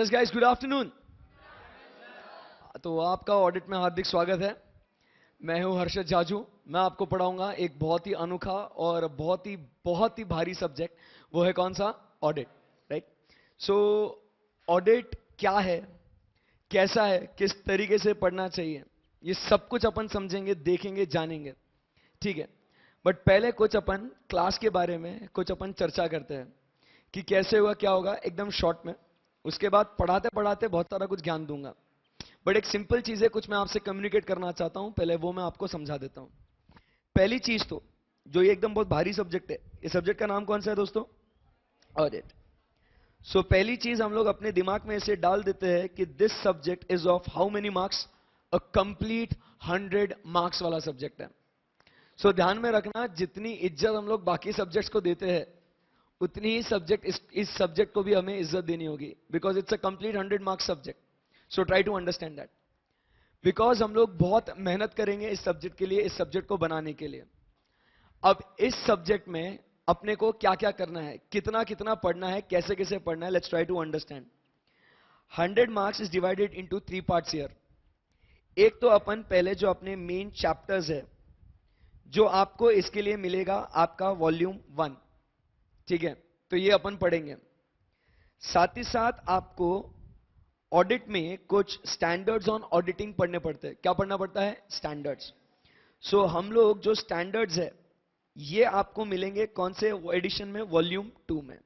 Yes guys, good afternoon. तो आपका audit में हार्दिक स्वागत है। मैं हूं हर्षद जाजू। मैं आपको पढ़ाऊंगा एक बहुत ही अनोखा और बहुत ही भारी सब्जेक्ट। वो है कौन सा? Audit, right? सो ऑडिट क्या है, कैसा है, किस तरीके से पढ़ना चाहिए, ये सब कुछ अपन समझेंगे, देखेंगे, जानेंगे, ठीक है? बट पहले कुछ अपन क्लास के बारे में कुछ अपन चर्चा करते हैं कि कैसे हुआ, क्या होगा, एकदम शॉर्ट में। उसके बाद पढ़ाते पढ़ाते बहुत सारा कुछ ज्ञान दूंगा। बट एक सिंपल चीज है, कुछ मैं आपसे कम्युनिकेट करना चाहता हूं, पहले वो मैं आपको समझा देता हूं। पहली चीज तो, जो ये एकदम बहुत भारी सब्जेक्ट है, इस सब्जेक्ट का नाम कौन सा है दोस्तों? ऑडिट। सो पहली चीज हम लोग अपने दिमाग में इसे डाल देते हैं कि this subject is of how many marks? A complete 100 marks वाला सब्जेक्ट है। सो ध्यान में रखना, जितनी इज्जत हम लोग बाकी सब्जेक्ट्स को देते हैं, उतनी ही सब्जेक्ट इस सब्जेक्ट को भी हमें इज्जत देनी होगी, because it's a complete 100 marks subject. So try to understand that. Because हम लोग बहुत मेहनत करेंगे इस सब्जेक्ट के लिए, इस सब्जेक्ट को बनाने के लिए। अब इस सब्जेक्ट में अपने को क्या क्या करना है, कितना कितना पढ़ना है, कैसे कैसे पढ़ना है, let's try to understand. 100 marks is divided into 3 parts here. एक तो अपन पहले जो अपने मेन चैप्टर्स है, जो आपको इसके लिए मिलेगा, आपका वॉल्यूम 1, ठीक है? तो ये अपन पढ़ेंगे। साथ ही साथ आपको ऑडिट में कुछ स्टैंडर्ड्स ऑन ऑडिटिंग पढ़ने पड़ते हैं। क्या पढ़ना पड़ता है? स्टैंडर्ड्स। सो हम लोग जो स्टैंडर्ड्स है, ये आपको मिलेंगे कौन से एडिशन में? वॉल्यूम 2 में।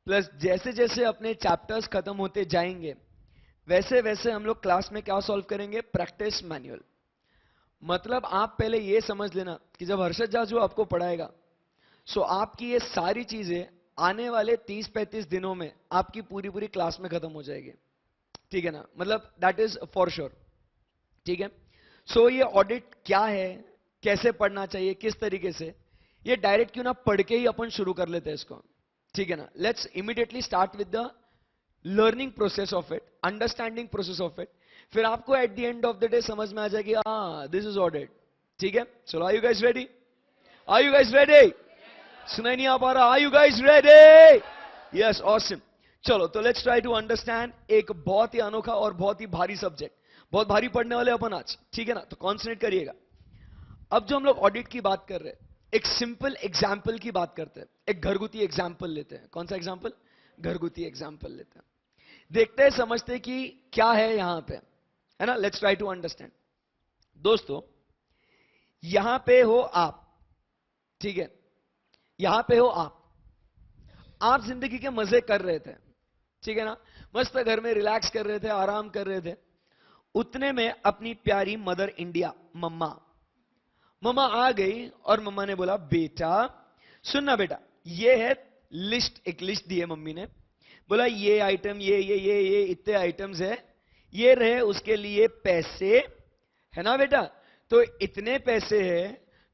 प्लस जैसे जैसे अपने चैप्टर्स खत्म होते जाएंगे, वैसे वैसे हम लोग क्लास में क्या सॉल्व करेंगे? Practice manual. मतलब आप पहले ये समझ लेना कि जब हर्षद जाजू आपको पढ़ाएगा, सो आपकी ये सारी चीजें आने वाले 30-35 दिनों में आपकी पूरी पूरी क्लास में खत्म हो जाएगी, ठीक है ना? मतलब दैट इज फॉर श्योर, ठीक है? सो ये ऑडिट क्या है, कैसे पढ़ना चाहिए, किस तरीके से, ये डायरेक्ट क्यों ना पढ़ के ही अपन शुरू कर लेते हैं इसको, ठीक है ना? Let's immediately start with the learning process of it, understanding process of it. फिर आपको at the end of the day समझ में आ जाएगी, हाँ दिस इज ऑडिट, ठीक है? चलो, are you guys ready? Are you guys ready? सुनाई नहीं आ पा रहा? Are you guys ready? Yes, awesome. चलो, तो लेट्स ट्राई टू अंडरस्टैंड एक बहुत ही अनोखा और बहुत ही भारी सब्जेक्ट। बहुत भारी पढ़ने वाले अपन आज, ठीक है ना? तो कॉन्सेंट्रेट करिएगा। अब जो हम लोग ऑडिट की बात कर रहे हैं, एक सिंपल एग्जाम्पल की बात करते हैं, एक घरगुती एग्जाम्पल लेते हैं। कौन सा एग्जाम्पल? घरगुती एग्जाम्पल लेते हैं, देखते हैं, समझते हैं कि क्या है यहां पे, है ना? Let's try to understand. दोस्तों, यहां पे हो आप, ठीक है? यहां पे हो आप जिंदगी के मजे कर रहे थे, ठीक है ना? मस्त घर में रिलैक्स कर रहे थे, आराम कर रहे थे। उतने में अपनी प्यारी मदर इंडिया मम्मा मम्मा आ गई और मम्मा ने बोला, बेटा सुनना बेटा, ये है लिस्ट, एक लिस्ट दी है मम्मी ने। बोला ये आइटम, ये इतने आइटम्स है, ये रहे उसके लिए पैसे, है ना बेटा? तो इतने पैसे है,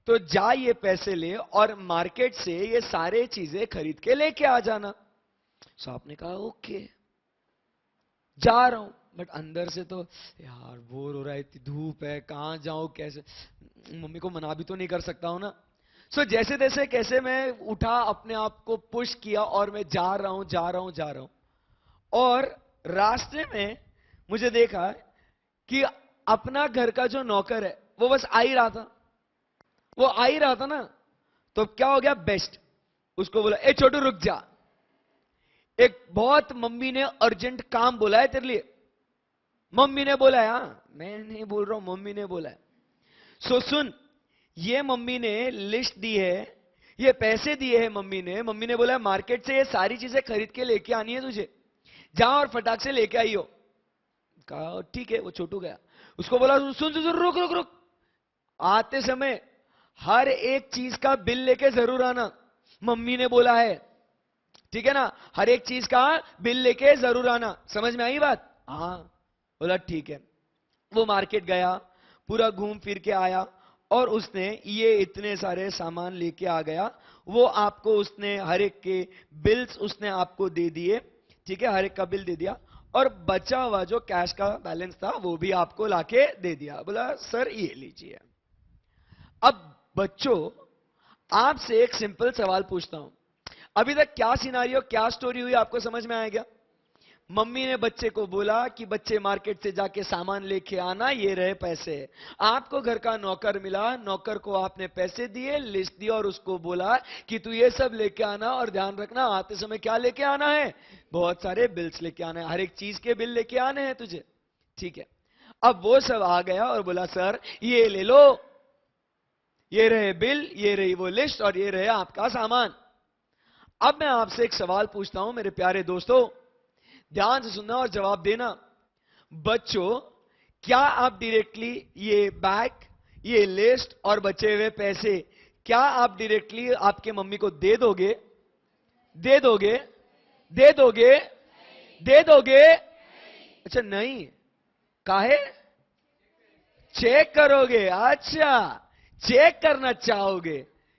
तो जा ये पैसे ले और मार्केट से ये सारे चीजें खरीद के लेके आ जाना। सो आपने कहा ओके, जा रहा हूं। बट अंदर से तो यार बोर हो रहा है, इतनी धूप है, कहां जाऊं, कैसे, मम्मी को मना भी तो नहीं कर सकता हूं ना। सो जैसे तैसे कैसे मैं उठा, अपने आप को पुश किया और मैं जा रहा हूं। और रास्ते में मुझे देखा कि अपना घर का जो नौकर है, वो बस आ ही रहा था। वो आ ही रहा था ना, तो क्या हो गया? बेस्ट। उसको बोला, ए छोटू रुक जा, एक बहुत मम्मी ने अर्जेंट काम बोला है तेरे लिए। मम्मी ने बोला है, हाँ, मैं नहीं बोल रहा हूं, मम्मी ने बोला है। सो सुन, ये मम्मी ने लिस्ट दी है, ये पैसे दिए हैं मम्मी ने बोला है मार्केट से ये सारी चीजें खरीद के लेके आनी है तुझे, जा और फटाक से लेके आई हो। कहा ठीक है। वो छोटू गया, उसको बोला सुन सुन सुन, रुक रुक रुक, आते समय हर एक चीज का बिल लेके जरूर आना, मम्मी ने बोला है, ठीक है ना? हर एक चीज का बिल लेके जरूर आना। समझ में आई बात? हाँ। बोला ठीक है। वो मार्केट गया, पूरा घूम फिर के आया और उसने ये इतने सारे सामान लेके आ गया। वो आपको उसने हर एक के बिल्स उसने आपको दे दिए, ठीक है? हर एक का बिल दे दिया और बचा हुआ जो कैश का बैलेंस था वो भी आपको लाके दे दिया। बोला सर ये लीजिए। अब बच्चों, आपसे एक सिंपल सवाल पूछता हूं, अभी तक क्या सिनारियो, क्या स्टोरी हुई, आपको समझ में आया क्या? मम्मी ने बच्चे को बोला कि बच्चे मार्केट से जाके सामान लेके आना, ये रहे पैसे। आपको घर का नौकर मिला, नौकर को आपने पैसे दिए, लिस्ट दी और उसको बोला कि तू ये सब लेके आना और ध्यान रखना आते समय क्या लेके आना है, बहुत सारे बिल्स लेके आना है, हर एक चीज के बिल लेके आने हैं तुझे, ठीक है। अब वो सब आ गया और बोला सर ये ले लो, ये रहे बिल, ये रही वो लिस्ट और ये रहे आपका सामान। अब मैं आपसे एक सवाल पूछता हूं मेरे प्यारे दोस्तों, ध्यान से सुनना और जवाब देना। बच्चों, क्या आप डायरेक्टली ये बैग, ये लिस्ट और बचे हुए पैसे क्या आप डायरेक्टली आपके मम्मी को दे दोगे? दे दोगे? दे दोगे? दे दोगे? अच्छा नहीं, काहे? चेक करोगे? अच्छा, चेक करना चाहोगे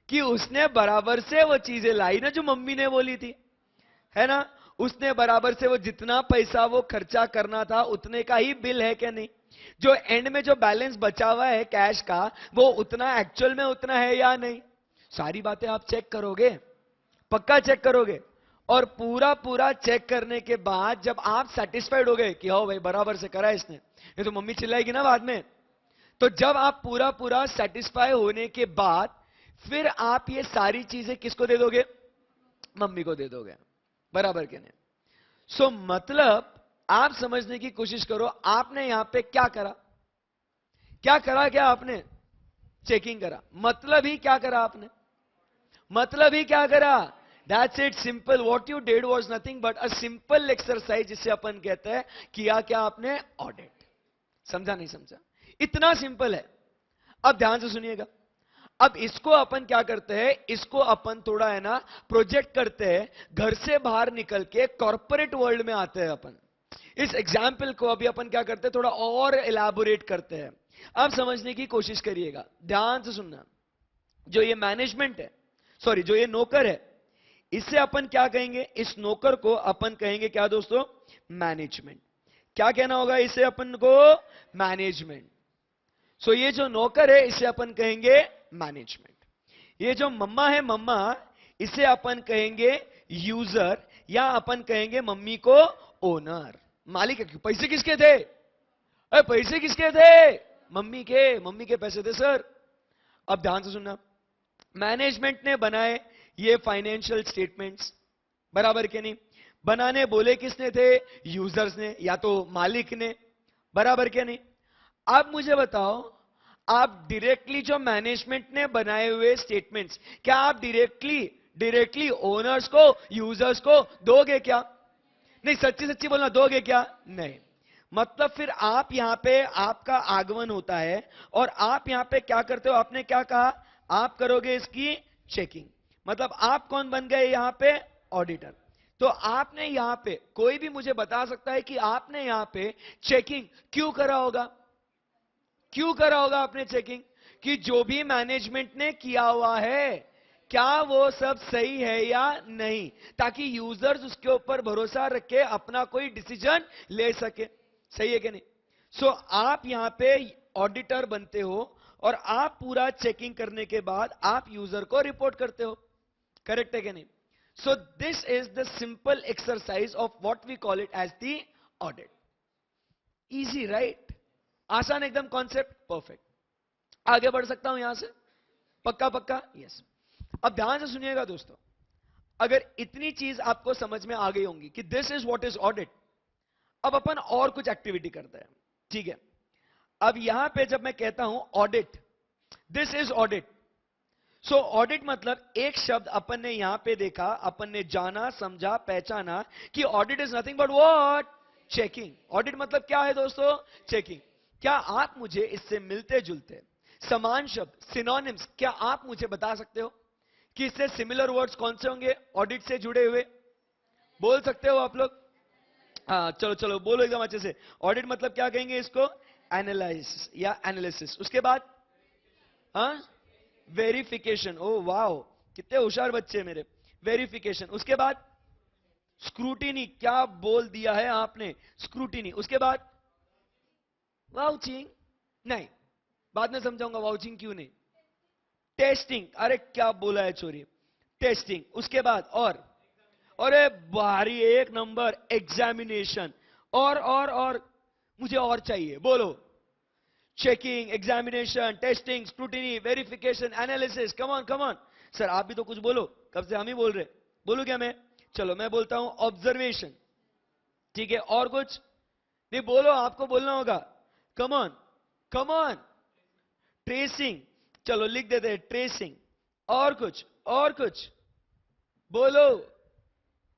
कि उसने बराबर से वो चीजें लाई ना जो मम्मी ने बोली थी, है ना? उसने बराबर से वो जितना पैसा वो खर्चा करना था उतने का ही बिल है क्या नहीं? जो एंड में जो बैलेंस बचा हुआ है कैश का, वो उतना एक्चुअल में उतना है या नहीं? सारी बातें आप चेक करोगे, पक्का चेक करोगे। और पूरा पूरा चेक करने के बाद जब आप सेटिस्फाइड हो गए कि हो भाई बराबर से करा इसने, ये तो मम्मी चिल्लाएगी ना बाद में, तो जब आप पूरा पूरा सेटिस्फाई होने के बाद फिर आप ये सारी चीजें किसको दे दोगे? मम्मी को दे दोगे, बराबर के नहीं? सो मतलब आप समझने की कोशिश करो, आपने यहां पे क्या करा? क्या करा? क्या आपने? चेकिंग करा। मतलब ही क्या करा आपने? मतलब ही क्या करा? That's it, simple. What you did was nothing but a simple exercise, जिसे अपन कहते हैं किया क्या आपने? ऑडिट। समझा नहीं समझा? इतना सिंपल है। अब ध्यान से सुनिएगा। अब इसको अपन क्या करते हैं, इसको अपन थोड़ा है ना प्रोजेक्ट करते हैं, घर से बाहर निकल के कॉर्पोरेट वर्ल्ड में आते हैं अपन। इस एग्जाम्पल को अभी अपन क्या करते हैं, थोड़ा और एलैबोरेट करते हैं। अब समझने की कोशिश करिएगा, ध्यान से सुनना। जो ये मैनेजमेंट है, सॉरी जो ये नौकर है, इससे अपन क्या कहेंगे? इस नौकर को अपन कहेंगे क्या दोस्तों? मैनेजमेंट। क्या कहना होगा इसे अपन को? मैनेजमेंट। सो ये जो नौकर है इसे अपन कहेंगे मैनेजमेंट। ये जो मम्मा है, मम्मा, इसे अपन कहेंगे यूजर, या अपन कहेंगे मम्मी को ओनर, मालिक। पैसे किसके थे? अरे पैसे किसके थे? मम्मी के। मम्मी के पैसे थे सर। अब ध्यान से सुनना, मैनेजमेंट ने बनाए ये फाइनेंशियल स्टेटमेंट्स, बराबर के नहीं? बनाने बोले किसने थे? यूजर्स ने, या तो मालिक ने, बराबर के नहीं? अब मुझे बताओ, आप डायरेक्टली जो मैनेजमेंट ने बनाए हुए स्टेटमेंट्स, क्या आप डायरेक्टली ओनर्स को, यूजर्स को दोगे क्या? नहीं, सच्ची सच्ची बोलना, दोगे क्या? नहीं। मतलब फिर आप यहां पे, आपका आगमन होता है और आप यहां पे क्या करते हो? आपने क्या कहा? आप करोगे इसकी चेकिंग। मतलब आप कौन बन गए यहां पे? ऑडिटर। तो आपने यहां पे, कोई भी मुझे बता सकता है कि आपने यहां पे चेकिंग क्यों करा होगा? क्यों करा होगा आपने चेकिंग? कि जो भी मैनेजमेंट ने किया हुआ है क्या वो सब सही है या नहीं, ताकि यूजर्स उसके ऊपर भरोसा रख के अपना कोई डिसीजन ले सके। सही है कि नहीं? सो आप यहां पे ऑडिटर बनते हो और आप पूरा चेकिंग करने के बाद आप यूजर को रिपोर्ट करते हो। करेक्ट है कि नहीं? So this is the simple exercise of what we call it as the audit. Easy, right? आसान एकदम कॉन्सेप्ट, परफेक्ट। आगे बढ़ सकता हूं यहां से? पक्का पक्का? यस। अब ध्यान से सुनिएगा दोस्तों, अगर इतनी चीज आपको समझ में आ गई होंगी कि this is what is audit, अब अपन और कुछ एक्टिविटी करते हैं, ठीक है? अब यहां पे जब मैं कहता हूं audit, this is audit, so audit मतलब एक शब्द अपन ने यहां पे देखा, अपन ने जाना, समझा, पहचाना कि audit is nothing but what? Checking. Audit मतलब क्या है दोस्तों? चेकिंग। क्या आप मुझे इससे मिलते जुलते समान शब्द, सिनोनिम्स, क्या आप मुझे बता सकते हो कि इससे सिमिलर वर्ड्स कौन से होंगे ऑडिट से जुड़े हुए? बोल सकते हो आप लोग? हाँ, चलो चलो बोलो एकदम अच्छे से। ऑडिट मतलब क्या कहेंगे इसको? एनालाइसिस या एनालिसिस। उसके बाद हाँ, वेरिफिकेशन। ओ वाओ, कितने होशियार बच्चे मेरे। वेरिफिकेशन। उसके बाद स्क्रूटिनी। क्या बोल दिया है आपने? स्क्रूटिनी। उसके बाद वाउचिंग। नहीं, बाद में समझाऊंगा वाउचिंग क्यों नहीं। टेस्टिंग। अरे क्या बोला है चोरी? टेस्टिंग। उसके बाद और अरे भारी, एक नंबर एग्जामिनेशन। और मुझे और चाहिए, बोलो। Checking, examination, testing, scrutiny, verification, analysis. Come on come on sir, आप भी तो कुछ बोलो, कब से हम ही बोल रहे। बोलू क्या मैं? चलो मैं बोलता हूं ऑब्जर्वेशन। ठीक है, और कुछ नहीं बोलो, आपको बोलना होगा। Come on come on. Tracing, चलो लिख देते हैं ट्रेसिंग। और कुछ, और कुछ बोलो।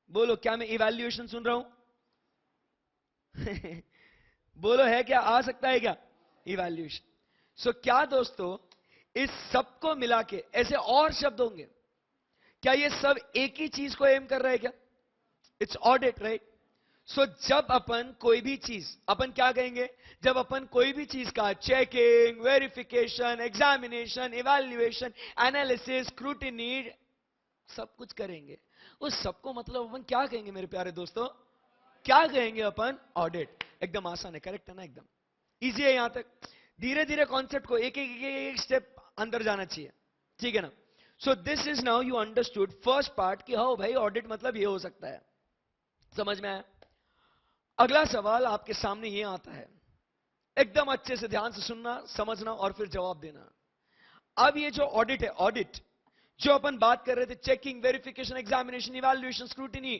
बोलो, क्या मैं इवैल्यूएशन सुन रहा हूं? बोलो, है क्या? आ सकता है क्या इवैल्यूएशन? सो क्या दोस्तों, इस सब को मिला के ऐसे और शब्द होंगे क्या? ये सब एक ही चीज को एम कर रहा है क्या? It's audit, right? सो जब अपन कोई भी चीज, अपन क्या कहेंगे? जब अपन कोई भी चीज का checking, verification, examination, evaluation, analysis, scrutiny, सब कुछ करेंगे, उस सबको मतलब अपन क्या कहेंगे मेरे प्यारे दोस्तों? क्या कहेंगे अपन? ऑडिट। एकदम आसान है, करेक्ट है ना? एकदम इजी है। यहां तक धीरे धीरे कॉन्सेप्ट को एक एक एक स्टेप अंदर जाना चाहिए, ठीक है ना? सो this is now you understood first part कि हाँ भाई, ऑडिट मतलब ये हो सकता है। समझ में आया? अगला सवाल आपके सामने ये आता है, एकदम अच्छे से ध्यान से सुनना, समझना और फिर जवाब देना। अब ये जो ऑडिट है, ऑडिट जो अपन बात कर रहे थे, checking, verification, examination, evaluation, scrutiny,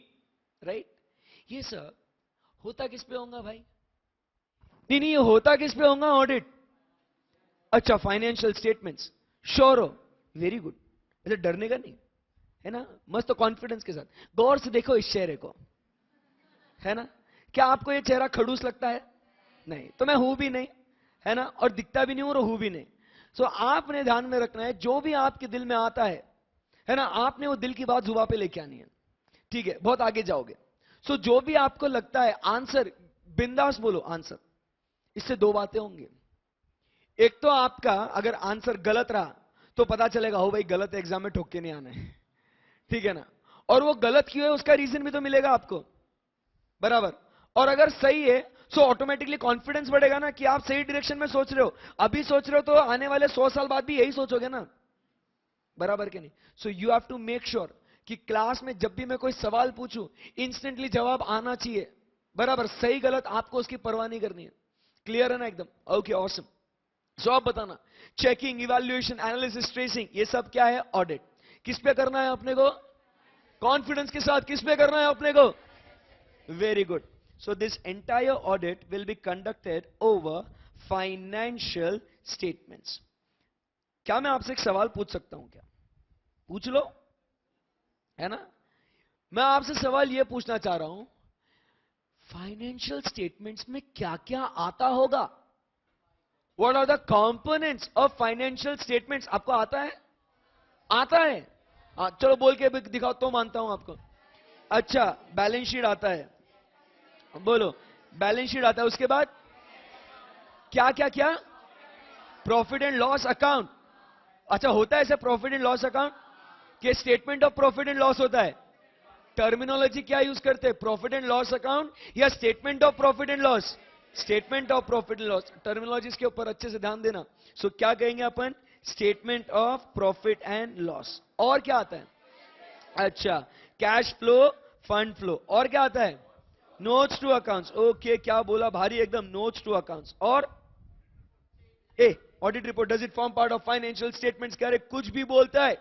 right? ये सब होता किस पे होगा भाई? नहीं नहीं, ये होता किस पे होगा ऑडिट? अच्छा, फाइनेंशियल स्टेटमेंट्स। श्योर हो? Very good. ऐसे डरने का नहीं है ना, मस्त कॉन्फिडेंस के साथ गौर से देखो इस चेहरे को, है ना? क्या आपको ये चेहरा खड़ूस लगता है? नहीं, तो मैं हूं भी नहीं, है ना? और दिखता भी नहीं हूं और हूं भी नहीं। सो आपने ध्यान में रखना है, जो भी आपके दिल में आता है ना, आपने वो दिल की बात जुबान पे लेके आनी है, ठीक है? बहुत आगे जाओगे। सो जो भी आपको लगता है, आंसर बिंदास बोलो आंसर। इससे दो बातें होंगी। एक तो आपका अगर आंसर गलत रहा तो पता चलेगा हो भाई, गलत एग्जाम में ठोक के नहीं आना है, ठीक है ना? और वो गलत क्यों है उसका रीजन भी तो मिलेगा आपको, बराबर? और अगर सही है तो ऑटोमेटिकली कॉन्फिडेंस बढ़ेगा ना कि आप सही डायरेक्शन में सोच रहे हो। अभी सोच रहे हो तो आने वाले 100 साल बाद भी यही सोचोगे ना, बराबर के नहीं? So you have to make sure कि क्लास में जब भी मैं कोई सवाल पूछूं, इंस्टेंटली जवाब आना चाहिए, बराबर? सही गलत आपको उसकी परवाह नहीं करनी है। क्लियर है ना एकदम? Okay, awesome. सो आप बताना, चेकिंग, इवैल्यूएशन, एनालिसिस, ट्रेसिंग, ये सब क्या है? ऑडिट। किस पे करना है अपने को? कॉन्फिडेंस के साथ किस पे करना है अपने को? Very good. So this entire audit will be conducted over financial statements. क्या मैं आपसे एक सवाल पूछ सकता हूं? क्या पूछ लो, है ना? मैं आपसे सवाल यह पूछना चाह रहा हूं, फाइनेंशियल स्टेटमेंट्स में क्या क्या आता होगा? What are the components of financial statements? आपको आता है? आता है? चलो बोल के दिखाओ तो मानता हूं आपको। अच्छा, बैलेंस शीट आता है, बोलो। बैलेंस शीट आता है, उसके बाद क्या क्या क्या? Profit and loss account. अच्छा, होता है ऐसे प्रॉफिट एंड लॉस अकाउंट कि statement of profit and loss होता है? टर्मिनोलॉजी क्या यूज करते हैं, प्रॉफिट एंड लॉस अकाउंट या statement of profit and loss? Statement of profit and loss. Terminologies के ऊपर अच्छे से ध्यान देना। सो क्या कहेंगे अपन? Statement of profit and loss. और क्या आता है? अच्छा, कैश फ्लो, फंड फ्लो। और क्या आता है? Notes to accounts. ओके, क्या बोला भारी एकदम, नोट्स टू अकाउंट्स। और a audit report, does it form part of financial statements? क्या रे, कुछ भी बोलता है।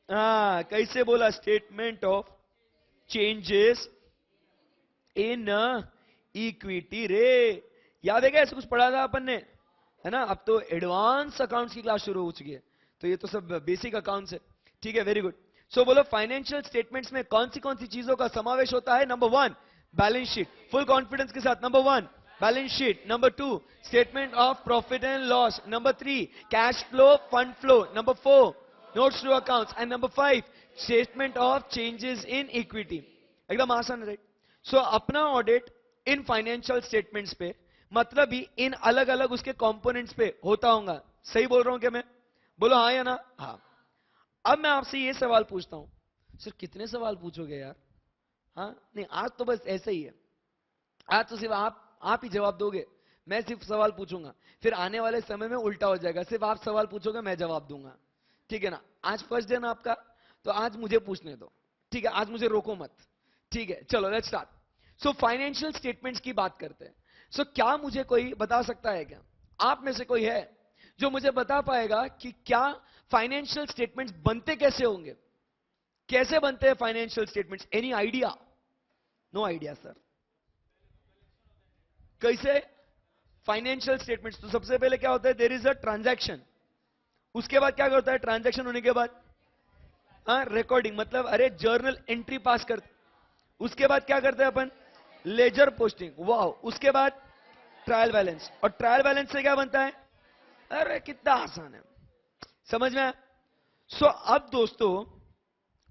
कैसे बोला? Statement of changes in equity. रे याद है क्या, ऐसे कुछ पढ़ा था अपन ने, है ना? अब तो एडवांस अकाउंट्स की क्लास शुरू हो चुकी है, तो ये तो सब बेसिक अकाउंट्स है, ठीक है? Very good. सो बोलो, फाइनेंशियल स्टेटमेंट्स में कौन सी चीजों का समावेश होता है? Number 1 balance sheet, full confidence के साथ। Number 1 balance sheet. Number 2 statement of profit and loss. Number 3 cash flow, fund flow. Number 4 notes to accounts. And number 5 statement of changes in equity. एकदम आसान है, राइट? सो अपना audit in financial statements पे, मतलब ही इन अलग अलग उसके कंपोनेंट्स पे होता होगा। सही बोल रहा हूं क्या मैं? बोलो हाँ या ना? हाँ। अब मैं आपसे ये सवाल पूछता हूं, सर कितने सवाल पूछोगे यार? हाँ नहीं, आज तो बस ऐसे ही है, आज तो सिर्फ आप ही जवाब दोगे, मैं सिर्फ सवाल पूछूंगा। फिर आने वाले समय में उल्टा हो जाएगा, सिर्फ आप सवाल पूछोगे, मैं जवाब दूंगा, ठीक है ना? आज फर्स्ट डे ना आपका, तो आज मुझे पूछने दो, ठीक है, आज मुझे रोको मत, ठीक है, चलो let's start. So financial statements की बात करते हैं। सो क्या मुझे कोई बता सकता है क्या, आप में से कोई है जो मुझे बता पाएगा कि क्या फाइनेंशियल स्टेटमेंट्स बनते कैसे होंगे, कैसे बनते हैं financial statements? Any idea? No idea sir. कैसे फाइनेंशियल स्टेटमेंट्स? तो सबसे पहले क्या होता है, देयर इज अ ट्रांजैक्शन। उसके बाद क्या होता है ट्रांजैक्शन होने के बाद? हाँ, रिकॉर्डिंग, मतलब अरे जर्नल एंट्री पास करते। उसके बाद क्या करते हैं अपन? Ledger posting. वाह। उसके बाद ट्रायल बैलेंस, और ट्रायल बैलेंस से क्या बनता है? अरे कितना आसान है, समझ में आया? सो अब दोस्तों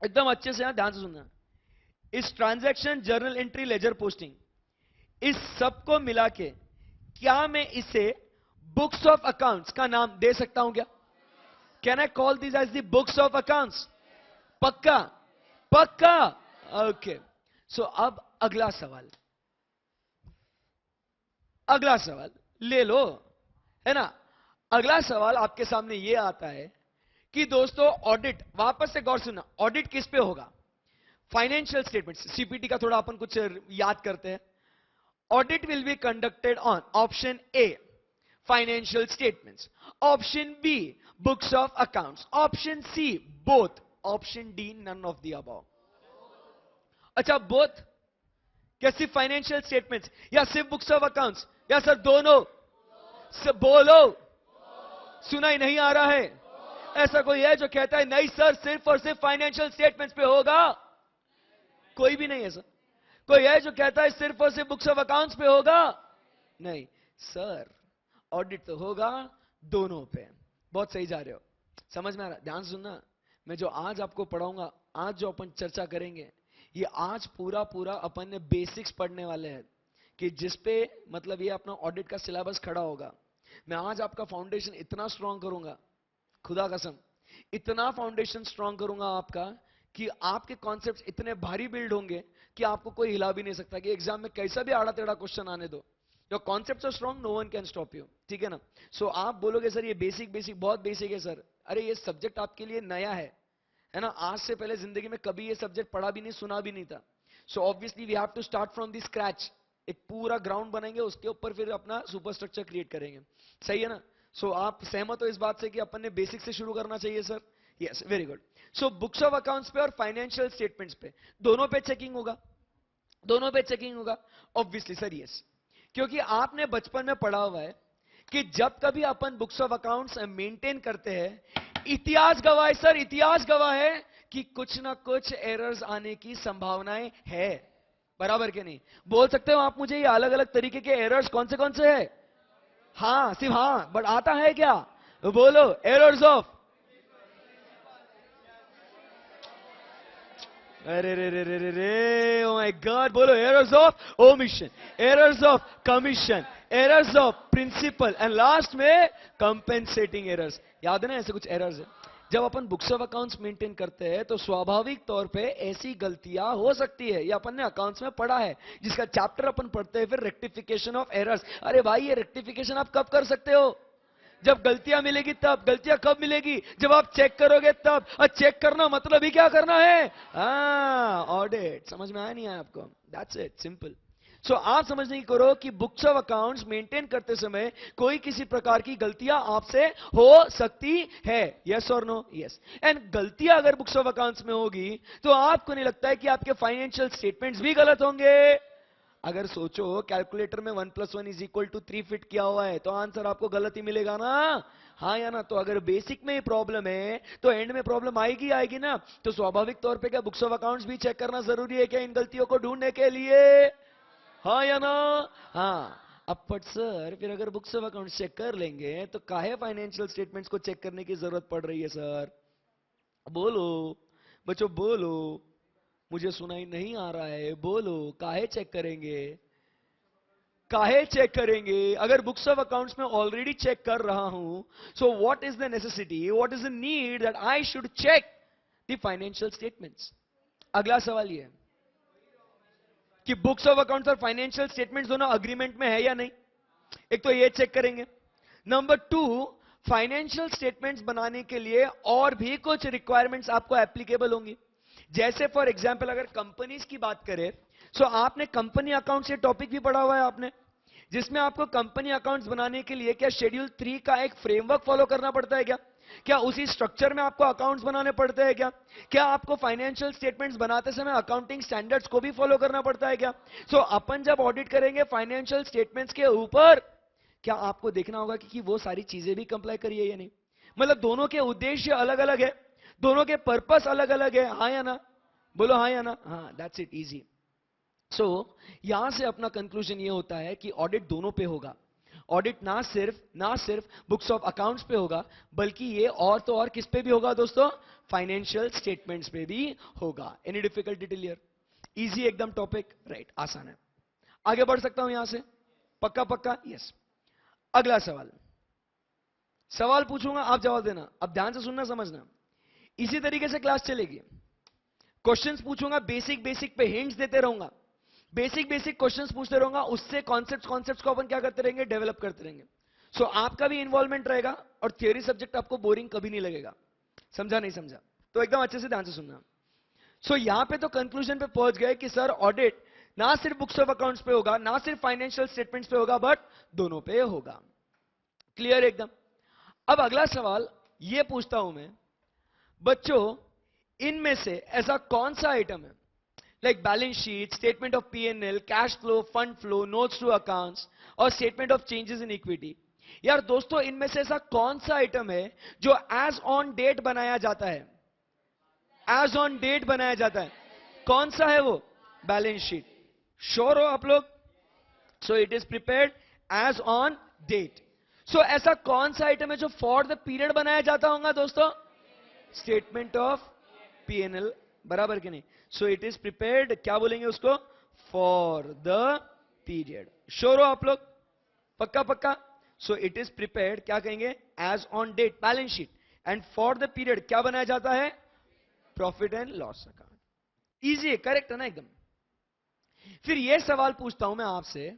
एकदम अच्छे से यहां ध्यान से सुनना। इस transaction, journal entry, ledger posting, इस सबको मिला के क्या मैं इसे बुक्स ऑफ अकाउंट्स का नाम दे सकता हूं क्या? Can I call this as the books of accounts? पक्का? पक्का? ओके। सो अब अगला सवाल, अगला सवाल ले लो, है ना? अगला सवाल आपके सामने यह आता है कि दोस्तों ऑडिट, वापस से गौर सुनना, ऑडिट किस पे होगा? Financial statements. सीपीटी का थोड़ा अपन कुछ याद करते हैं। Audit will be conducted on option A financial statements, option B books of accounts, option C both, option D none of the above. अच्छा, बोथ क्या सिर्फ फाइनेंशियल स्टेटमेंट्स या सिर्फ बुक्स ऑफ अकाउंट्स, या सर दोनों? बोलो, सुना ही नहीं आ रहा है? ऐसा कोई है जो कहता है नहीं सर सिर्फ और सिर्फ फाइनेंशियल स्टेटमेंट्स पे होगा? कोई भी नहीं है सर। कोई है जो कहता है सिर्फ और सिर्फ बुक्स ऑफ अकाउंट्स पे होगा? नहीं सर, ऑडिट तो होगा दोनों पे। बहुत सही जा रहे हो, समझ में आ रहा? ध्यान सुनना, मैं जो आज आपको पढ़ाऊंगा, आज जो अपन चर्चा करेंगे, ये आज पूरा पूरा अपन ने बेसिक्स पढ़ने वाले हैं, कि जिसपे मतलब ये अपना ऑडिट का सिलेबस खड़ा होगा। मैं आज आपका फाउंडेशन इतना स्ट्रांग करूंगा, खुदा कसम, इतना फाउंडेशन स्ट्रांग करूंगा आपका, कि आपके कॉन्सेप्ट्स इतने भारी बिल्ड होंगे कि आपको कोई हिला भी नहीं सकता, कि एग्जाम में कैसा भी आड़ा टेढ़ा क्वेश्चन आने दो, your concepts are strong, no one can stop you. ठीक है ना? सो आप बोलोगे सर ये बेसिक बेसिक बहुत बेसिक है सर। अरे ये सब्जेक्ट आपके लिए नया है ना? आज से पहले जिंदगी में कभी ये सब्जेक्ट पढ़ा भी नहीं, सुना भी नहीं था। So obviously we have to start from the scratch. एक पूरा ग्राउंड बनाएंगे, उसके ऊपर फिर अपना सुपर स्ट्रक्चर क्रिएट करेंगे। सही है ना? सो आप सहमत हो इस बात से कि अपन ने बेसिक से शुरू करना चाहिए sir? Yes, very good. So books of accounts पे और फाइनेंशियल स्टेटमेंट्स पे, दोनों पे चेकिंग होगा, दोनों पे चेकिंग होगा ऑब्वियसली सर। यस, क्योंकि आपने बचपन में पढ़ा हुआ है कि जब कभी अपन बुक्स ऑफ अकाउंट्स मेंटेन करते हैं, इतिहास गवाह है सर, इतिहास गवाह है कि कुछ ना कुछ एरर्स आने की संभावनाएं है। बराबर के नहीं? बोल सकते हो आप मुझे ये अलग अलग तरीके के एरर्स कौन से है? हाँ, सिर्फ हाँ, बट आता है क्या? बोलो, एरर्स ऑफ, अरे रे रे रे रे रे, ओ माय गॉड, बोलो, errors of omission, errors of commission, errors of principle, and last में कंपेंसेटिंग एरर्स। याद है ना, ऐसे कुछ एरर्स है। जब अपन बुक्स ऑफ अकाउंट्स मेंटेन करते हैं तो स्वाभाविक तौर पे ऐसी गलतियां हो सकती है, ये अपन ने अकाउंट्स में पढ़ा है, जिसका चैप्टर अपन पढ़ते हैं फिर रेक्टिफिकेशन ऑफ एरर्स। अरे भाई, ये रेक्टिफिकेशन आप कब कर सकते हो? जब गलतियां मिलेगी तब। गलतियां कब मिलेगी? जब आप चेक करोगे तब। और चेक करना मतलब ही क्या करना है? ऑडिट। समझ में आया नहीं आया आपको? That's it, simple. सो आप समझने की करो कि बुक्स ऑफ अकाउंट्स मेंटेन करते समय कोई किसी प्रकार की गलतियां आपसे हो सकती है। यस और नो? यस। एंड गलतियां अगर बुक्स ऑफ अकाउंट्स में होगी तो आपको नहीं लगता है कि आपके फाइनेंशियल स्टेटमेंट्स भी गलत होंगे? अगर सोचो कैलकुलेटर में 1+1=3 फिट किया हुआ है तो आंसर आपको गलत ही मिलेगा ना? हाँ या ना? तो अगर बेसिक में ही प्रॉब्लम है तो एंड में प्रॉब्लम आएगी आएगी ना? तो स्वाभाविक तौर पे क्या बुक्स ऑफ अकाउंट्स भी चेक करना जरूरी है क्या इन गलतियों को ढूंढने के लिए? हाँ या ना? हाँ। अब बट सर, फिर अगर बुक्स ऑफ अकाउंट्स चेक कर लेंगे तो काहे फाइनेंशियल स्टेटमेंट्स को चेक करने की जरूरत पड़ रही है सर? बोलो बच्चों, बोलो, मुझे सुनाई नहीं आ रहा है, बोलो, काहे चेक करेंगे? काहे चेक करेंगे? अगर बुक्स ऑफ अकाउंट्स में ऑलरेडी चेक कर रहा हूं, so what is the necessity, what is the need that I should check the financial statements? अगला सवाल ये है कि बुक्स ऑफ अकाउंट्स और फाइनेंशियल स्टेटमेंट्स दोनों अग्रीमेंट में है या नहीं? एक तो ये चेक करेंगे। नंबर 2, फाइनेंशियल स्टेटमेंट्स बनाने के लिए और भी कुछ रिक्वायरमेंट्स आपको एप्लीकेबल होंगी। जैसे फॉर एग्जाम्पल अगर कंपनीज की बात करें, सो आपने कंपनी अकाउंट से टॉपिक भी पढ़ा हुआ है आपने, जिसमें आपको कंपनी अकाउंट्स बनाने के लिए क्या शेड्यूल 3 का एक फ्रेमवर्क फॉलो करना पड़ता है क्या उसी स्ट्रक्चर में आपको अकाउंट्स बनाने पड़ते हैं क्या आपको फाइनेंशियल स्टेटमेंट्स बनाते समय अकाउंटिंग स्टैंडर्ड्स को भी फॉलो करना पड़ता है क्या? सो अपन जब ऑडिट करेंगे फाइनेंशियल स्टेटमेंट्स के ऊपर, क्या आपको देखना होगा कि वो सारी चीजें भी कंप्लाई करिए या नहीं? मतलब दोनों के उद्देश्य अलग अलग है, दोनों के पर्पस अलग अलग है, हाँ या ना? बोलो हाँ या ना? हाँ, दैट्स इट, इजी। सो यहां से अपना कंक्लूजन ये होता है कि ऑडिट दोनों पे होगा। ऑडिट ना सिर्फ बुक्स ऑफ अकाउंट्स पे होगा, बल्कि ये और तो और किस पे भी होगा दोस्तों? फाइनेंशियल स्टेटमेंट्स पे भी होगा। Any difficulty till here? Easy एकदम टॉपिक, राइट, आसान है। आगे बढ़ सकता हूं यहां से? पक्का पक्का? यस। अगला सवाल पूछूंगा, आप जवाब देना। अब ध्यान से सुनना, समझना। इसी तरीके से क्लास चलेगी। क्वेश्चंस पूछूंगा, बेसिक पे हिंट्स देते रहूंगा, बेसिक क्वेश्चंस पूछते रहूंगा, उससे कॉन्सेप्ट्स को अपन क्या करते रहेंगे? डेवलप करते रहेंगे। सो आपका भी इन्वॉल्वमेंट रहेगा और थियरी सब्जेक्ट आपको बोरिंग कभी नहीं लगेगा। समझा नहीं समझा? तो एकदम अच्छे से ध्यान से सुनना। सो यहां पे तो कंक्लूजन पे पहुंच गए कि सर ऑडिट ना सिर्फ बुक्स ऑफ अकाउंट्स पे होगा, ना सिर्फ फाइनेंशियल स्टेटमेंट्स पे होगा, बट दोनों पे होगा। क्लियर एकदम? अब अगला सवाल ये पूछता हूं मैं, बच्चों इनमें से ऐसा कौन सा आइटम है, like balance sheet, statement of P&L, cash flow, fund flow, notes to accounts और statement of changes in equity, यार दोस्तों इनमें से ऐसा कौन सा आइटम है जो एज ऑन डेट बनाया जाता है? एज ऑन डेट बनाया जाता है। कौन सा है वो? Balance sheet. श्योर हो आप लोग? So it is prepared as on date. So ऐसा कौन सा आइटम है जो फॉर द पीरियड बनाया जाता होगा दोस्तों? स्टेटमेंट ऑफ P&L, बराबर कि नहीं? सो इट इज प्रिपेयर्ड, क्या बोलेंगे उसको? For the period. श्योर हो आप लोग? पक्का पक्का? सो इट इज प्रिपेयर्ड, क्या कहेंगे? As on date, balance sheet, and for the period क्या बनाया जाता है? Profit and loss account. Easy है, करेक्ट है ना एकदम? फिर यह सवाल पूछता हूं मैं आपसे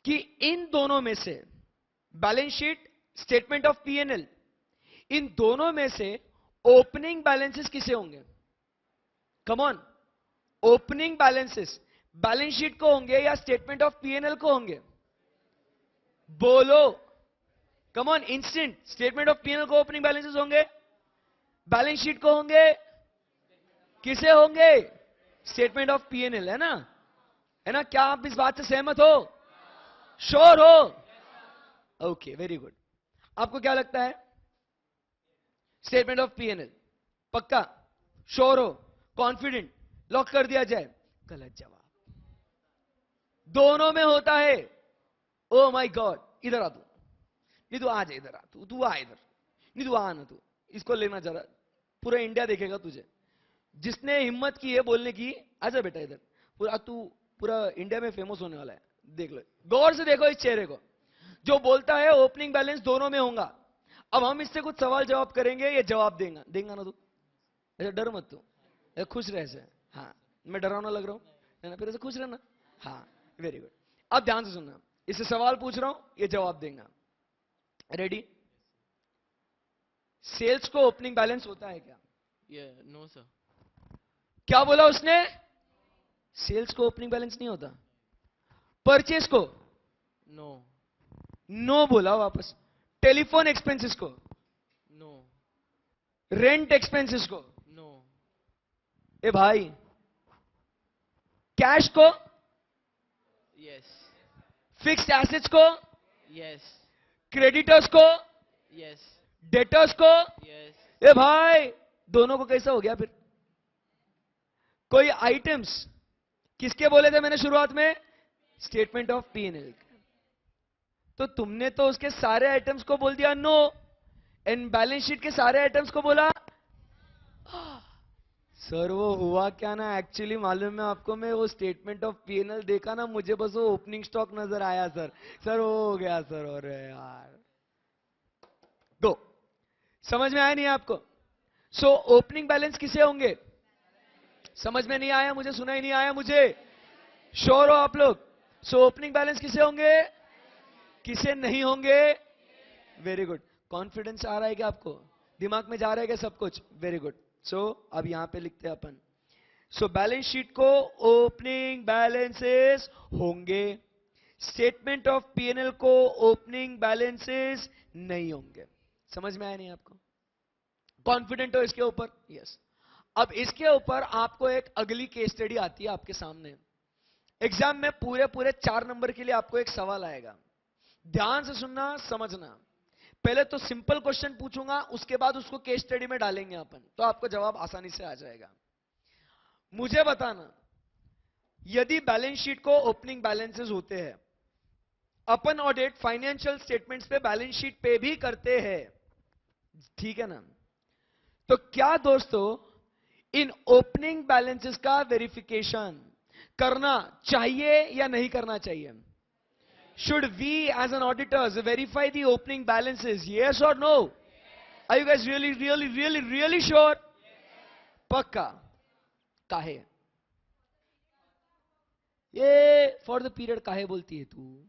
कि इन दोनों में से, balance sheet, statement of P&L, इन दोनों में से ओपनिंग बैलेंसेस किसे होंगे? Come on, opening balances balance sheet को होंगे या स्टेटमेंट ऑफ P&L को होंगे? बोलो, come on, instant. Statement of P&L को ओपनिंग बैलेंसेस होंगे, बैलेंस शीट को होंगे, किसे होंगे? स्टेटमेंट ऑफ P&L, है ना? है ना? क्या आप इस बात से सहमत हो? श्योर हो? Okay, very good. आपको क्या लगता है? Statement of P&L? पक्का? श्योर हो? कॉन्फिडेंट? लॉक कर दिया जाए? गलत जवाब। दोनों में होता है। ओ माय गॉड, इधर आ तू, नहीं तू आ जा, इधर आ, तू आ इधर, नहीं तू आ ना, तू इसको लेना जरा, पूरा इंडिया देखेगा तुझे। जिसने हिम्मत की है बोलने की, आजा बेटा इधर, पूरा इंडिया में फेमस होने वाला है। देख लो, गौर से देखो इस चेहरे को, जो बोलता है ओपनिंग बैलेंस दोनों में होगा। अब हम इससे कुछ सवाल जवाब करेंगे, ये जवाब देगा ना तू? ऐसा डर मत, तू खुश रह से। हाँ, मैं डरावना लग रहा हूं, है ना? फिर ऐसे खुश रहना। हाँ, वेरी गुड। अब ध्यान से सुनना, इससे सवाल पूछ रहा हूं, ये जवाब देगा। रेडी? सेल्स को ओपनिंग बैलेंस होता है क्या? No sir. क्या बोला उसने? सेल्स को ओपनिंग बैलेंस नहीं होता। परचेस को? नो। नो बोला वापस। टेलीफोन एक्सपेंसेस को? नो। रेंट एक्सपेंसेस को? नो। ए भाई, कैश को? यस। फिक्स्ड एसेट्स को? यस। क्रेडिटर्स को? यस। डेटर्स को? यस। ए भाई, दोनों को कैसा हो गया फिर? कोई आइटम्स किसके बोले थे मैंने शुरुआत में? Statement of P&L। तो तुमने तो उसके सारे आइटम्स को बोल दिया नो, एंड बैलेंस शीट के सारे आइटम्स को बोला। सर वो हुआ क्या ना, एक्चुअली मालूम है आपको, मैं वो स्टेटमेंट ऑफ P&L देखा ना, मुझे बस वो ओपनिंग स्टॉक नजर आया सर वो हो गया सर। और यार गो, समझ में आया नहीं आपको? सो ओपनिंग बैलेंस किसे होंगे? समझ में नहीं आया मुझे, सुना ही नहीं आया मुझे? श्योर हो आप लोग? सो ओपनिंग बैलेंस किसे होंगे, किसे नहीं होंगे? Very good. कॉन्फिडेंस आ रहा है क्या आपको? दिमाग में जा रहा है क्या सब कुछ? Very good. सो अब यहां पे लिखते हैं अपन। सो बैलेंस शीट को ओपनिंग बैलेंसेस होंगे, स्टेटमेंट ऑफ पीएनएल को ओपनिंग बैलेंसेस नहीं होंगे। समझ में आया नहीं आपको? कॉन्फिडेंट हो इसके ऊपर? यस। अब इसके ऊपर आपको एक अगली केस स्टडी आती है आपके सामने। एग्जाम में पूरे पूरे 4 नंबर के लिए आपको एक सवाल आएगा, ध्यान से सुनना, समझना। पहले तो सिंपल क्वेश्चन पूछूंगा, उसके बाद उसको केस स्टडी में डालेंगे अपन, तो आपको जवाब आसानी से आ जाएगा। मुझे बताना, यदि बैलेंस शीट को ओपनिंग बैलेंसेस होते हैं, अपन ऑडिट फाइनेंशियल स्टेटमेंट्स पे बैलेंस शीट पे भी करते हैं, ठीक है ना? तो क्या दोस्तों इन ओपनिंग बैलेंसेस का वेरिफिकेशन करना चाहिए या नहीं करना चाहिए? Should we as an auditors verify the opening balances, yes और no? Are you guys really really really really sure? पक्का? काहे? ये फॉर द पीरियड काहे बोलती है तू?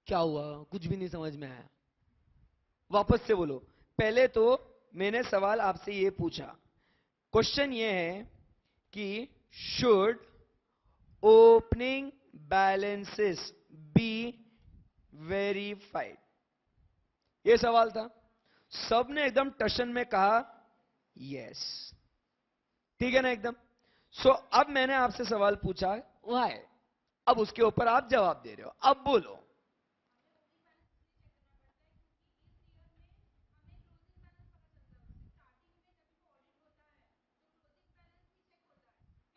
क्या हुआ? कुछ भी नहीं समझ में आया, वापस से बोलो। पहले तो मैंने सवाल आपसे ये पूछा, क्वेश्चन ये है कि should opening balances be verified, ये सवाल था। सबने एकदम टशन में कहा यस, ठीक है ना एकदम। सो अब मैंने आपसे सवाल पूछा व्हाई, अब उसके ऊपर आप जवाब दे रहे हो। अब बोलो।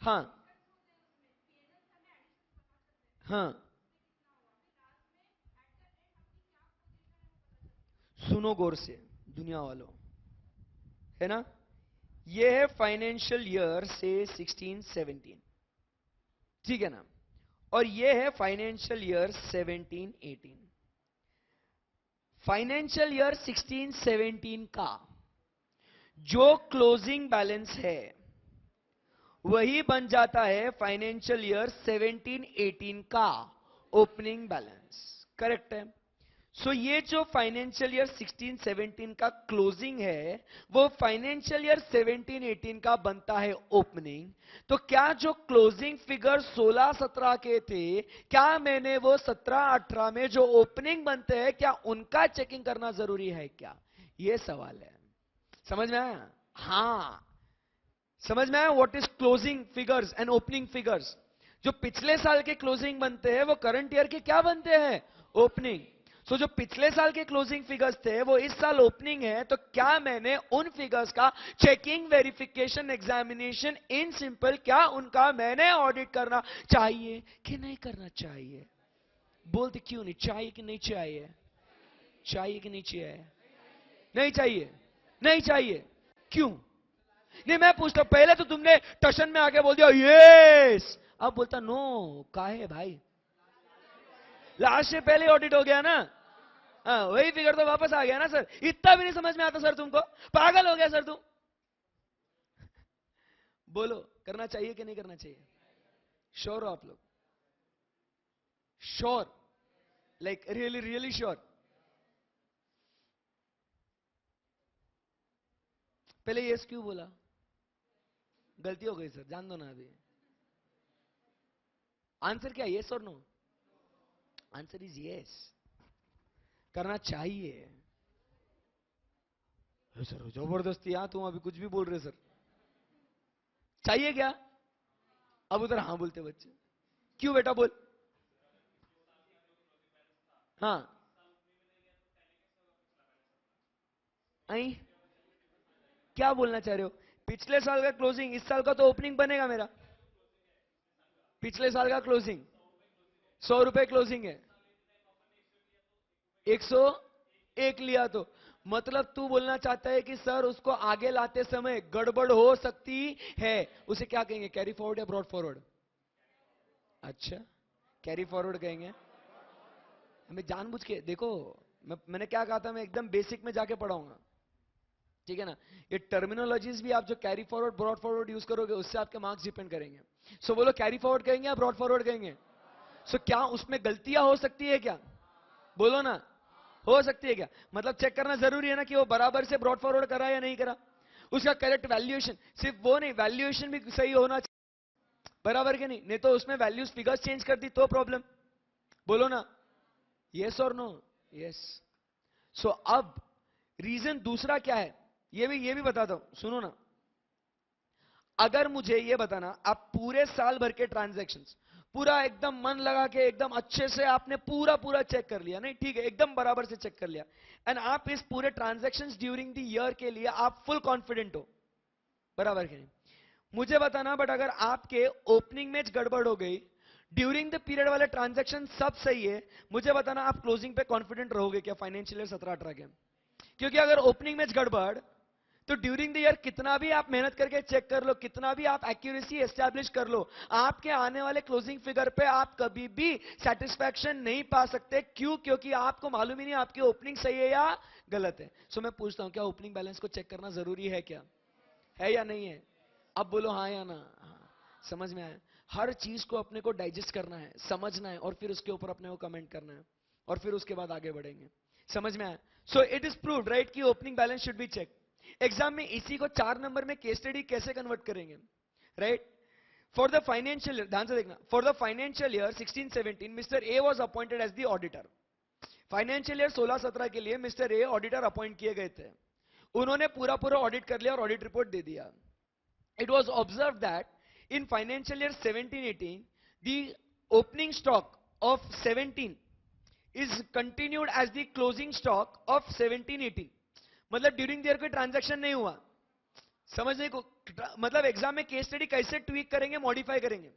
हाँ हाँ, सुनो गौर से दुनिया वालों, है ना? ये है फाइनेंशियल ईयर से 16-17, ठीक है ना? और ये है फाइनेंशियल ईयर 17-18। फाइनेंशियल ईयर 16-17 का जो क्लोजिंग बैलेंस है वही बन जाता है फाइनेंशियल ईयर 17-18 का ओपनिंग बैलेंस, करेक्ट है? सो ये जो फाइनेंशियल ईयर 16-17 का क्लोजिंग है वो फाइनेंशियल ईयर 17-18 का बनता है ओपनिंग। तो क्या जो क्लोजिंग फिगर 16-17 के थे, क्या मैंने वो 17-18 में जो ओपनिंग बनते हैं क्या उनका चेकिंग करना जरूरी है क्या? ये सवाल है। समझ में आया? हाँ, समझ में आया? What is closing figures and opening figures? जो पिछले साल के क्लोजिंग बनते हैं वो करंट ईयर के क्या बनते हैं? ओपनिंग। सो जो पिछले साल के क्लोजिंग फिगर्स थे वो इस साल ओपनिंग है, तो क्या मैंने उन फिगर्स का checking, verification, examination in simple, क्या उनका मैंने ऑडिट करना चाहिए कि नहीं करना चाहिए? बोलते क्यों नहीं? चाहिए कि नहीं चाहिए? चाहिए कि नहीं चाहिए? नहीं चाहिए? नहीं चाहिए क्यों? नहीं, मैं पूछता हूं, पहले तो तुमने टशन में आके बोल दिया यस, अब बोलता नो, काहे भाई? लास्ट से पहले ऑडिट हो गया ना। हाँ, वही फिगर तो वापस आ गया ना सर। इतना भी नहीं समझ में आता सर तुमको? पागल हो गया सर तुम? बोलो, करना चाहिए कि नहीं करना चाहिए? श्योर हो आप लोग? Sure? Like really really sure? पहले यस क्यों बोला? गलती हो गई सर, जान दो ना अभी। आंसर क्या, यस और नो? आंसर इज यस, करना चाहिए। सर जबरदस्ती, हाँ तुम अभी कुछ भी बोल रहे सर। चाहिए क्या? अब उधर हाँ बोलते बच्चे। क्यों बेटा बोल? हाँ, आई क्या बोलना चाह रहे हो? पिछले साल का क्लोजिंग इस साल का तो ओपनिंग बनेगा मेरा। पिछले साल का क्लोजिंग 100 रुपए क्लोजिंग है, 101 लिया, तो मतलब तू बोलना चाहता है कि सर उसको आगे लाते समय गड़बड़ हो सकती है, उसे क्या कहेंगे, कैरी फॉरवर्ड या ब्रॉड फॉरवर्ड? अच्छा, कैरी फॉरवर्ड कहेंगे। हमें जानबूझ के देखो, मैंने क्या कहा था, मैं एकदम बेसिक में जाके पढ़ाऊंगा, ठीक है ना? ये टर्मिनोलॉजीज भी आप जो carry forward, brought forward use करोगे उससे आपके मार्क्स डिपेंड करेंगे। सो बोलो, कैरी फॉरवर्ड कहेंगे या ब्रॉड फॉरवर्ड कहेंगे? सो क्या उसमें गलतियां हो सकती है क्या? बोलो ना, हो सकती है क्या? मतलब चेक करना जरूरी है ना कि वो बराबर से ब्रॉड फॉरवर्ड करा या नहीं करा, उसका करेक्ट वैल्यूएशन, सिर्फ वो नहीं, वैल्यूएशन भी सही होना चाहिए, बराबर के नहीं? नहीं तो उसमें वैल्यूज फिगर्स चेंज कर दी तो प्रॉब्लम। बोलो ना, यस और नो? यस। सो अब रीजन दूसरा क्या है, ये भी बताता हूं, सुनो ना। अगर मुझे ये बताना, आप पूरे साल भर के ट्रांजैक्शंस पूरा एकदम मन लगा के एकदम अच्छे से आपने पूरा पूरा चेक कर लिया, नहीं ठीक है, एकदम बराबर से चेक कर लिया, एंड आप इस पूरे ट्रांजैक्शंस ड्यूरिंग द ईयर के लिए आप फुल कॉन्फिडेंट हो, बराबर के नहीं? मुझे बताना, बट अगर आपके ओपनिंग में गड़बड़ हो गई, ड्यूरिंग द पीरियड वाले ट्रांजैक्शन सब सही है, मुझे बताना आप क्लोजिंग पे कॉन्फिडेंट रहोगे क्या फाइनेंशियल ईयर 17-18 के? क्योंकि अगर ओपनिंग में गड़बड़, तो ड्यूरिंग द ईयर कितना भी आप मेहनत करके चेक कर लो, कितना भी आप एक्यूरेसी एस्टैब्लिश कर लो, आपके आने वाले क्लोजिंग फिगर पे आप कभी भी सेटिस्फैक्शन नहीं पा सकते। क्यों? क्योंकि आपको मालूम ही नहीं आपकी ओपनिंग सही है या गलत है। सो मैं पूछता हूं, क्या ओपनिंग बैलेंस को चेक करना जरूरी है क्या? है या नहीं है? अब बोलो हाँ या ना। हाँ, समझ में आया? हर चीज को अपने को डाइजेस्ट करना है, समझना है, और फिर उसके ऊपर अपने को कमेंट करना है, और फिर उसके बाद आगे बढ़ेंगे। समझ में आया? So it is proved right कि opening balance should be check. Exam में इसी को 4 नंबर में केस स्टडी कैसे कन्वर्ट करेंगे, right? For the financial year, ध्यान से देखना, for the financial year 16-17 mister A was appointed as the auditor. Financial year 16-17 के लिए मिस्टर ए ऑडिटर अपॉइंट किए गए थे। उन्होंने पूरा पूरा ऑडिट कर लिया और ऑडिट रिपोर्ट दे दिया। It was observed that in financial year 17-18, the opening stock of 17 is continued as the closing stock of 17-18. मतलब ड्यूरिंग द ईयर कोई ट्रांजैक्शन नहीं हुआ। समझने को मतलब एग्जाम में केस स्टडी कैसे ट्वीक करेंगे, मॉडिफाई करेंगे।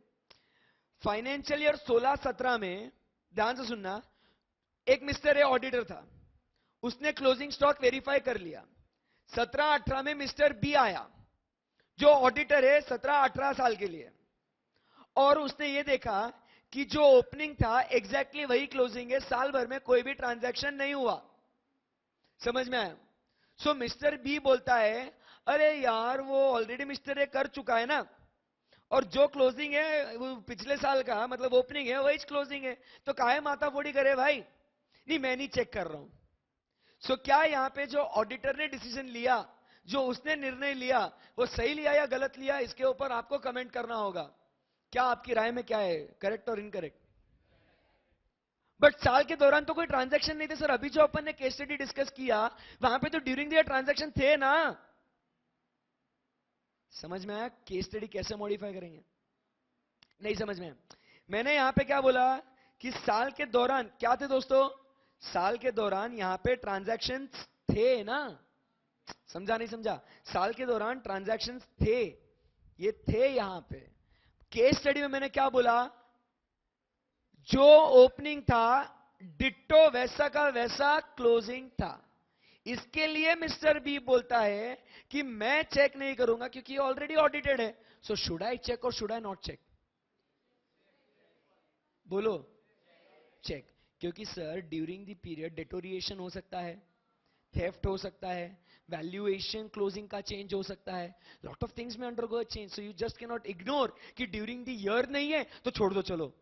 फाइनेंशियल ईयर 16-17 में ध्यान से सुनना, एक मिस्टर ए ऑडिटर था, उसने क्लोजिंग स्टॉक वेरीफाई कर लिया। 17-18 में मिस्टर बी आया जो ऑडिटर है 17-18 साल के लिए, और उसने ये देखा कि जो ओपनिंग था एग्जैक्टली वही क्लोजिंग है, साल भर में कोई भी ट्रांजैक्शन नहीं हुआ। समझ में आया? सो मिस्टर बी बोलता है, अरे यार वो ऑलरेडी मिस्टर ए कर चुका है ना, और जो क्लोजिंग है वो पिछले साल का, मतलब ओपनिंग है वही क्लोजिंग है, तो काहे माथा फोड़ी करे भाई? नहीं, मैं नहीं चेक कर रहा हूं। सो क्या यहां पे जो ऑडिटर ने डिसीजन लिया, जो उसने निर्णय लिया, वो सही लिया या गलत लिया, इसके ऊपर आपको कमेंट करना होगा। क्या आपकी राय में क्या है, करेक्ट और इनकरेक्ट? बट साल के दौरान तो कोई ट्रांजैक्शन नहीं थे सर, अभी जो अपन ने केस स्टडी डिस्कस किया वहां पे तो ड्यूरिंग द ईयर ट्रांजैक्शन थे ना। समझ में आया केस स्टडी कैसे मॉडिफाई करेंगे? नहीं समझ में आया? मैंने यहां पे क्या बोला कि साल के दौरान क्या थे दोस्तों? साल के दौरान यहां पे ट्रांजैक्शन थे ना। समझा नहीं समझा? साल के दौरान ट्रांजैक्शंस थे, ये थे यहां पे। केस स्टडी में मैंने क्या बोला? जो ओपनिंग था डिट्टो वैसा का वैसा क्लोजिंग था। इसके लिए मिस्टर बी बोलता है कि मैं चेक नहीं करूंगा क्योंकि ऑलरेडी ऑडिटेड है। सो शुड आई चेक और शुड आई नॉट चेक? बोलो चेक। क्योंकि sir during the period deterioration हो सकता है, थेफ्ट हो सकता है, वैल्यूएशन क्लोजिंग का चेंज हो सकता है, लॉट ऑफ थिंग्स में undergo change. So you just can not ignore कि ड्यूरिंग द ईयर नहीं है तो छोड़ दो, चलो।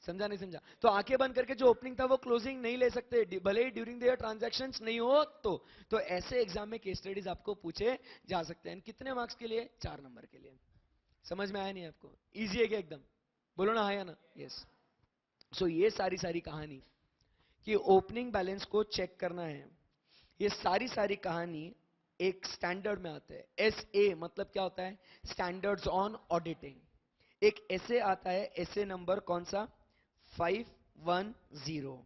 समझा नहीं समझा? तो आंखें बंद करके जो ओपनिंग था वो क्लोजिंग नहीं ले सकते, भले ही ड्यूरिंग द ईयर ट्रांजैक्शंस नहीं हो तो ऐसे एग्जाम में केस स्टडीज आपको पूछे जा सकते हैं। कितने मार्क्स के लिए? 4 नंबर के लिए। समझ में आया नहीं आपको? इजी है क्या एकदम? बोलो ना हाँ या ना? यस। सो ये सारी सारी कहानी कि ओपनिंग बैलेंस को चेक करना है, ये सारी सारी कहानी एक स्टैंडर्ड में आता है। SA मतलब क्या होता है? Standards on auditing. एक ऐसे आता है, ऐसे नंबर कौन सा? 510।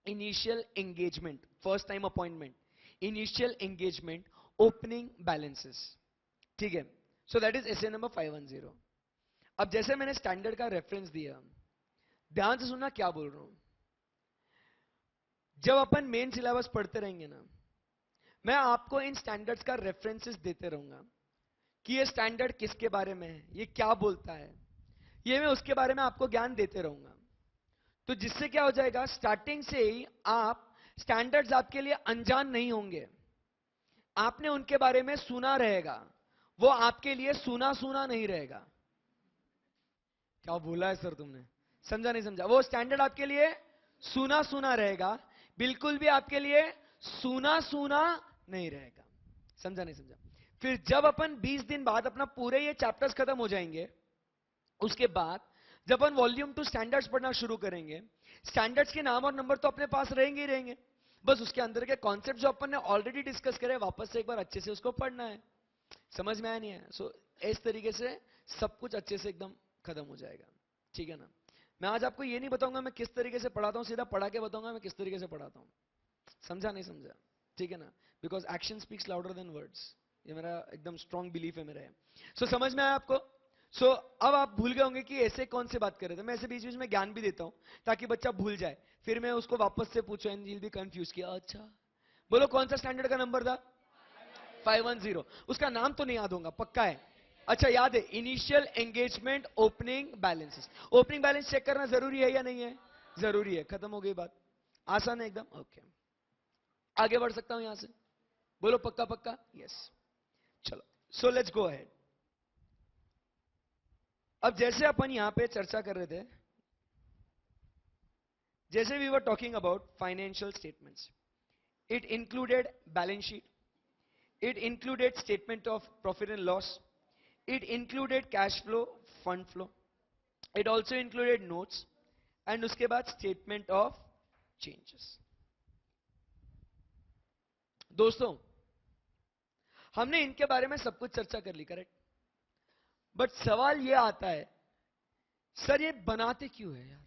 Initial engagement, first time appointment, initial engagement, opening balances. ठीक है? So that is SA number 510। अब जैसे मैंने स्टैंडर्ड का रेफरेंस दिया, ध्यान से सुनना क्या बोल रहा हूं। जब अपन मेन सिलेबस पढ़ते रहेंगे ना, मैं आपको इन स्टैंडर्ड्स का रेफरेंसेस देते रहूंगा कि ये स्टैंडर्ड किसके बारे में है, ये क्या बोलता है, ये मैं उसके बारे में आपको ज्ञान देते रहूंगा। तो जिससे क्या हो जाएगा, स्टार्टिंग से ही आप स्टैंडर्ड्स आपके लिए अनजान नहीं होंगे, आपने उनके बारे में सुना रहेगा, वो आपके लिए सुना सुना नहीं रहेगा। क्या बोला है सर तुमने? समझा नहीं समझा? वो स्टैंडर्ड आपके लिए सूना सूना रहेगा, बिल्कुल भी आपके लिए सूना सूना नहीं रहेगा। समझा नहीं समझा? फिर जब अपन 20 दिन बाद अपना पूरे ये चैप्टर्स खत्म हो जाएंगे, उसके बाद जब अपन वॉल्यूम 2 स्टैंडर्ड्स पढ़ना शुरू करेंगे, स्टैंडर्ड्स के नाम और नंबर तो अपने पास रहेंगे ही रहेंगे, बस उसके अंदर के कॉन्सेप्ट जो अपन ने ऑलरेडी डिस्कस करे वापस से एक बार अच्छे से उसको पढ़ना है। समझ में आया नहीं है? सो इस तरीके से सब कुछ अच्छे से एकदम खत्म हो जाएगा। ठीक है ना? मैं आज आपको ये नहीं बताऊंगा मैं किस तरीके से पढ़ाता हूं, सीधा पढ़ा के बताऊंगा मैं किस तरीके से पढ़ाता हूं। समझा नहीं समझा? ठीक है ना? Because action speaks louder than words, ये मेरा एकदम स्ट्रॉन्ग बिलीफ है मेरा। सो समझ में आया आपको? सो अब आप भूल गए होंगे कि ऐसे कौन से बात कर रहे थे। मैं ऐसे बीच बीच में ज्ञान भी देता हूं ताकि बच्चा भूल जाए, फिर मैं उसको वापस से पूछूं एंड यू बी कंफ्यूज किया। अच्छा बोलो कौन सा स्टैंडर्ड का नंबर था? 510। उसका नाम तो नहीं याद होगा, पक्का है? अच्छा याद है, initial engagement opening balances. Opening balance check करना जरूरी है या नहीं है? जरूरी है। खत्म हो गई बात, आसान है एकदम। ओके आगे बढ़ सकता हूं यहां से? बोलो पक्का पक्का? यस। चलो सो लेट्स गो अहेड। अब जैसे अपन यहां पे चर्चा कर रहे थे, जैसे we were talking about financial statements, it included balance sheet, it included statement of profit and loss, it included cash flow, fund flow, it also included notes, and उसके बाद statement of changes। दोस्तों हमने इनके बारे में सब कुछ चर्चा कर ली, करेक्ट? बट सवाल यह आता है, सर ये बनाते क्यों है यार?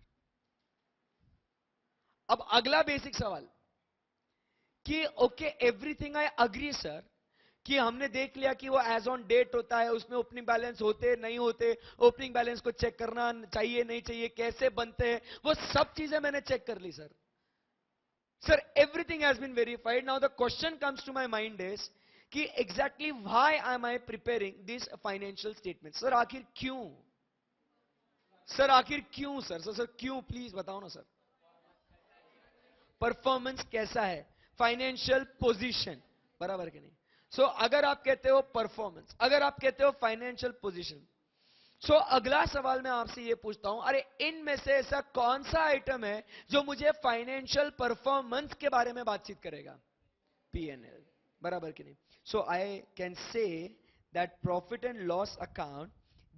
अब अगला बेसिक सवाल कि okay everything I agree sir, कि हमने देख लिया कि वो एज ऑन डेट होता है, उसमें ओपनिंग बैलेंस होते नहीं होते, ओपनिंग बैलेंस को चेक करना चाहिए नहीं चाहिए, कैसे बनते हैं, वो सब चीजें मैंने चेक कर ली sir. Sir everything has been verified. Now the question comes to my mind is कि exactly why am I preparing this financial statement? Sir आखिर क्यों? सर आखिर क्यों सर? सर क्यों प्लीज बताओ ना सर। परफॉर्मेंस कैसा है, फाइनेंशियल पोजीशन, बराबर कि नहीं? सो अगर आप कहते हो परफॉर्मेंस, अगर आप कहते हो फाइनेंशियल पोजीशन, सो अगला सवाल मैं आपसे ये पूछता हूं, अरे इनमें से ऐसा कौन सा आइटम है जो मुझे फाइनेंशियल परफॉर्मेंस के बारे में बातचीत करेगा? पीएनएल, बराबर कि नहीं? So I can say that profit and loss account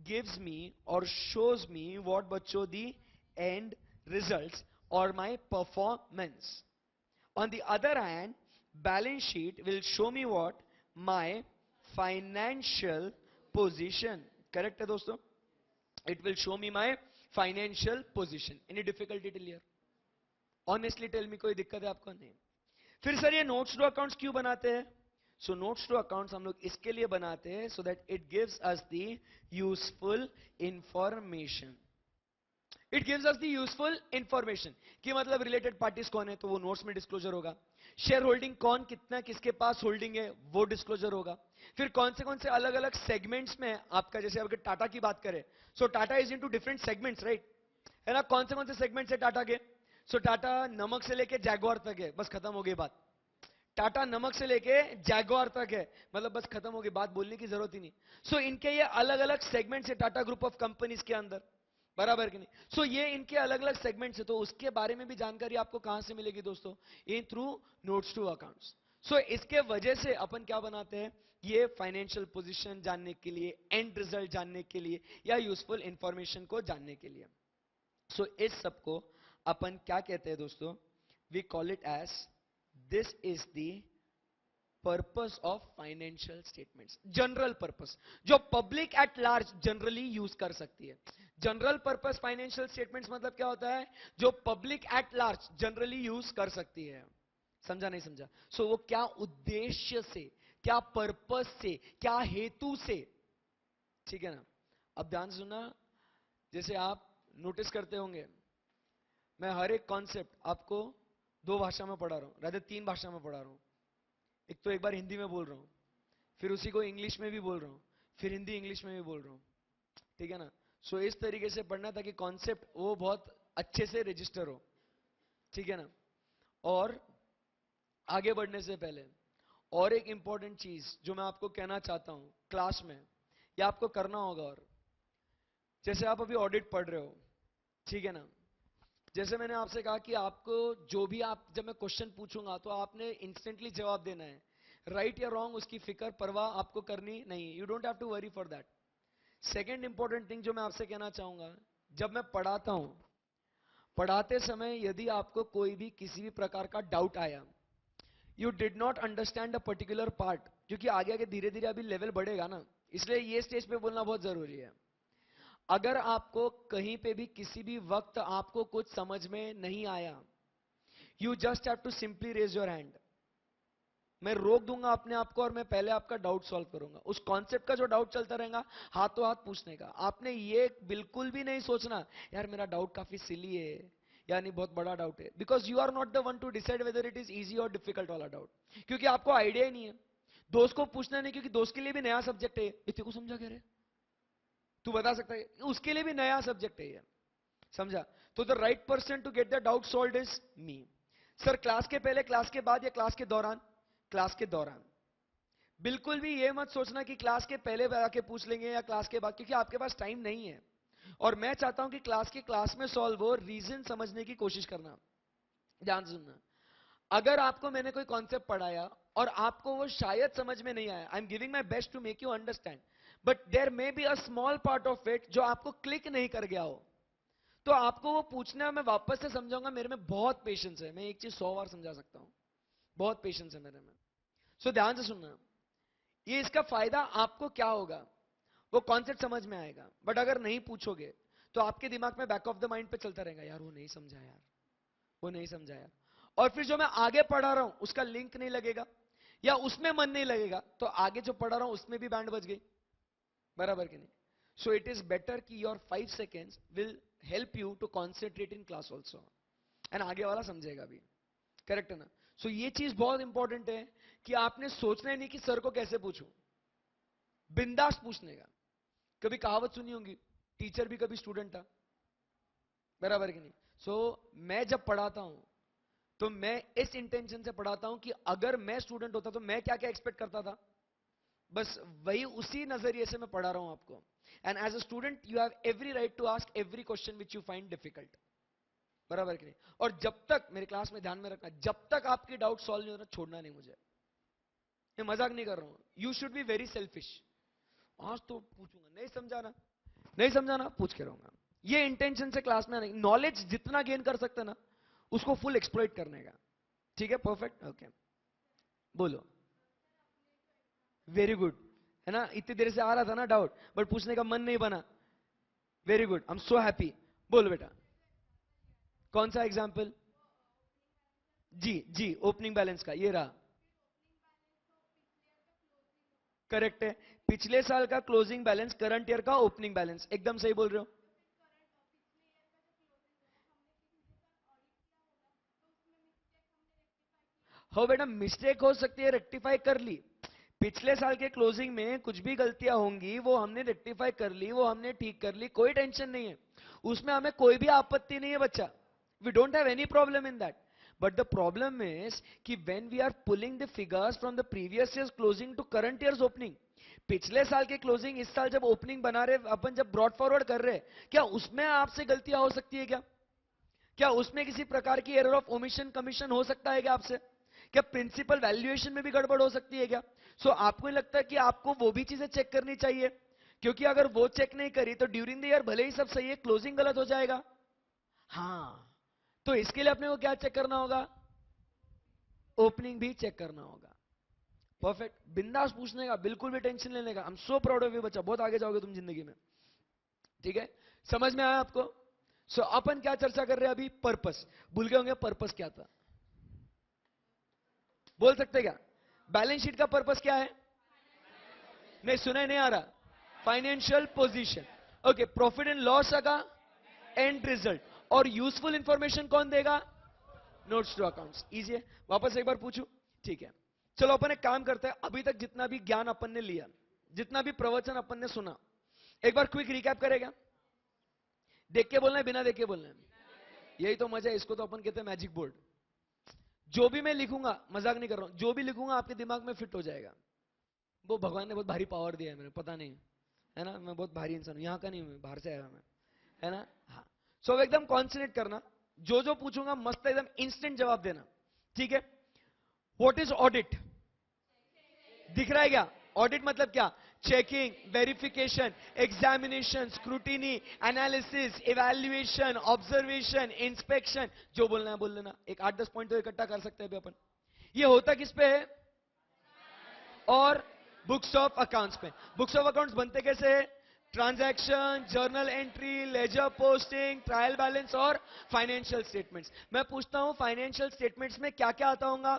gives me और शोज मी व्हाट बच्चों the end results or my performance. On the other hand, balance sheet will show me what? My financial position. Correct है दोस्तों? It will show me my financial position. Any difficulty till here? Honestly tell me, कोई दिक्कत है आपको? नहीं। फिर sir ये notes to accounts क्यों बनाते हैं? सो नोट्स टू अकाउंट्स हम लोग इसके लिए बनाते हैं so that it gives us the useful information. It gives us the useful information कि मतलब रिलेटेड पार्टीज कौन है तो वो नोट्स में डिस्क्लोजर होगा, शेयर होल्डिंग कौन कितना किसके पास होल्डिंग है वो डिस्क्लोजर होगा, फिर कौन से अलग अलग सेगमेंट्स में आपका, जैसे अगर टाटा की बात करें, so Tata is into different segments, right? है ना? कौन से सेगमेंट्स है टाटा के? सो टाटा नमक से लेके जैगुआर तक है, बस खत्म हो गई बात। टाटा नमक से लेके जैगुआर तक है, मतलब बस खत्म हो गई बात, बोलने की जरूरत ही नहीं। सो इनके ये अलग अलग सेगमेंट्स है टाटा ग्रुप ऑफ कंपनीज के अंदर, बराबर कि नहीं? सो ये इनके अलग अलग सेगमेंट्स है, तो उसके बारे में भी जानकारी आपको कहां से मिलेगी दोस्तों? In through notes to accounts. So इसके वजह से अपन क्या बनाते हैं? ये फाइनेंशियल पोजीशन जानने के लिए, एंड रिजल्ट जानने के लिए, या यूजफुल इंफॉर्मेशन को जानने के लिए। सो इस सब को अपन क्या कहते हैं दोस्तों? We call it as, this is the purpose of financial statements. General purpose जो public at large generally use कर सकती है। जनरल पर्पस फाइनेंशियल स्टेटमेंट्स मतलब क्या होता है? जो public at large generally use कर सकती है। समझा नहीं समझा? सो वो क्या उद्देश्य से, क्या पर्पस से, क्या हेतु से, ठीक है ना? अब ध्यान से सुनना, जैसे आप नोटिस करते होंगे मैं हर एक कॉन्सेप्ट आपको दो भाषा में पढ़ा रहा हूं, राधे तीन भाषा में पढ़ा रहा हूं। एक तो एक बार हिंदी में बोल रहा हूं, फिर उसी को इंग्लिश में भी बोल रहा हूं, फिर हिंदी इंग्लिश में भी बोल रहा हूं, ठीक है ना? सो इस तरीके से पढ़ना ताकि कॉन्सेप्ट वो बहुत अच्छे से रजिस्टर हो, ठीक है ना? और आगे बढ़ने से पहले और एक इंपॉर्टेंट चीज जो मैं आपको कहना चाहता हूं क्लास में, या आपको करना होगा, और जैसे आप अभी ऑडिट पढ़ रहे हो, ठीक है ना? जैसे मैंने आपसे कहा कि आपको जो भी आप जब मैं क्वेश्चन पूछूंगा तो आपने इंस्टेंटली जवाब देना है, राइट या रॉन्ग उसकी फिक्र परवाह आपको करनी नहीं, you don't have to worry for that. Second important thing जो मैं आपसे कहना चाहूंगा, जब मैं पढ़ाता हूं, पढ़ाते समय यदि आपको कोई भी किसी भी प्रकार का डाउट आया, you did not understand a particular part, क्योंकि आगे आगे धीरे धीरे अभी लेवल बढ़ेगा ना, इसलिए ये स्टेज पे बोलना बहुत जरूरी है। अगर आपको कहीं पे भी किसी भी वक्त आपको कुछ समझ में नहीं आया, you just have to simply raise your hand. मैं रोक दूंगा अपने आप को और मैं पहले आपका डाउट सॉल्व करूंगा। उस कॉन्सेप्ट का जो डाउट चलता रहेगा, हाथों हाथ पूछने का। आपने ये बिल्कुल भी नहीं सोचना यार मेरा डाउट काफी सिली है, यानी बहुत बड़ा डाउट है, because you are not the one to decide whether it is easy और डिफिकल्ट वाला डाउट, क्योंकि आपको आइडिया ही नहीं है। दोस्त को पूछना नहीं, क्योंकि दोस्त के लिए भी नया सब्जेक्ट है, इतने को समझा कह रहे, तू बता सकता है, उसके लिए भी नया सब्जेक्ट है ये, समझा? तो the right person to get the doubt solved is me. Sir class के पहले, क्लास के बाद या क्लास के दौरान? क्लास के दौरान। बिल्कुल भी ये मत सोचना कि क्लास के पहले आके पूछ लेंगे या क्लास के बाद, क्योंकि आपके पास टाइम नहीं है। और मैं चाहता हूं कि क्लास के क्लास में सॉल्व हो, रीजन समझने की कोशिश करना। ध्यान से सुनना, अगर आपको मैंने कोई कॉन्सेप्ट पढ़ाया और आपको वो शायद समझ में नहीं आया, I am giving my best to make you understand, but there may be a small part of it जो आपको क्लिक नहीं कर गया हो, तो आपको वो पूछना है, मैं वापस से समझाऊंगा। मेरे में बहुत पेशेंस है, मैं एक चीज 100 बार समझा सकता हूं, बहुत पेशेंस है मेरे में। सो ध्यान से सुनना, ये इसका फायदा आपको क्या होगा, वो कॉन्सेप्ट समझ में आएगा। बट अगर नहीं पूछोगे तो आपके दिमाग में बैक ऑफ द माइंड पे चलता रहेगा, यार वो नहीं समझा यार, वो नहीं समझा यार। और फिर जो मैं आगे पढ़ा रहा हूं उसका लिंक नहीं लगेगा या उसमें मन नहीं लगेगा, तो आगे जो पढ़ा रहा हूं उसमें भी बैंड बज गई, बराबर कि नहीं? सो इट इज बेटर कि your 5 seconds will help you to concentrate in class also, and आगे वाला समझेगा भी, करेक्ट है ना? सो ये चीज बहुत इंपॉर्टेंट है कि आपने सोचना ही नहीं कि सर को कैसे पूछूं, बिंदास पूछने का। कभी कहावत सुनी होगी, टीचर भी कभी स्टूडेंट था, बराबर कि नहीं? सो मैं जब पढ़ाता हूं तो मैं इस इंटेंशन से पढ़ाता हूं कि अगर मैं स्टूडेंट होता तो मैं क्या क्या एक्सपेक्ट करता था, बस वही उसी नजरिए से मैं पढ़ा रहा हूं आपको। And as a student you have every right to ask every question which you find difficult, बराबर कि नहीं? और जब तक, मेरे क्लास में ध्यान में रखना, जब तक आपकी डाउट सॉल्व नहीं होता छोड़ना नहीं मुझे, मैं मजाक नहीं कर रहा हूं। You should be very selfish, आज तो पूछूंगा, नहीं समझाना, नहीं समझाना, पूछ के रहूंगा, ये इंटेंशन से क्लास में आने। नॉलेज जितना गेन कर सकते ना उसको फुल एक्सप्लॉइट करने का, ठीक है? परफेक्ट, ओके, बोलो। वेरी गुड, है ना? इतनी देर से आ रहा था ना डाउट, बट पूछने का मन नहीं बना। Very good, I am so happy. बोलो बेटा, कौन सा एग्जाम्पल? जी जी, ओपनिंग बैलेंस का, ये रहा। करेक्ट है, पिछले साल का क्लोजिंग बैलेंस करंट ईयर का ओपनिंग बैलेंस, एकदम सही बोल रहे हो। हो बेटा, मिस्टेक हो सकती है, रेक्टिफाई कर ली। पिछले साल के क्लोजिंग में कुछ भी गलतियां होंगी वो हमने रेक्टिफाई कर ली, वो हमने ठीक कर ली, कोई टेंशन नहीं है, उसमें हमें कोई भी आपत्ति नहीं है बच्चा। We don't have any problem in that. But the problem is कि when we are pulling the figures from the previous years closing to current years opening, पिछले साल के क्लोजिंग इस साल जब ओपनिंग बना रहे, अपन जब ब्रॉड फॉरवर्ड कर रहे, क्या उसमें आपसे गलतियां हो सकती है क्या? क्या उसमें किसी प्रकार की एरर ऑफ ओमिशन कमीशन हो सकता है क्या आपसे? क्या प्रिंसिपल वैल्यूएशन में भी गड़बड़ हो सकती है क्या? आपको नहीं लगता कि आपको वो भी चीजें चेक करनी चाहिए? क्योंकि अगर वो चेक नहीं करी तो ड्यूरिंग द ईयर भले ही सब सही है, क्लोजिंग गलत हो जाएगा। हाँ, तो इसके लिए अपने को क्या चेक करना होगा? ओपनिंग भी चेक करना होगा। परफेक्ट, बिंदास पूछने का, बिल्कुल भी टेंशन लेने का। I am so proud of you बच्चा, बहुत आगे जाओगे तुम जिंदगी में, ठीक है? समझ में आया आपको? अपन क्या चर्चा कर रहे हैं अभी? पर्पस। भूल गए होंगे पर्पस क्या था, बोल सकते क्या? बैलेंस शीट का पर्पस क्या है? नहीं सुना, नहीं आ रहा? Financial position, okay. Profit and loss का एंड रिजल्ट, और यूजफुल इंफॉर्मेशन कौन देगा? Notes to accounts. इजी है, वापस एक बार पूछूं? ठीक है, चलो अपन एक काम करते हैं, अभी तक जितना भी ज्ञान अपन ने लिया, जितना भी प्रवचन अपन ने सुना, एक बार क्विक रिकैप करेगा? देख के बोलना है, बिना देख के बोलना है? यही तो मजा है, इसको तो अपन कहते हैं मैजिक बोर्ड। जो भी मैं लिखूंगा, मजाक नहीं कर रहा हूं, जो भी लिखूंगा आपके दिमाग में फिट हो जाएगा। वो भगवान ने बहुत भारी पावर दिया है मेरे, पता नहीं, है ना? मैं बहुत भारी इंसान हूं, यहाँ का नहीं हूं, बाहर से आया हूं मैं, है ना? हाँ। सो एकदम कॉन्सेंट्रेट करना, जो जो पूछूंगा मस्त एकदम इंस्टेंट जवाब देना, ठीक है? What is audit? दिख रहा है क्या? ऑडिट मतलब क्या? Checking, verification, examination, scrutiny, analysis, evaluation, observation, inspection. जो बोलना है बोल लेना, एक 8-10 पॉइंट तो इकट्ठा कर सकते हैं अभी अपन। ये होता किस पे है? और बुक्स ऑफ अकाउंट्स पे। बुक्स ऑफ अकाउंट्स बनते कैसे है? Transaction, journal entry, ledger posting, trial balance और फाइनेंशियल स्टेटमेंट्स। मैं पूछता हूं फाइनेंशियल स्टेटमेंट्स में क्या क्या आता होगा?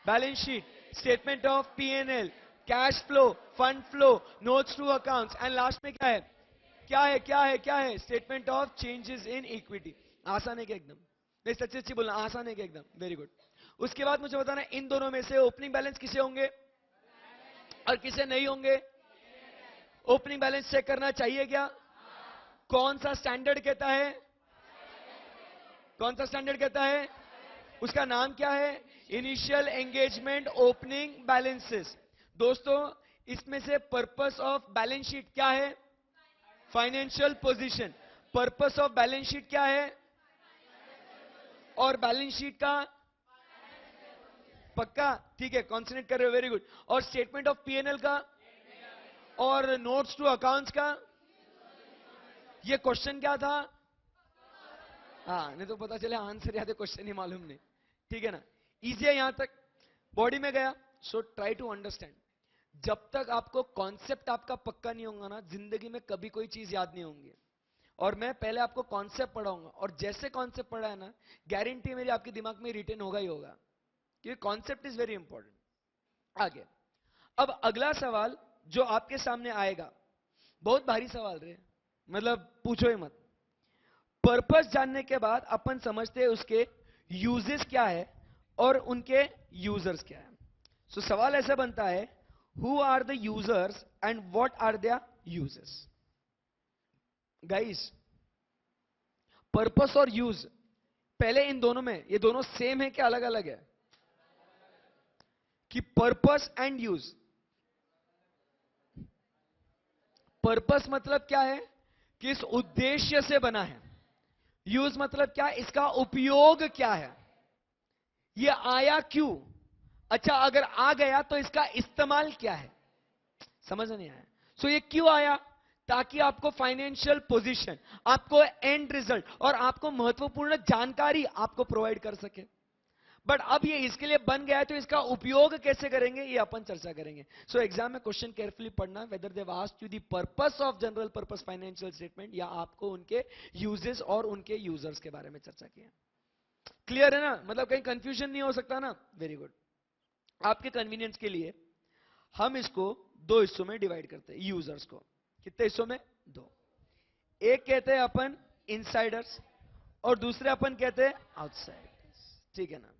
Balance sheet, statement of PNL, cash flow, fund flow, notes to accounts, and last में क्या है? क्या है क्या है क्या है? Statement of changes in equity. आसान है क्या एकदम? नहीं, सच्ची सच्ची बोलना, आसान है क्या एकदम? Very good. उसके बाद मुझे बताना इन दोनों में से ओपनिंग बैलेंस किसे होंगे और किसे नहीं होंगे? ओपनिंग बैलेंस चेक करना चाहिए क्या? कौन सा स्टैंडर्ड कहता है? कौन सा स्टैंडर्ड कहता है? उसका नाम क्या है? Initial engagement opening balances. दोस्तों, इसमें से पर्पस ऑफ बैलेंस शीट क्या है? Financial position. Purpose of balance sheet क्या है? और बैलेंस शीट का पक्का? ठीक है, कॉन्सेंट्रेट कर रहे हो, वेरी गुड। और स्टेटमेंट ऑफ पीएनएल का और नोट्स टू अकाउंट्स का? ये क्वेश्चन क्या था? हाँ, नहीं तो पता चले आंसर याद है, क्वेश्चन ही मालूम नहीं। ठीक है ना? इजी है यहां तक, बॉडी में गया। So try to understand. जब तक आपको कॉन्सेप्ट आपका पक्का नहीं होगा ना, जिंदगी में कभी कोई चीज याद नहीं होंगी। और मैं पहले आपको कॉन्सेप्ट पढ़ाऊंगा, और जैसे कॉन्सेप्ट पढ़ा है ना, गारंटी मेरी आपके दिमाग में रिटेन होगा ही होगा, क्योंकि कॉन्सेप्ट इज वेरी इंपॉर्टेंट। आगे, अब अगला सवाल जो आपके सामने आएगा, बहुत भारी सवाल रहे, मतलब पूछो ही मत। पर्पस जानने के बाद अपन समझते हैं उसके यूजेस क्या है और उनके यूजर्स क्या है। सो सवाल ऐसा बनता है, who are the users and what are their uses? Guys, purpose और यूज, पहले इन दोनों में, ये दोनों सेम है क्या अलग अलग है? कि पर्पस एंड यूज, पर्पस मतलब क्या है? किस उद्देश्य से बना है। यूज मतलब क्या? इसका उपयोग क्या है, ये आया क्यों। अच्छा, अगर आ गया तो इसका इस्तेमाल क्या है। समझ नहीं आया? सो ये क्यों आया? ताकि आपको फाइनेंशियल पोजीशन, आपको एंड रिजल्ट और आपको महत्वपूर्ण जानकारी आपको प्रोवाइड कर सके। बट अब ये इसके लिए बन गया है, तो इसका उपयोग कैसे करेंगे ये अपन चर्चा करेंगे। सो एग्जाम में क्वेश्चन केयरफुली पढ़ना, whether they asked you the purpose of general purpose financial statement, या आपको उनके यूजेस और उनके यूजर्स के बारे में चर्चा किया। क्लियर है ना? मतलब कहीं कंफ्यूजन नहीं हो सकता ना? Very good. आपके कन्वीनियंस के लिए हम इसको दो हिस्सों में डिवाइड करते हैं, यूजर्स को। कितने हिस्सों में? दो। एक कहते हैं अपन इनसाइडर्स, और दूसरे अपन कहते हैं आउटसाइडर्स। ठीक है ना?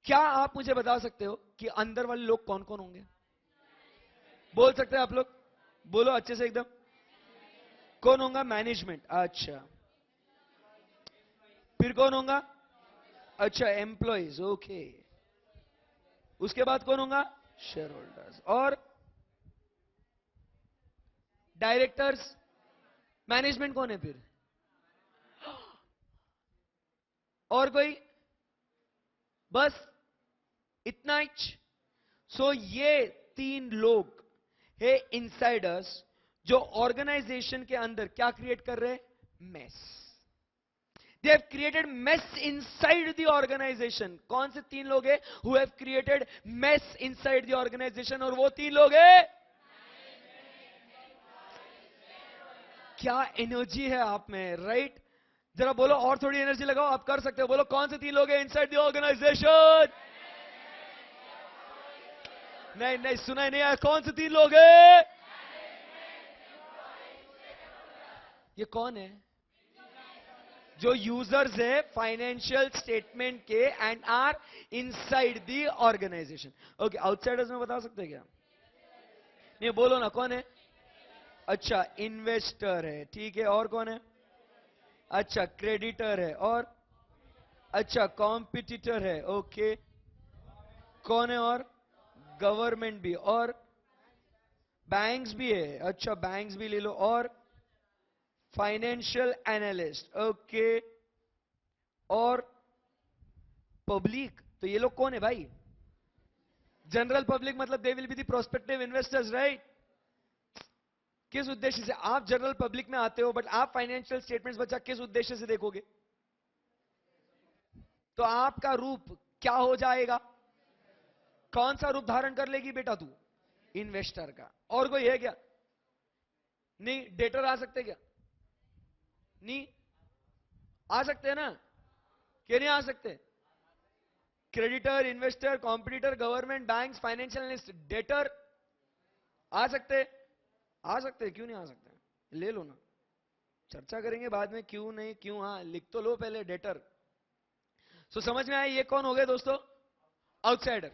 क्या आप मुझे बता सकते हो कि अंदर वाले लोग कौन कौन होंगे? बोल सकते हैं आप लोग? बोलो अच्छे से एकदम। कौन होगा? मैनेजमेंट। अच्छा, फिर कौन होगा? अच्छा, एम्प्लॉइज। ओके। उसके बाद कौन होगा? शेयर होल्डर्स और डायरेक्टर्स। मैनेजमेंट कौन है फिर? और कोई? बस इतना ही? सो ये तीन लोग है इनसाइडर्स, जो ऑर्गेनाइजेशन के अंदर क्या क्रिएट कर रहे हैं? Mess. They have created mess inside the organisation. कौन से तीन लोग हैं who have created mess inside the organisation? और वो तीन लोग हैं, क्या एनर्जी है आप में, राइट? जरा बोलो, और थोड़ी एनर्जी लगाओ, आप कर सकते हो। बोलो, कौन से तीन लोग हैं इनसाइड द ऑर्गेनाइजेशन? नहीं नहीं, सुना ही नहीं आया। कौन से तीन लोग हैं? ये कौन है? जो यूजर्स है फाइनेंशियल स्टेटमेंट के and are inside the organisation. Okay, outsiders में बता सकते हैं क्या? नहीं, बोलो ना, कौन है? अच्छा, इन्वेस्टर है, ठीक है। और कौन है? अच्छा, क्रेडिटर है। और अच्छा, कॉम्पिटिटर है। ओके, कौन है? और गवर्नमेंट भी, और बैंक्स भी है। अच्छा, बैंक्स भी ले लो। और फाइनेंशियल एनालिस्ट। ओके, और पब्लिक, तो ये लोग कौन है भाई? जनरल पब्लिक मतलब they will be the prospective investors, right? किस उद्देश्य से आप जनरल पब्लिक में आते हो, बट आप फाइनेंशियल स्टेटमेंट्स बच्चा किस उद्देश्य से देखोगे? तो आपका रूप क्या हो जाएगा? कौन सा रूप धारण कर लेगी बेटा तू? इन्वेस्टर का। और कोई है क्या? नहीं। डेटर आ सकते क्या? नहीं आ सकते ना? क्यों नहीं आ सकते? Creditor, investor, competitor, government, banks, financial analyst, debtor आ सकते? आ सकते, क्यों नहीं आ सकते? ले लो ना, चर्चा करेंगे बाद में क्यों नहीं क्यों हाँ, लिख तो लो पहले डेटर। सो समझ में आया ये कौन हो गए दोस्तों? आउटसाइडर।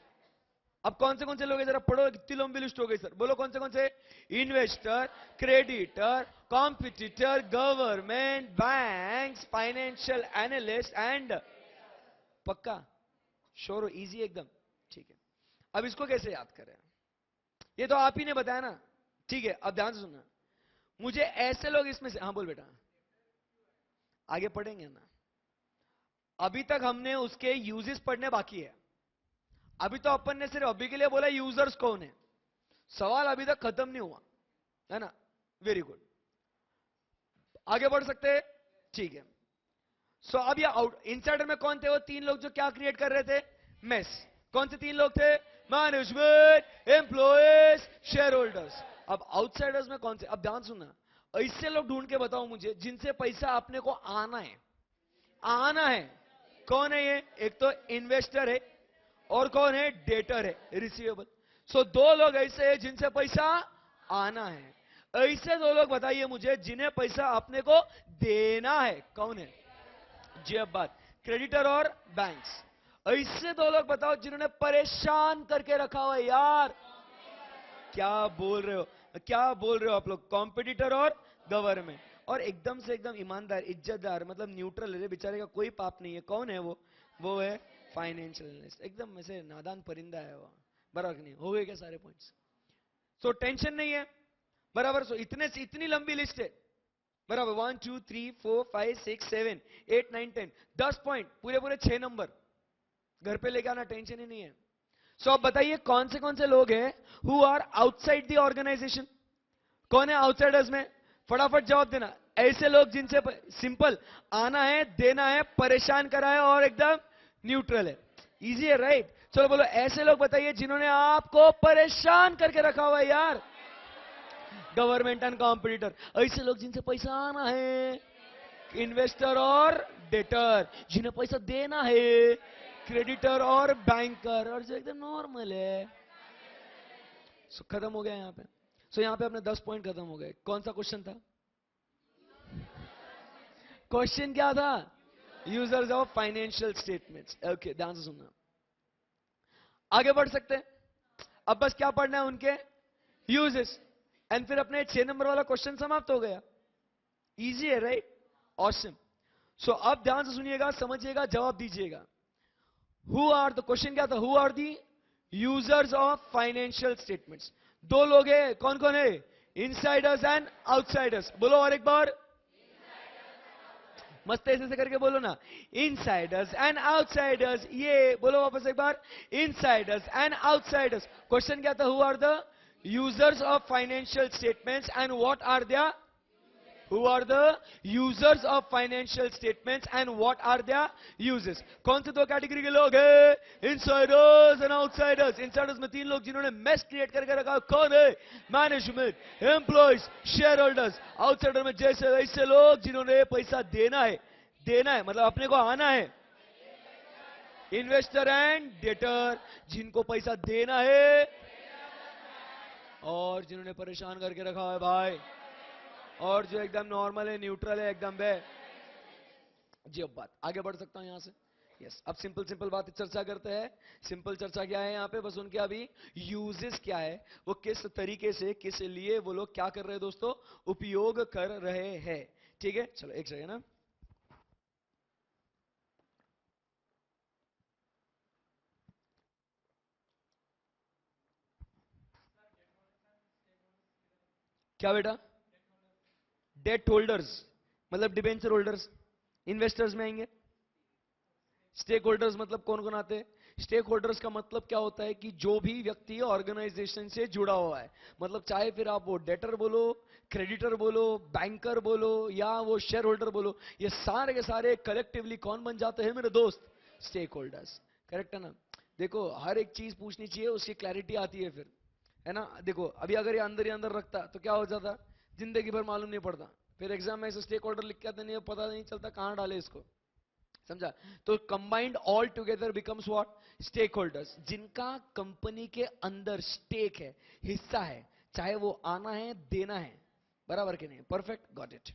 अब कौन से लोग हैं जरा पढ़ो, कितनी लंबी लिस्ट हो गई सर, बोलो कौन से? Investor, creditor, competitor, government, banks, financial analyst and. पक्का? श्योर हो? इजी एकदम? ठीक है। अब इसको कैसे याद करें? ये तो आप ही ने बताया ना। ठीक है, अब ध्यान से सुनना। मुझे ऐसे लोग इसमें से, हाँ बोल बेटा। आगे पढ़ेंगे ना, अभी तक हमने उसके यूजेस पढ़ने बाकी है। अभी तो अपन ने सिर्फ अभी के लिए बोला यूजर्स कौन है, सवाल अभी तक खत्म नहीं हुआ है ना? वेरी गुड, आगे बढ़ सकते हैं? ठीक है। सो अब ये आउट इनसाइडर में कौन थे? वो तीन लोग जो क्या क्रिएट कर रहे थे? मेस। कौन से तीन लोग थे? Management, employees, share holders. अब आउटसाइडर्स में कौन से? अब ध्यान सुनना, ऐसे लोग ढूंढ के बताओ मुझे जिनसे पैसा अपने को आना है। आना है। कौन है ये? एक तो इन्वेस्टर है और कौन है? डेटर है, रिसीवेबल। सो दो लोग ऐसे हैं जिनसे पैसा आना है। ऐसे दो लोग बताइए मुझे जिन्हें पैसा अपने को देना है, कौन है? जी अब बात, क्रेडिटर और बैंक्स। ऐसे दो लोग बताओ जिन्होंने परेशान करके रखा हुआ है यार। क्या बोल रहे हो? क्या बोल रहे हो आप लोग? कॉम्पिटिटर और गवर्नमेंट। और एकदम से एकदम ईमानदार, इज्जतदार, मतलब न्यूट्रल है, बेचारे का कोई पाप नहीं है। कौन है वो? वो है फाइनेंशियल एनालिस्ट। एकदम ऐसे नादान परिंदा है वो। बराबर नहीं? हो गए क्या सारे पॉइंट्स? सो टेंशन नहीं है, बराबर? सो इतने से इतनी लंबी लिस्ट है, बराबर? 1 2 3 4 5 6 7 8 9 10, 10 पॉइंट, पूरे पूरे 6 नंबर घर पे लेके आना, टेंशन ही नहीं है। सो अब बताइए कौन से लोग हैं who are outside the organisation? कौन है आउटसाइडर्स में? फटाफट जवाब देना। ऐसे लोग जिनसे सिंपल आना है, देना है, परेशान करा है और एकदम न्यूट्रल है। इजी है, राइट? चलो बोलो, ऐसे लोग बताइए जिन्होंने आपको परेशान करके रखा हुआ है यार। Government and competitor. ऐसे लोग जिनसे पैसा आना है, इन्वेस्टर और डेटर। जिन्हें पैसा देना है, क्रेडिटर और बैंकर। और जो एकदम नॉर्मल है। सो खत्म हो गया यहाँ पे। सो यहाँ पे अपने 10 पॉइंट खत्म हो गए। कौन सा क्वेश्चन था? क्वेश्चन क्या था? Users of financial statements. Okay, ध्यान से सुनना, आगे बढ़ सकते हैं। अब बस क्या पढ़ना है? उनके यूजेस। एंड फिर अपने 6 नंबर वाला क्वेश्चन समाप्त हो गया। इजी है, राइट? ऑसम। सो अब ध्यान से सुनिएगा, समझिएगा, जवाब दीजिएगा। हु आर द, क्वेश्चन क्या था? Who are the users of financial statements? दो लोग हैं, कौन कौन है? Insiders and outsiders. बोलो और एक बार, मस्त ऐसे से करके बोलो ना। Insiders and outsiders. ये बोलो वापस एक बार, इनसाइडर्स एंड आउटसाइडर्स। क्वेश्चन क्या था? Who are the users of financial statements and what are their? Who are the users of financial statements and what are their uses? कौन से दो कैटेगरी के लोग हैं? Insiders and outsiders. इनसाइडर्स में तीन लोग जिन्होंने मेस क्रिएट करके रखा, कौन है? Management, employees, share holders. Outsider में जैसे ऐसे लोग जिन्होंने पैसा देना है, देना है मतलब अपने को आना है। इन्वेस्टर एंड डेटर, जिनको पैसा देना है और जिन्होंने परेशान करके रखा है भाई। और जो एकदम नॉर्मल है, न्यूट्रल है, एकदम बे। जी अब बात, आगे बढ़ सकता हूं यहां से? यस। अब सिंपल सिंपल बात चर्चा करते हैं। सिंपल चर्चा क्या है यहाँ पे? बस उनके अभी यूजेस क्या है, वो किस तरीके से, किस लिए वो लोग क्या कर रहे हैं दोस्तों, उपयोग कर रहे हैं। ठीक है, चलो एक सेकंड ना। क्या बेटा? डेट होल्डर्स मतलब डिबेंचर होल्डर्स, इन्वेस्टर्स में आएंगे। स्टेक होल्डर्स मतलब कौन कौन आते हैं? स्टेक होल्डर्स का मतलब क्या होता है कि जो भी व्यक्ति ऑर्गेनाइजेशन से जुड़ा हुआ है, मतलब चाहे फिर आप वो डेटर बोलो, क्रेडिटर बोलो, बैंकर बोलो, या वो शेयर होल्डर बोलो, ये सारे के सारे कलेक्टिवली कौन बन जाते हैं मेरे दोस्त? Stake holders. करेक्ट है ना? देखो हर एक चीज पूछनी चाहिए, उसकी क्लैरिटी आती है फिर, है ना? देखो अभी अगर ये अंदर ही अंदर रखता तो क्या हो जाता, जिंदगी भर मालूम नहीं पड़ता, फिर एग्जाम में ऐसे स्टेक होल्डर लिख के आते नहीं, पता नहीं चलता कहां डाले इसको। समझा? तो combined all together becomes what? Stake holders, जिनका कंपनी के अंदर स्टेक है, हिस्सा है, चाहे वो आना है देना है। बराबर के नहीं? Perfect, got it.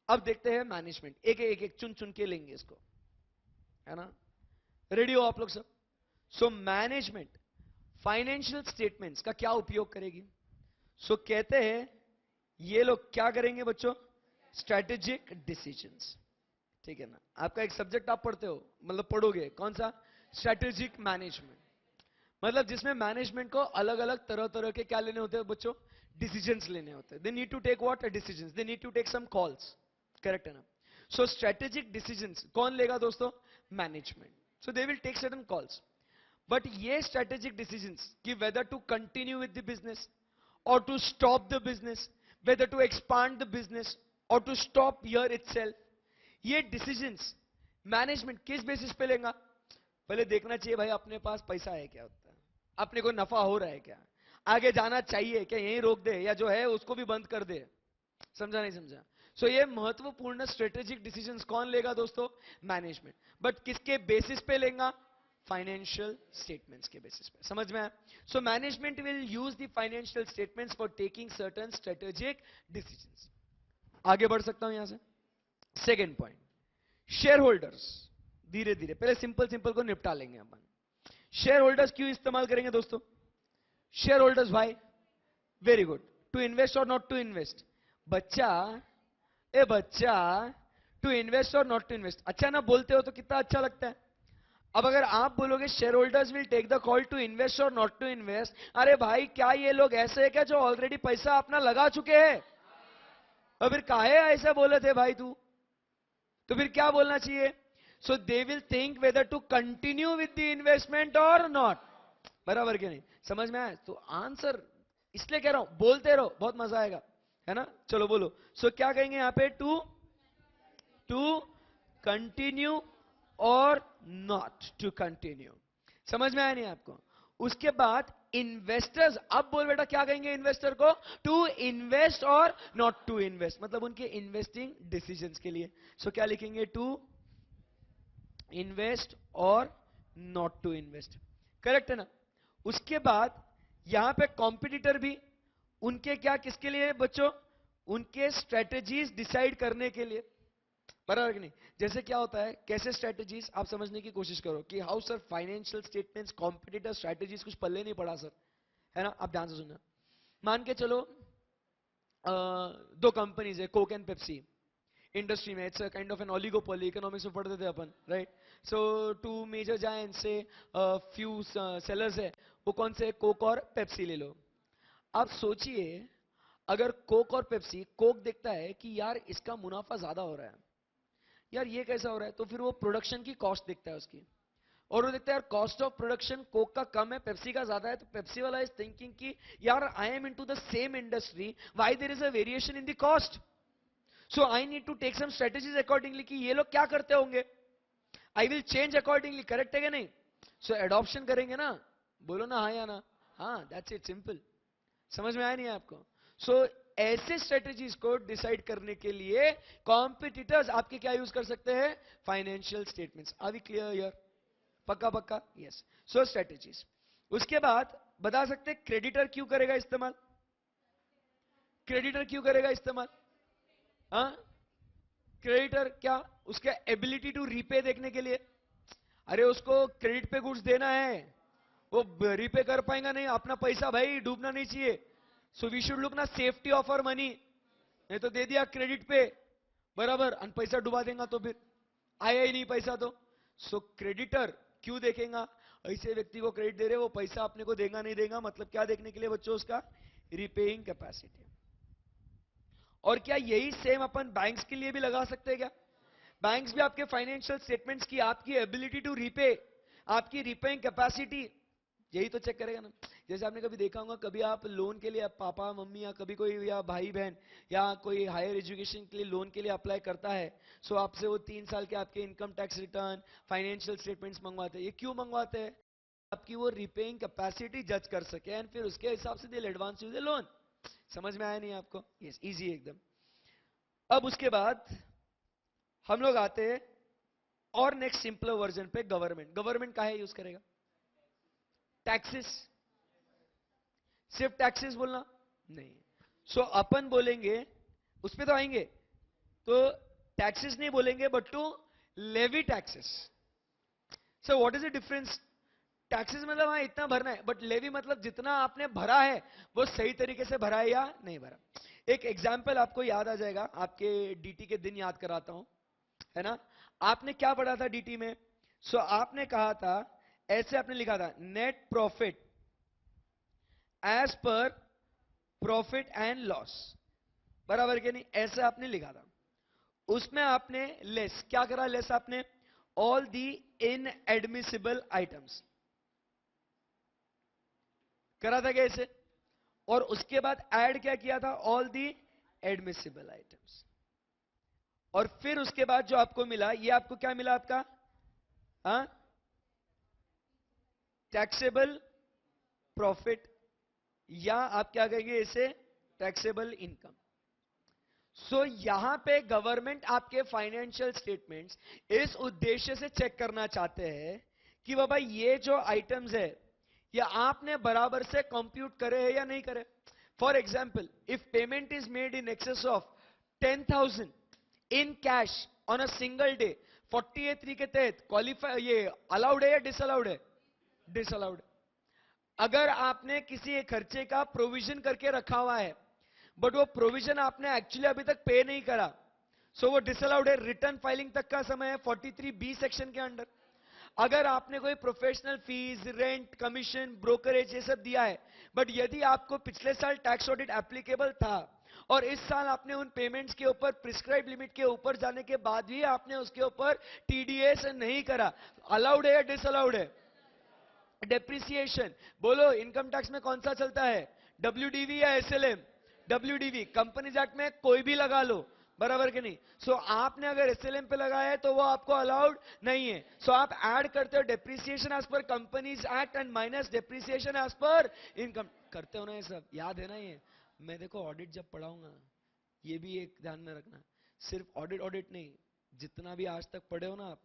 अब देखते हैं मैनेजमेंट, एक एक एक चुन चुन के लेंगे इसको, है ना? रेडी हो आप लोग सब? सो मैनेजमेंट फाइनेंशियल स्टेटमेंट्स का क्या उपयोग करेगी? सो कहते हैं ये लोग क्या करेंगे बच्चों? Strategic decisions. ठीक है ना? आपका एक सब्जेक्ट आप पढ़ते हो, मतलब पढ़ोगे, कौन सा? Strategic management. मतलब जिसमें मैनेजमेंट को अलग अलग तरह तरह के क्या लेने होते हैं बच्चों? डिसीजंस लेने होते हैं। They need to take what? Decisions. They need to take some calls. Correct है ना? सो स्ट्रेटेजिक डिसीजंस कौन लेगा दोस्तों? Management. So they will take certain calls. But ये स्ट्रेटेजिक डिसीजंस कि whether to continue with the business और to stop the business, whether to expand the business और to stop here itself, ये decisions management किस basis पे लेगा? पहले देखना चाहिए भाई अपने पास पैसा है क्या होता है, अपने को नफा हो रहा है क्या, आगे जाना चाहिए क्या, यहीं रोक दे, या जो है उसको भी बंद कर दे। समझा नहीं समझा? सो ये महत्वपूर्ण स्ट्रेटेजिक डिसीजंस कौन लेगा दोस्तों? मैनेजमेंट। बट किसके बेसिस पे लेगा? फाइनेंशियल स्टेटमेंट्स के बेसिस पे। समझ में आया? So management will use the financial statements for taking certain strategic decisions. आगे बढ़ सकता हूं यहां से? Second point, share holders. धीरे धीरे पहले सिंपल सिंपल को निपटा लेंगे अपन। शेयर होल्डर्स क्यों इस्तेमाल करेंगे दोस्तों? शेयर होल्डर्स भाई, वेरी गुड, टू इन्वेस्ट और नॉट टू इन्वेस्ट। बच्चा, ए बच्चा, टू इन्वेस्ट और नॉट टू इन्वेस्ट, अच्छा ना बोलते हो तो कितना अच्छा लगता है। अब अगर आप बोलोगे share holders will take the call to invest और नॉट टू इन्वेस्ट, अरे भाई क्या ये लोग ऐसे है क्या जो ऑलरेडी पैसा अपना लगा चुके हैं? और फिर काहे ऐसे बोले थे भाई तू? तो फिर क्या बोलना चाहिए? So they will think whether to continue with the investment और नॉट। बराबर के नहीं? समझ में आया? तो आंसर इसलिए कह रहा हूं, बोलते रहो, बहुत मजा आएगा, है ना? चलो बोलो। सो क्या कहेंगे यहां पे? टू टू कंटिन्यू और नॉट टू कंटिन्यू। समझ में आया नहीं आपको? उसके बाद इन्वेस्टर्स, अब बोल बेटा क्या कहेंगे इन्वेस्टर को? टू इन्वेस्ट और नॉट टू इन्वेस्ट, मतलब उनके इन्वेस्टिंग डिसीजंस के लिए। सो क्या लिखेंगे? टू इन्वेस्ट और नॉट टू इन्वेस्ट। करेक्ट है ना? उसके बाद यहां पे कॉम्पिटिटर भी, उनके क्या, किसके लिए बच्चों? उनके स्ट्रेटेजीज डिसाइड करने के लिए। बराबर कि नहीं? जैसे क्या होता है, कैसे स्ट्रेटेजीज, आप समझने की कोशिश करो कि how sir financial statements competitor strategies, कुछ पल्ले नहीं पड़ा सर, है ना? आप ध्यान से सुनना। मान के चलो दो कंपनीज है, कोक एंड पेप्सी। इंडस्ट्री में it's a kind of an oligopoly, economics में पढ़ते थे अपन, right? So two major giants से फ्यू सेलर्स है, वो कौन से? कोक और पेप्सी ले लो। आप सोचिए अगर कोक और पेप्सी, कोक देखता है कि यार इसका मुनाफा ज्यादा हो रहा है, यार ये कैसा हो रहा है, तो फिर वो प्रोडक्शन की कॉस्ट देखता है उसकी, और वो देखता है यार कॉस्ट ऑफ प्रोडक्शन कोक का कम है, पेप्सी का ज्यादा है, तो पेप्सी वाला इज थिंकिंग कि यार I am into the same industry, why there is a variation in the cost, so I need to take some strategies accordingly कि ये लोग क्या करते होंगे, I will change accordingly. Correct है कि नहीं? सो एडॉप्शन करेंगे ना, बोलो ना हाँ या ना? हाँ, दैट्स इट, सिंपल। समझ में आया नहीं आपको? सो ऐसे स्ट्रेटेजीज को डिसाइड करने के लिए कॉम्पिटिटर्स आपके क्या यूज कर सकते हैं? Financial statements. Are we clear here? पक्का पक्का? यस। So strategies. उसके बाद बता सकते हैं क्रेडिटर क्यों करेगा इस्तेमाल? क्रेडिटर क्यों करेगा इस्तेमाल? हाँ, क्रेडिटर क्या, उसके एबिलिटी टू रीपे देखने के लिए। अरे उसको क्रेडिट पे गुड्स देना है, वो रीपे कर पाएगा नहीं, अपना पैसा भाई डूबना नहीं चाहिए। सो वी शुड लुक ना सेफ्टी ऑफ आवर मनी, नहीं तो दे दिया क्रेडिट पे, बराबर, और पैसा डुबा देगा तो फिर आया ही नहीं पैसा तो। सो क्रेडिटर क्यों देखेगा? ऐसे व्यक्ति को क्रेडिट दे रहे, वो पैसा अपने को देगा नहीं देगा, मतलब क्या देखने के लिए बच्चों? उसका रिपेइंग कैपेसिटी। और क्या यही सेम अपन बैंक्स के लिए भी लगा सकते हैं क्या? बैंक्स भी आपके फाइनेंशियल स्टेटमेंट्स की आपकी एबिलिटी टू रीपे, आपकी रीपेइंग कैपेसिटी, यही तो चेक करेगा ना। जैसे आपने कभी देखा होगा, कभी आप लोन के लिए आप पापा मम्मी या कभी कोई या भाई बहन या कोई हायर एजुकेशन के लिए लोन के लिए अप्लाई करता है, सो आपसे वो 3 साल के आपके income tax return, financial statements मंगवाते हैं। ये क्यों मंगवाते हैं? आपकी वो रिपेइंग कैपेसिटी जज कर सके एंड फिर उसके हिसाब से दे एडवांस यू द लोन। समझ में आया नहीं आपको? यस, इजी एकदम। अब उसके बाद हम लोग आते हैं और नेक्स्ट सिंपल वर्जन पे, गवर्नमेंट। गवर्नमेंट काहे यूज करेगा? टैक्सेस। सिर्फ टैक्सेस बोलना नहीं। सो अपन बोलेंगे, उस पे तो आएंगे, तो टैक्सेस नहीं बोलेंगे but to levy taxes. So what is the difference? Taxes मतलब हाँ इतना भरना है, बट लेवी मतलब जितना आपने भरा है वो सही तरीके से भरा है या नहीं भरा। एक एग्जाम्पल आपको याद आ जाएगा, आपके डीटी के दिन याद कराता हूं, है ना। आपने क्या पढ़ा था डीटी में? सो आपने कहा था, ऐसे आपने लिखा था, net profit as per profit and loss, बराबर के नहीं? ऐसे आपने लिखा था। उसमें आपने लेस क्या करा? लेस आपने ऑल दी इनएडमिसिबल आइटम्स करा था कैसे? और उसके बाद ऐड क्या किया था? All the admissible items. और फिर उसके बाद जो आपको मिला, ये आपको क्या मिला आपका? हाँ, टैक्सेबल प्रॉफिट, या आप क्या कहेंगे इसे? Taxable income. सो यहां पे गवर्नमेंट आपके फाइनेंशियल स्टेटमेंट्स इस उद्देश्य से चेक करना चाहते हैं कि बाबा ये जो आइटम्स है ये आपने बराबर से कंप्यूट करे है या नहीं करे। For example, if payment is made in excess of 10,000 in cash on a single day, 48(3) के तहत क्वालिफाई, ये अलाउड है या डिसअलाउड है? डिसअलाउड। अगर आपने किसी एक खर्चे का प्रोविजन करके रखा हुआ है बट वो प्रोविजन आपने एक्चुअली अभी तक पे नहीं करा, सो वो डिसअलाउड है। रिटर्न फाइलिंग तक का समय है 43(b) सेक्शन के अंडर। अगर आपने कोई professional fees, rent, commission, brokerage ये सब दिया है, बट यदि आपको पिछले साल टैक्स ऑडिट एप्लीकेबल था और इस साल आपने उन पेमेंट्स के ऊपर प्रिस्क्राइब लिमिट के ऊपर जाने के बाद भी आपने उसके ऊपर टीडीएस नहीं करा, अलाउड है या डिसअलाउड है? डेप्रिसिएशन, बोलो इनकम टैक्स में कौन सा चलता है? डब्ल्यूडीवी या एसएलएम? डब्ल्यूडीवी। कंपनीज एक्ट में कोई भी लगा लो, बराबर के नहीं? सो आपने अगर एसएलएम पे लगाया है तो वो आपको अलाउड नहीं है। सो आप ऐड करते हो depreciation as per companies act and minus depreciation as per income. करते हो ना ये सब? याद है ना ये? मैं देखो ऑडिट जब पढ़ाऊंगा, ये भी एक ध्यान में रखना, सिर्फ ऑडिट ऑडिट नहीं, जितना भी आज तक पढ़े हो ना आप,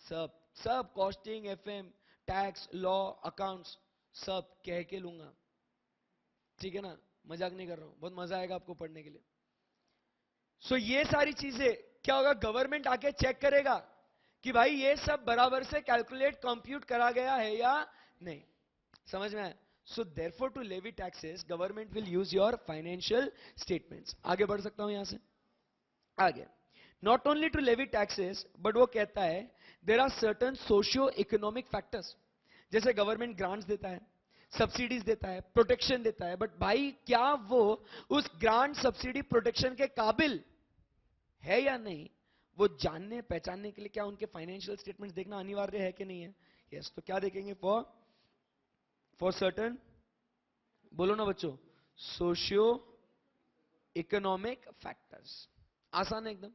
सब सब costing, FM, tax, law, accounts, सब कह के लूंगा, ठीक है ना? मजाक नहीं कर रहा हूं, बहुत मजा आएगा आपको पढ़ने के लिए। सो ये सारी चीजें क्या होगा? गवर्नमेंट आके चेक करेगा कि भाई ये सब बराबर से कैलकुलेट कंप्यूट करा गया है या नहीं। समझ में आया? So therefore to levy taxes government will use your financial statements. आगे बढ़ सकता हूं यहां से? आगे, not only to levy taxes, but वो कहता है there are certain socio economic factors. जैसे गवर्नमेंट ग्रांट्स देता है, सब्सिडीज देता है, प्रोटेक्शन देता है, बट भाई क्या वो उस ग्रांट, सब्सिडी, प्रोटेक्शन के काबिल है या नहीं, वो जानने पहचानने के लिए क्या उनके फाइनेंशियल स्टेटमेंट्स देखना अनिवार्य है कि नहीं है? यस। तो क्या देखेंगे? फॉर फॉर सर्टन, बोलो ना बच्चों, सोशियो इकोनॉमिक फैक्टर्स। आसान है एकदम?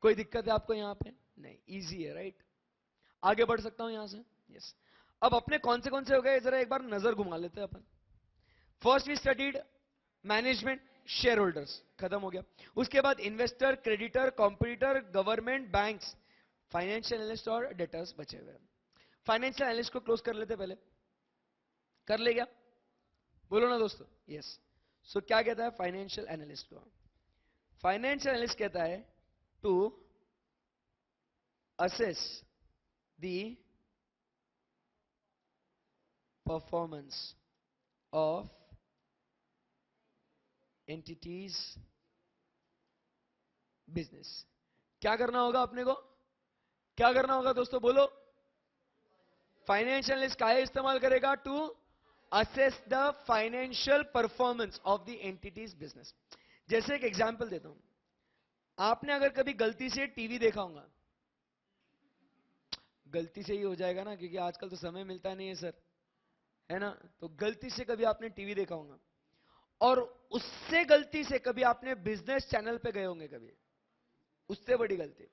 कोई दिक्कत है आपको यहां पे? नहीं, इजी है, राइट? आगे बढ़ सकता हूं यहां से? यस। अब अपने कौन से हो गए, जरा एक बार नजर घुमा लेते हैं अपन। First we studied management, shareholders, खत्म हो गया। उसके बाद investor, creditor, competitor, government, banks, financial analyst और डेटर्स बचे हुए। फाइनेंशियल एनालिस्ट को क्लोज कर लेते पहले, कर ले क्या? बोलो ना दोस्तों, यस। सो क्या कहता है फाइनेंशियल एनालिस्ट को? फाइनेंशियल एनालिस्ट कहता है to assess the performance of entities business। क्या करना होगा अपने को? क्या करना होगा दोस्तों, बोलो? फाइनेंशियल एनालिस्ट का इस्तेमाल करेगा to assess the financial performance of the entities business. जैसे एक एग्जांपल देता हूं, आपने अगर कभी गलती से टीवी देखा होगा, गलती से ही हो जाएगा ना, क्योंकि आजकल तो समय मिलता नहीं है सर, है ना, तो गलती से कभी आपने टीवी देखा होगा, और उससे गलती से कभी आपने बिजनेस चैनल पे गए होंगे कभी, उससे बड़ी गलती।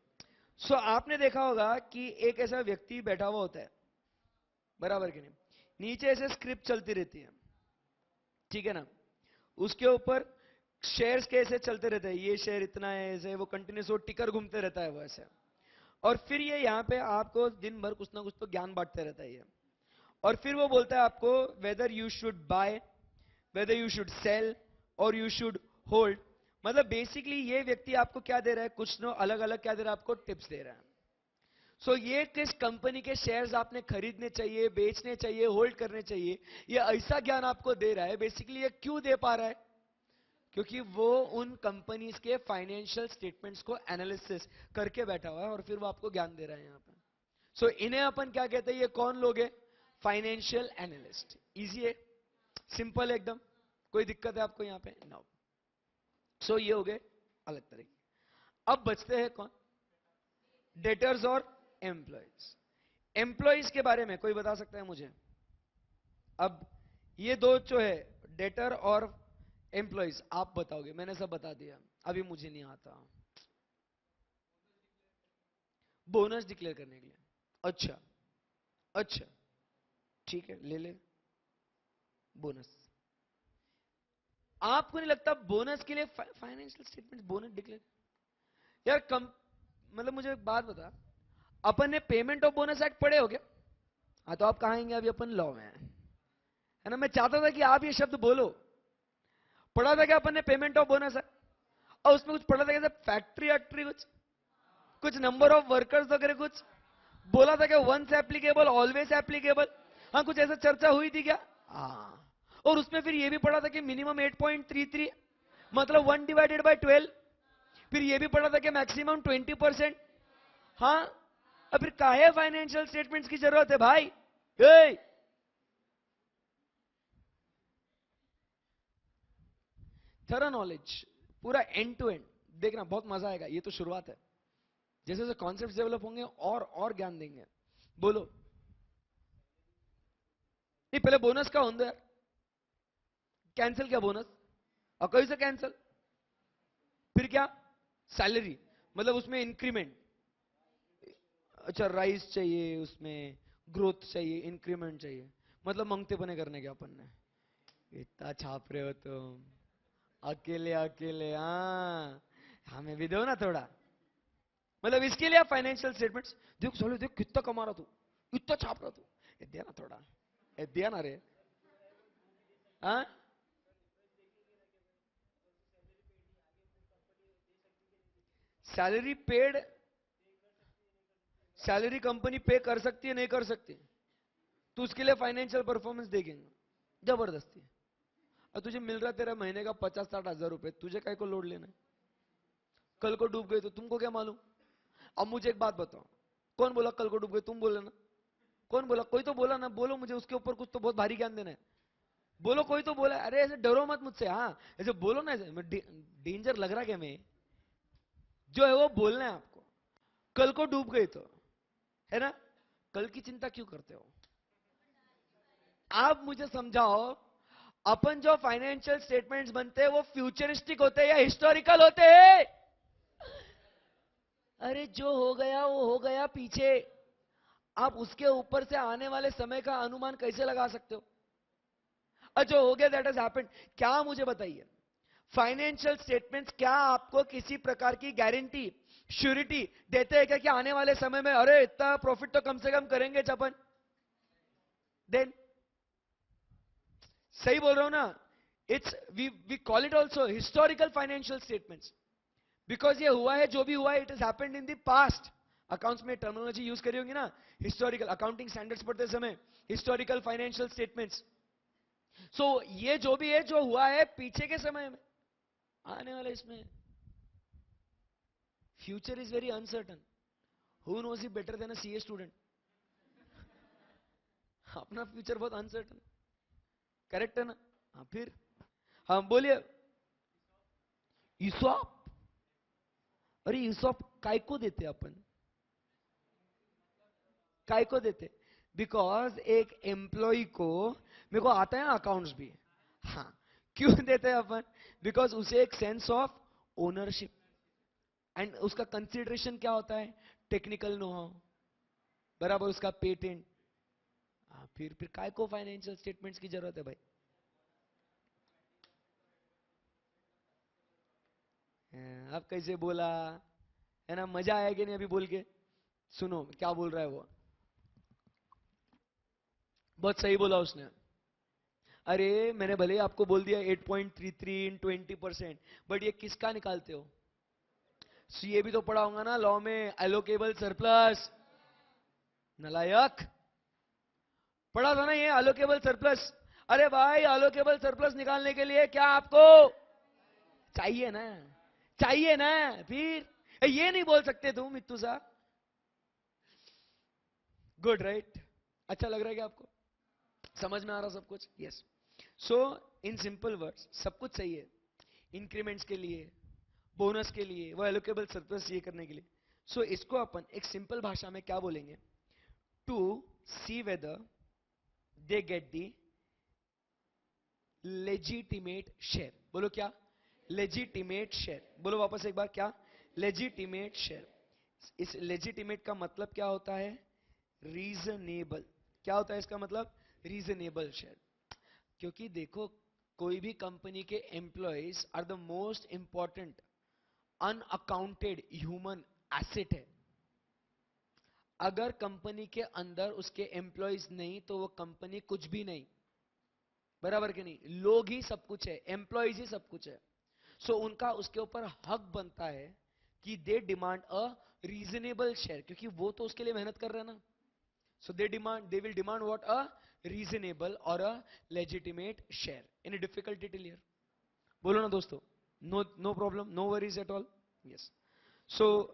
सो आपने देखा होगा कि एक ऐसा व्यक्ति बैठा हुआ होता है, बराबर कि नहीं, नीचे ऐसे स्क्रिप्ट चलती रहती है, ठीक है ना, उसके ऊपर शेयर्स कैसे चलते रहते हैं, ये शेयर इतना है, ऐसे वो कंटिन्यूस वो टिकर घूमते रहता है वो ऐसे, और फिर ये यहाँ पे आपको दिन भर कुछ ना कुछ तो ज्ञान बांटते रहता है ये, और फिर वो बोलता है आपको whether you should buy, whether you should sell और यू शुड होल्ड। मतलब बेसिकली ये व्यक्ति आपको क्या दे रहा है, कुछ ना अलग अलग क्या दे रहा है, आपको टिप्स दे रहा है। सो ये किस कंपनी के शेयर्स आपने खरीदने चाहिए, बेचने चाहिए, होल्ड करने चाहिए, ये ऐसा ज्ञान आपको दे रहा है। बेसिकली ये क्यों दे पा रहा है, क्योंकि वो उन कंपनीज के फाइनेंशियल स्टेटमेंट्स को एनालिसिस करके बैठा हुआ है और फिर वो आपको ज्ञान दे रहा है यहाँ पे। सो इन्हें अपन क्या कहते हैं, ये कौन लोग हैं, फाइनेंशियल एनालिस्ट। इजी है, सिंपल एकदम, कोई दिक्कत है आपको यहाँ पे, नो। सो ये हो गए अलग तरह के। अब बचते हैं कौन, डेटर्स और एम्प्लॉयज। एम्प्लॉयज के बारे में कोई बता सकता है मुझे? अब ये दो जो है, डेटर और एम्प्लॉयज, आप बताओगे, मैंने सब बता दिया, अभी मुझे नहीं आता। बोनस डिक्लेयर करने के लिए, अच्छा अच्छा, ठीक है, ले ले बोनस। आपको नहीं लगता बोनस के लिए फाइनेंशियल स्टेटमेंट, बोनस डिक्लेयर यार कम, मतलब मुझे एक बात बता, अपन ने पेमेंट ऑफ बोनस एक्ट पढ़े हो क्या? हाँ, तो आप कहाँ आएंगे, अभी अपन लॉ में है ना, मैं चाहता था कि आप ये शब्द बोलो। पढ़ा था क्या अपन ने पेमेंट ऑफ बोनस एक्ट? और उसमें कुछ पढ़ा था कैसे, फैक्ट्री एक्ट्री, कुछ नंबर ऑफ वर्कर्स वगैरह कुछ बोला था क्या, वंस एप्लीकेबल ऑलवेज एप्लीकेबल, हाँ कुछ ऐसा चर्चा हुई थी क्या? हाँ, और उसमें फिर ये भी पढ़ा था कि मिनिमम 8.33, मतलब 1/12। फिर ये भी पढ़ा था कि मैक्सिमम 20%। हाँ, अब फिर काहे फाइनेंशियल स्टेटमेंट्स की जरूरत है भाई? ए! थरा नॉलेज, पूरा एंड टू एंड देखना, बहुत मजा आएगा, ये तो शुरुआत है, जैसे जैसे कॉन्सेप्ट डेवलप होंगे और ज्ञान देंगे। बोलो, नहीं पहले बोनस का होंगे यार, कैंसिल क्या बोनस, और कैसे कैंसिल, फिर क्या, सैलरी, मतलब उसमें इंक्रीमेंट, अच्छा राइज चाहिए, उसमें ग्रोथ चाहिए, इंक्रीमेंट चाहिए, मतलब मंगते पने करने के अपन ने, इतना छाप रहे हो तुम, अकेले अकेले, हाँ हमें भी दो ना थोड़ा। मतलब इसके लिए आप फाइनेंशियल स्टेटमेंट्स, देखो चलो देख कितना कमा रहा तू, इतना छाप रहा तू, ये दिया ना थोड़ा, ये दिया ना रे, हाँ, सैलरी पेड, सैलरी कंपनी पे कर सकती है नहीं कर सकती, तो उसके लिए फाइनेंशियल परफॉर्मेंस देखेंगे जबरदस्ती। और तुझे मिल रहा तेरा महीने का 50-60 हजार रुपए, तुझे काय को लोड लेना है? कल को डूब गए तो तुमको क्या मालूम? अब मुझे एक बात बताओ, कौन बोला कल को डूब गए, तुम बोले ना? कौन बोला, कोई तो बोला ना, बोलो मुझे, उसके ऊपर कुछ तो बहुत भारी ज्ञान देना है, बोलो कोई तो बोला। अरे ऐसे डरो मत मुझसे, हाँ ऐसे बोलो ना, ऐसे डेंजर लग रहा क्या मैं, जो है वो बोलना है आपको। कल को डूब गए तो, है ना, कल की चिंता क्यों करते हो? आप मुझे समझाओ, अपन जो फाइनेंशियल स्टेटमेंट्स बनते हैं वो फ्यूचरिस्टिक होते हैं या हिस्टोरिकल होते हैं? अरे जो हो गया वो हो गया पीछे, आप उसके ऊपर से आने वाले समय का अनुमान कैसे लगा सकते हो? जो हो गया दैट हैज हैपेंड, क्या मुझे बताइए, फाइनेंशियल स्टेटमेंट्स क्या आपको किसी प्रकार की गारंटी, श्योरिटी देते हैं क्या कि आने वाले समय में अरे इतना प्रॉफिट तो कम से कम करेंगे अपन? देन सही बोल रहा हूं ना, it's we call it also historical financial statements, because ये हुआ है जो भी हुआ है, it is happened in the past. Accounts में टर्मिनोलॉजी यूज करी होंगी ना, हिस्टोरिकल, अकाउंटिंग स्टैंडर्ड्स पढ़ते समय, हिस्टोरिकल फाइनेंशियल स्टेटमेंट्स। सो ये जो भी है जो हुआ है पीछे के समय में, आने वाले इसमें, future is very uncertain, who knows it better than a CA student? अपना फ्यूचर बहुत अनसर्टन, करेक्ट है ना? हाँ फिर, हाँ बोलिए। ईसॉप, अरे ईसॉप काय को देते अपन? काय को देते? बिकॉज एक एम्प्लॉय को, मेरे को आता है ना अकाउंट्स भी, हाँ, क्यों देते हैं अपन? बिकॉज उसे एक सेंस ऑफ ओनरशिप, एंड उसका कंसिडरेशन क्या होता है? टेक्निकल नो हाउ, बराबर, उसका पेटेंट। फिर काय को फाइनेंशियल स्टेटमेंट्स की जरूरत है भाई? आप कैसे बोला, है ना? मजा आया कि नहीं अभी बोल के? सुनो क्या बोल रहा है वो, बहुत सही बोला उसने। अरे मैंने भले ही आपको बोल दिया 8.33 इन 20%, बट ये किसका निकालते हो? ये भी तो पढ़ा होगा ना लॉ में, एलोकेबल सरप्लस। नलायक, पढ़ा था ना ये एलोकेबल सरप्लस। अरे भाई एलोकेबल सरप्लस निकालने के लिए क्या आपको चाहिए ना? चाहिए ना? फिर ये नहीं बोल सकते तुम मित्तू सा। Good right? अच्छा लग रहा है क्या आपको? समझ में आ रहा सब कुछ? Yes. So in simple words सब कुछ सही है, इंक्रीमेंट्स के लिए, बोनस के लिए, वो एलोकेबल सरप्लस ये करने के लिए। सो इसको अपन एक सिंपल भाषा में क्या बोलेंगे? To see whether they get the legitimate share. बोलो क्या? Legitimate share. बोलो वापस एक बार, क्या? Legitimate share. इस लेजिटिमेट का मतलब क्या होता है? रीजनेबल। क्या होता है इसका मतलब? Reasonable share. क्योंकि देखो, कोई भी कंपनी के employees are the most important unaccounted human asset है। अगर कंपनी के अंदर उसके एम्प्लॉयज नहीं तो वो कंपनी कुछ भी नहीं, बराबर कि नहीं? लोग ही सब कुछ है, एम्प्लॉयज ही सब कुछ है। सो उनका उसके ऊपर हक बनता है कि they demand a reasonable share, क्योंकि वो तो उसके लिए मेहनत कर रहे हैं ना। So they will demand what? A reasonable और a legitimate share in a difficult detail here. बोलो ना दोस्तों, no no problem, no worries at all. Yes. So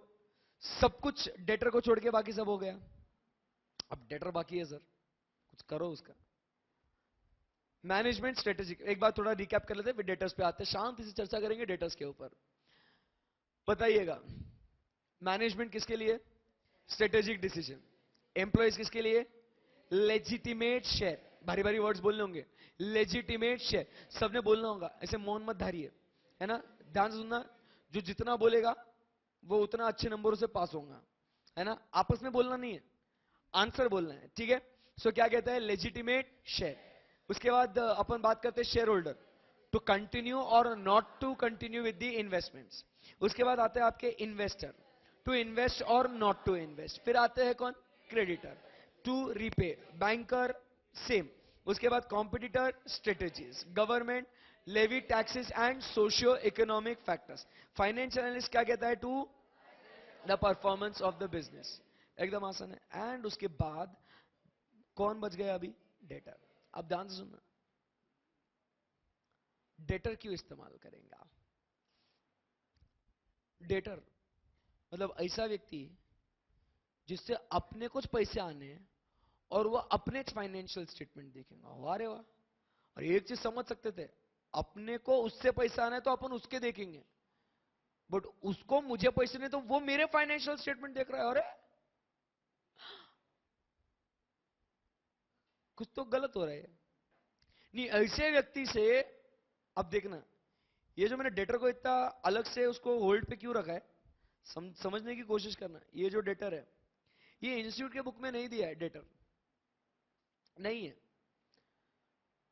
सब कुछ डेटर को छोड़ के बाकी सब हो गया। अब डेटर बाकी है सर, कुछ करो उसका। मैनेजमेंट स्ट्रेटेजिक, एक बार थोड़ा रिकैप कर लेते हैं, फिर डेटर्स पे आते हैं, शांति से चर्चा करेंगे डेटर्स के ऊपर। बताइएगा, मैनेजमेंट किसके लिए? Strategic decision. एम्प्लॉयज किसके लिए? Legitimate share. भारी भारी वर्ड्स बोलने होंगे। लेजिटिमेट शेयर सबने बोलना होगा, ऐसे मौन मत धारिए, है ना? ध्यान से सुनना, जो जितना बोलेगा वो उतना अच्छे नंबरों से पास होगा, है ना? आपस में बोलना नहीं है, आंसर बोलना है, ठीक है? सो क्या कहता है? Legitimate share. उसके बाद अपन बात करते हैं शेयर होल्डर, टू कंटिन्यू और not to continue with the investments. उसके बाद आते हैं आपके इन्वेस्टर, टू इन्वेस्ट और नॉट टू इन्वेस्ट। फिर आते हैं कौन? Creditor, to repay. Banker, same. उसके बाद competitor, strategies, government, levy taxes and socio economic factors. Financial analyst क्या कहता है? To the performance of the business. एकदम आसान है। एंड उसके बाद कौन बच गया अभी? डेटर। अब ध्यान से सुनना, डेटर क्यों इस्तेमाल करेंगे आप? डेटर मतलब ऐसा व्यक्ति जिससे अपने कुछ पैसे आने हैं और वो अपने फाइनेंशियल स्टेटमेंट देखेंगे। वाह रे वाह! और एक चीज समझ सकते थे, अपने को उससे पैसा आना है तो अपन उसके देखेंगे, बट उसको मुझे पैसे नहीं तो वो मेरे फाइनेंशियल स्टेटमेंट देख रहा है। अरे कुछ तो गलत हो रहा है। नहीं, ऐसे व्यक्ति से, अब देखना, ये जो मैंने डेटर को इतना अलग से उसको होल्ड पे क्यों रखा है, समझने की कोशिश करना। ये जो डेटर है, ये इंस्टीट्यूट के बुक में नहीं दिया है, डेटर नहीं है।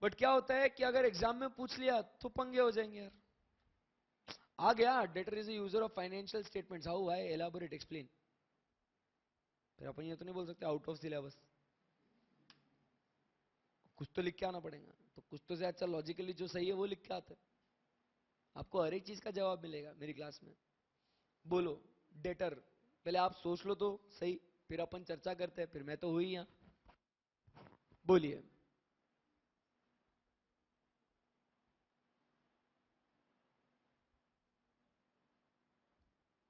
बट क्या होता है कि अगर एग्जाम में पूछ लिया तो पंगे हो जाएंगे यार। आ गया, debtor is user of financial statements, how I elaborate explain. फिर अपन ये तो नहीं बोल सकते आउट ऑफ सिलेबस, कुछ तो लिख के आना पड़ेगा। तो कुछ तो से अच्छा लॉजिकली जो सही है वो लिख के आता है। आपको हर एक चीज का जवाब मिलेगा मेरी क्लास में। बोलो डेटर, पहले आप सोच लो तो सही, फिर अपन चर्चा करते हैं। फिर मैं तो हुई यहां, बोलिए।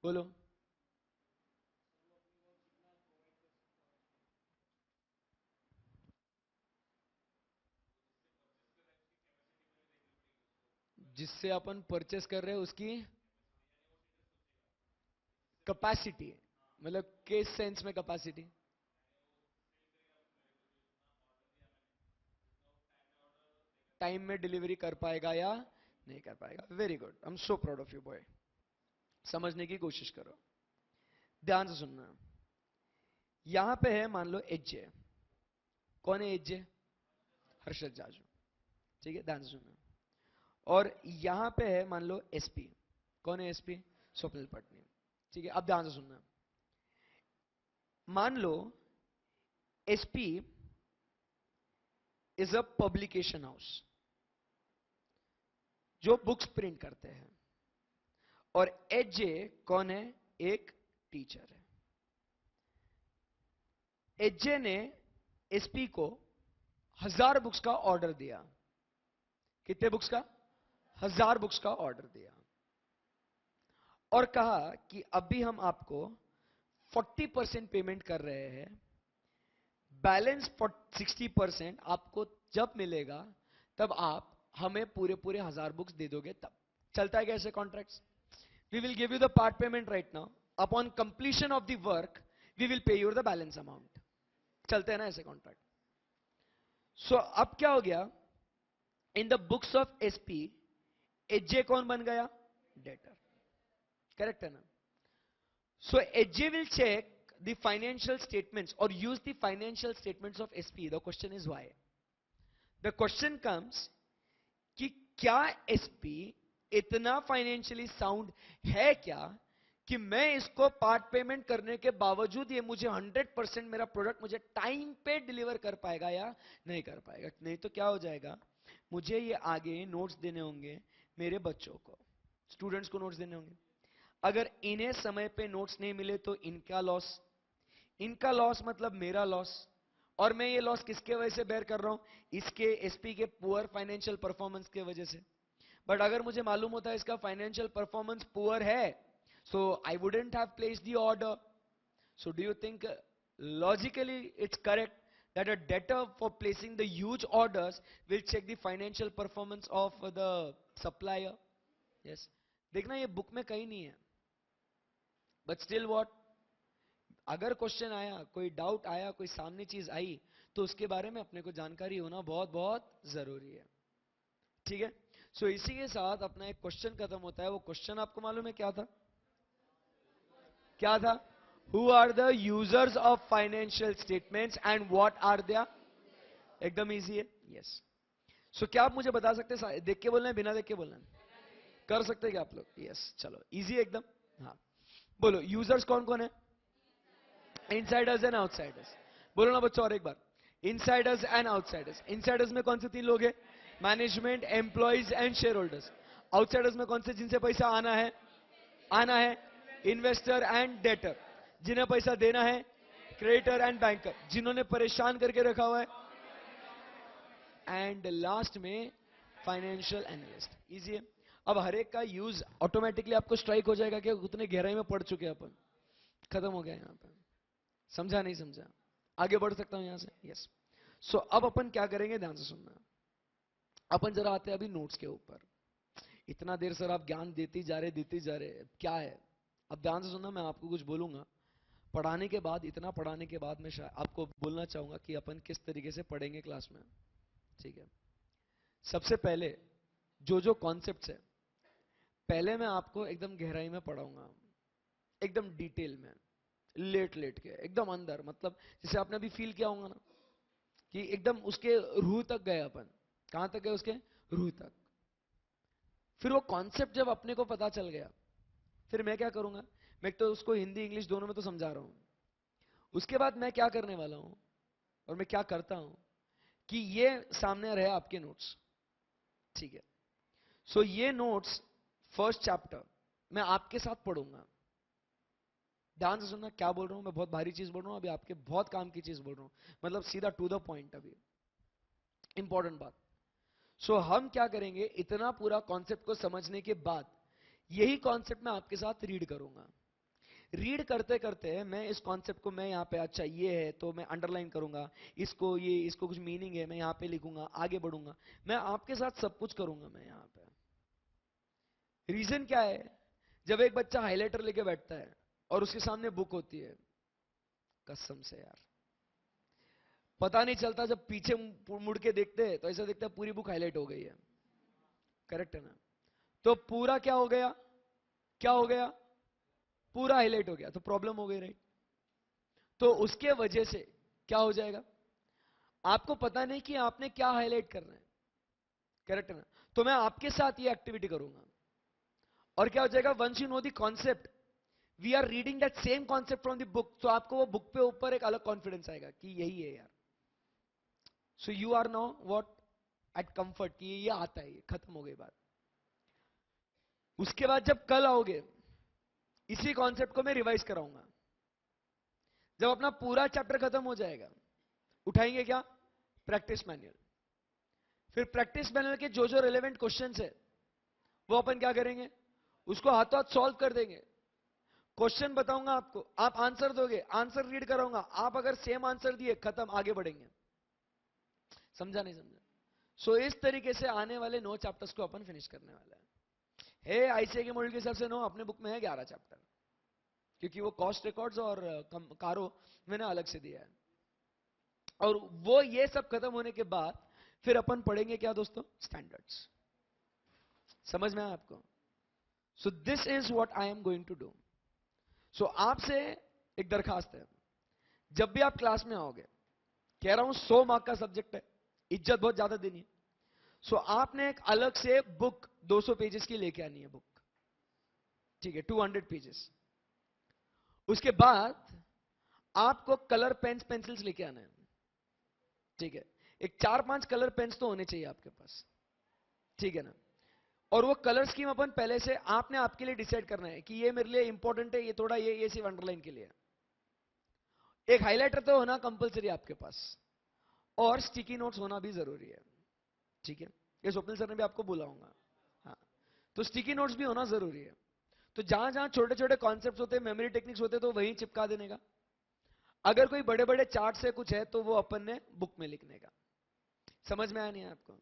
बोलो। जिससे अपन परचेस कर रहे हैं उसकी, कैपेसिटी, मतलब किस सेंस में कैपेसिटी? टाइम में डिलीवरी कर पाएगा या नहीं कर पाएगा। Very good, I am so proud of you boy. समझने की कोशिश करो, ध्यान से सुनना। यहां पे है मान लो एचजे। कौन है एचजे? हर्षद जाजू। ठीक है, ध्यान से सुनना। और यहां पे है मान लो एसपी। कौन है एसपी? स्वप्निल पटनी। ठीक है, अब ध्यान से सुनना। मान लो SP is a publication house जो बुक्स प्रिंट करते हैं, और एचजे कौन है? एक टीचर है। एचजे ने एसपी को 1000 बुक्स का ऑर्डर दिया। कितने बुक्स का? 1000 बुक्स का ऑर्डर दिया, और कहा कि अभी हम आपको 40% पेमेंट कर रहे हैं, बैलेंस 60% आपको जब मिलेगा तब आप हमें पूरे पूरे 1000 बुक्स दे दोगे। तब चलता है कैसे contracts? We will give you the part payment right now, upon completion of the work we will pay you the balance amount. चलते हैं ना ऐसे कॉन्ट्रैक्ट? सो अब क्या हो गया? In the books of SP HJ कौन बन गया? डेटर। करेक्ट है ना? So HJ will check the financial statements or use the financial statements of SP. The question is why? The question comes कि क्या SP इतना फाइनेंशियली साउंड है क्या कि मैं इसको पार्ट पेमेंट करने के बावजूद ये मुझे 100% मेरा प्रोडक्ट मुझे टाइम पे डिलीवर कर पाएगा या नहीं कर पाएगा? नहीं तो क्या हो जाएगा, मुझे ये आगे नोट्स देने होंगे मेरे बच्चों को, स्टूडेंट्स को नोट्स देने होंगे। अगर इन्हें समय पे नोट्स नहीं मिले तो इनका लॉस, इनका लॉस मतलब मेरा लॉस। और मैं ये लॉस किसके वजह से बेयर कर रहा हूं? इसके एसपी के पुअर फाइनेंशियल परफॉर्मेंस के वजह से। बट अगर मुझे मालूम होता है इसका फाइनेंशियल परफॉर्मेंस पुअर है, so I wouldn't have placed the order. So do you think logically it's correct that a debtor for placing the huge orders will check the financial performance of the supplier? Yes. देखना ये book में कहीं नहीं है, but still what, अगर question आया, कोई doubt आया, कोई सामने चीज आई, तो उसके बारे में अपने को जानकारी होना बहुत बहुत जरूरी है। ठीक है, सो इसी के साथ अपना एक क्वेश्चन खत्म होता है। वो क्वेश्चन आपको मालूम है क्या था? क्या था? Who are the users of financial statements and what are there? एकदम इजी है। यस। सो क्या आप मुझे बता सकते हैं, देख के बोलना है बिना देख के बोलना है? कर सकते हैं क्या आप लोग? यस, चलो इजी एकदम। हाँ, बोलो यूजर्स कौन कौन है? Insiders and outsiders. बोलो ना बच्चों और एक बार, इनसाइडर्स एंड आउटसाइडर्स। इनसाइडर्स में कौन से 3 लोग हैं? Management, employees and share holders. Outsiders में कौन से? जिनसे पैसा आना है इन्वेस्टर एंड डेटर। जिन्हें पैसा देना है क्रेडिटर एंड बैंकर। जिन्होंने परेशान करके रखा हुआ है, एंड लास्ट में फाइनेंशियल एनालिस्ट। इजी है। अब हर एक का यूज ऑटोमेटिकली आपको स्ट्राइक हो जाएगा कि उतने गहराई में पढ़ चुके हैं अपन। खत्म हो गया यहां पर। समझा नहीं समझा? आगे बढ़ सकता हूं यहां से? यस। सो अब अपन क्या करेंगे, ध्यान से सुनना। अपन जरा आते हैं अभी नोट्स के ऊपर। इतना देर सर आप ज्ञान देते जा रहे, क्या है? अब ध्यान से सुनना, मैं आपको कुछ बोलूंगा पढ़ाने के बाद, इतना पढ़ाने के बाद मैं आपको बोलना चाहूंगा कि अपन किस तरीके से पढ़ेंगे क्लास में। ठीक है, सबसे पहले जो जो कॉन्सेप्ट्स है, पहले मैं आपको एकदम गहराई में पढ़ाऊंगा, एकदम डिटेल में, लेट लेट के एकदम अंदर, मतलब जैसे आपने अभी फील किया होगा ना कि एकदम उसके रूह तक गए अपन। कहां तक गए? उसके रूह तक। फिर वो कॉन्सेप्ट जब अपने को पता चल गया, फिर मैं क्या करूंगा, मैं तो उसको हिंदी इंग्लिश दोनों में तो समझा रहा हूं। उसके बाद मैं क्या करने वाला हूं और मैं क्या करता हूं कि ये सामने रहे आपके नोट्स। ठीक है, सो ये नोट्स फर्स्ट चैप्टर मैं आपके साथ पढ़ूंगा। ध्यान से सुनना क्या बोल रहा हूं मैं, बहुत भारी चीज बोल रहा हूं अभी, आपके बहुत काम की चीज बोल रहा हूं, मतलब सीधा टू द पॉइंट, अभी इंपॉर्टेंट बात। सो हम क्या करेंगे, इतना पूरा कॉन्सेप्ट को समझने के बाद यही कॉन्सेप्ट मैं आपके साथ रीड करूंगा। रीड करते करते मैं इस कॉन्सेप्ट को, मैं यहां पे अच्छा ये है तो मैं अंडरलाइन करूंगा, इसको कुछ मीनिंग है मैं यहां पे लिखूंगा, आगे बढ़ूंगा, मैं आपके साथ सब कुछ करूंगा मैं यहां पे। रीजन क्या है? जब एक बच्चा हाइलाइटर लेके बैठता है और उसके सामने बुक होती है, कसम से यार पता नहीं चलता, जब पीछे मुड़ के देखते हैं तो ऐसा दिखता है पूरी बुक हाईलाइट हो गई है। करेक्ट है ना? तो पूरा क्या हो गया, क्या हो गया, पूरा हाईलाइट हो गया, तो प्रॉब्लम हो गई, राइट? तो उसके वजह से क्या हो जाएगा, आपको पता नहीं कि आपने क्या हाईलाइट करना है। करेक्ट है ना? तो मैं आपके साथ ये एक्टिविटी करूंगा और क्या हो जाएगा, once you know the concept, we are reading that same concept from the book, तो आपको वो बुक पे ऊपर एक अलग कॉन्फिडेंस आएगा कि यही है यार। So you are now what, at comfort कि ये आता है, ये खत्म हो गई बात। उसके बाद जब कल आओगे, इसी कॉन्सेप्ट को मैं रिवाइज कराऊंगा। जब अपना पूरा चैप्टर खत्म हो जाएगा, उठाएंगे क्या, प्रैक्टिस मैनुअल। फिर प्रैक्टिस मैनुअल के जो जो रिलेवेंट क्वेश्चंस है वो अपन क्या करेंगे, उसको हाथों हाथ सॉल्व कर देंगे। क्वेश्चन बताऊंगा आपको, आप आंसर दोगे, आंसर रीड कराऊंगा, आप अगर सेम आंसर दिए, खत्म, आगे बढ़ेंगे। समझा नहीं समझा? सो इस तरीके से आने वाले 9 चैप्टर्स को अपन फिनिश करने वाला है। आईसीए के मॉडल के हिसाब से 9, अपने बुक में है 11 चैप्टर, क्योंकि वो कॉस्ट रिकॉर्ड्स और कारो मैंने अलग से दिया है। और वो ये सब खत्म होने के बाद फिर अपन पढ़ेंगे क्या दोस्तों, स्टैंडर्ड्स। समझ में आया आपको? So this is what I am going to do. So आपसे एक दरखास्त है, जब भी आप क्लास में आओगे, कह रहा हूं 100 मार्क का सब्जेक्ट है, इज्जत बहुत ज्यादा देनी है। सो आपने एक अलग से बुक 200 पेजेस की लेके आनी है बुक, ठीक है, 200 पेजेस। उसके बाद आपको कलर पेन्स पेंसिल्स लेके आना है, ठीक है, एक 4-5 कलर पेन्स तो होने चाहिए आपके पास, ठीक है ना? और वो कलर स्कीम अपन पहले से आपने आपके लिए डिसाइड करना है कि ये मेरे लिए इंपॉर्टेंट है, ये थोड़ा ये सिर्फ अंडरलाइन के लिए। एक हाइलाइटर तो होना कंपलसरी आपके पास, और स्टिकी नोट्स होना भी जरूरी है, ठीक है? ये स्वप्निल सर ने भी आपको बोला होगा। हाँ, तो स्टिकी नोट्स भी होना जरूरी है। तो जहां जहां छोटे छोटे कॉन्सेप्ट्स होते हैं, मेमोरी टेक्निक्स होते हैं, तो वहीं चिपका देने का। अगर कोई बड़े बड़े चार्ट से कुछ है तो वो अपन ने बुक में लिखने का। समझ में आया नहीं आपको?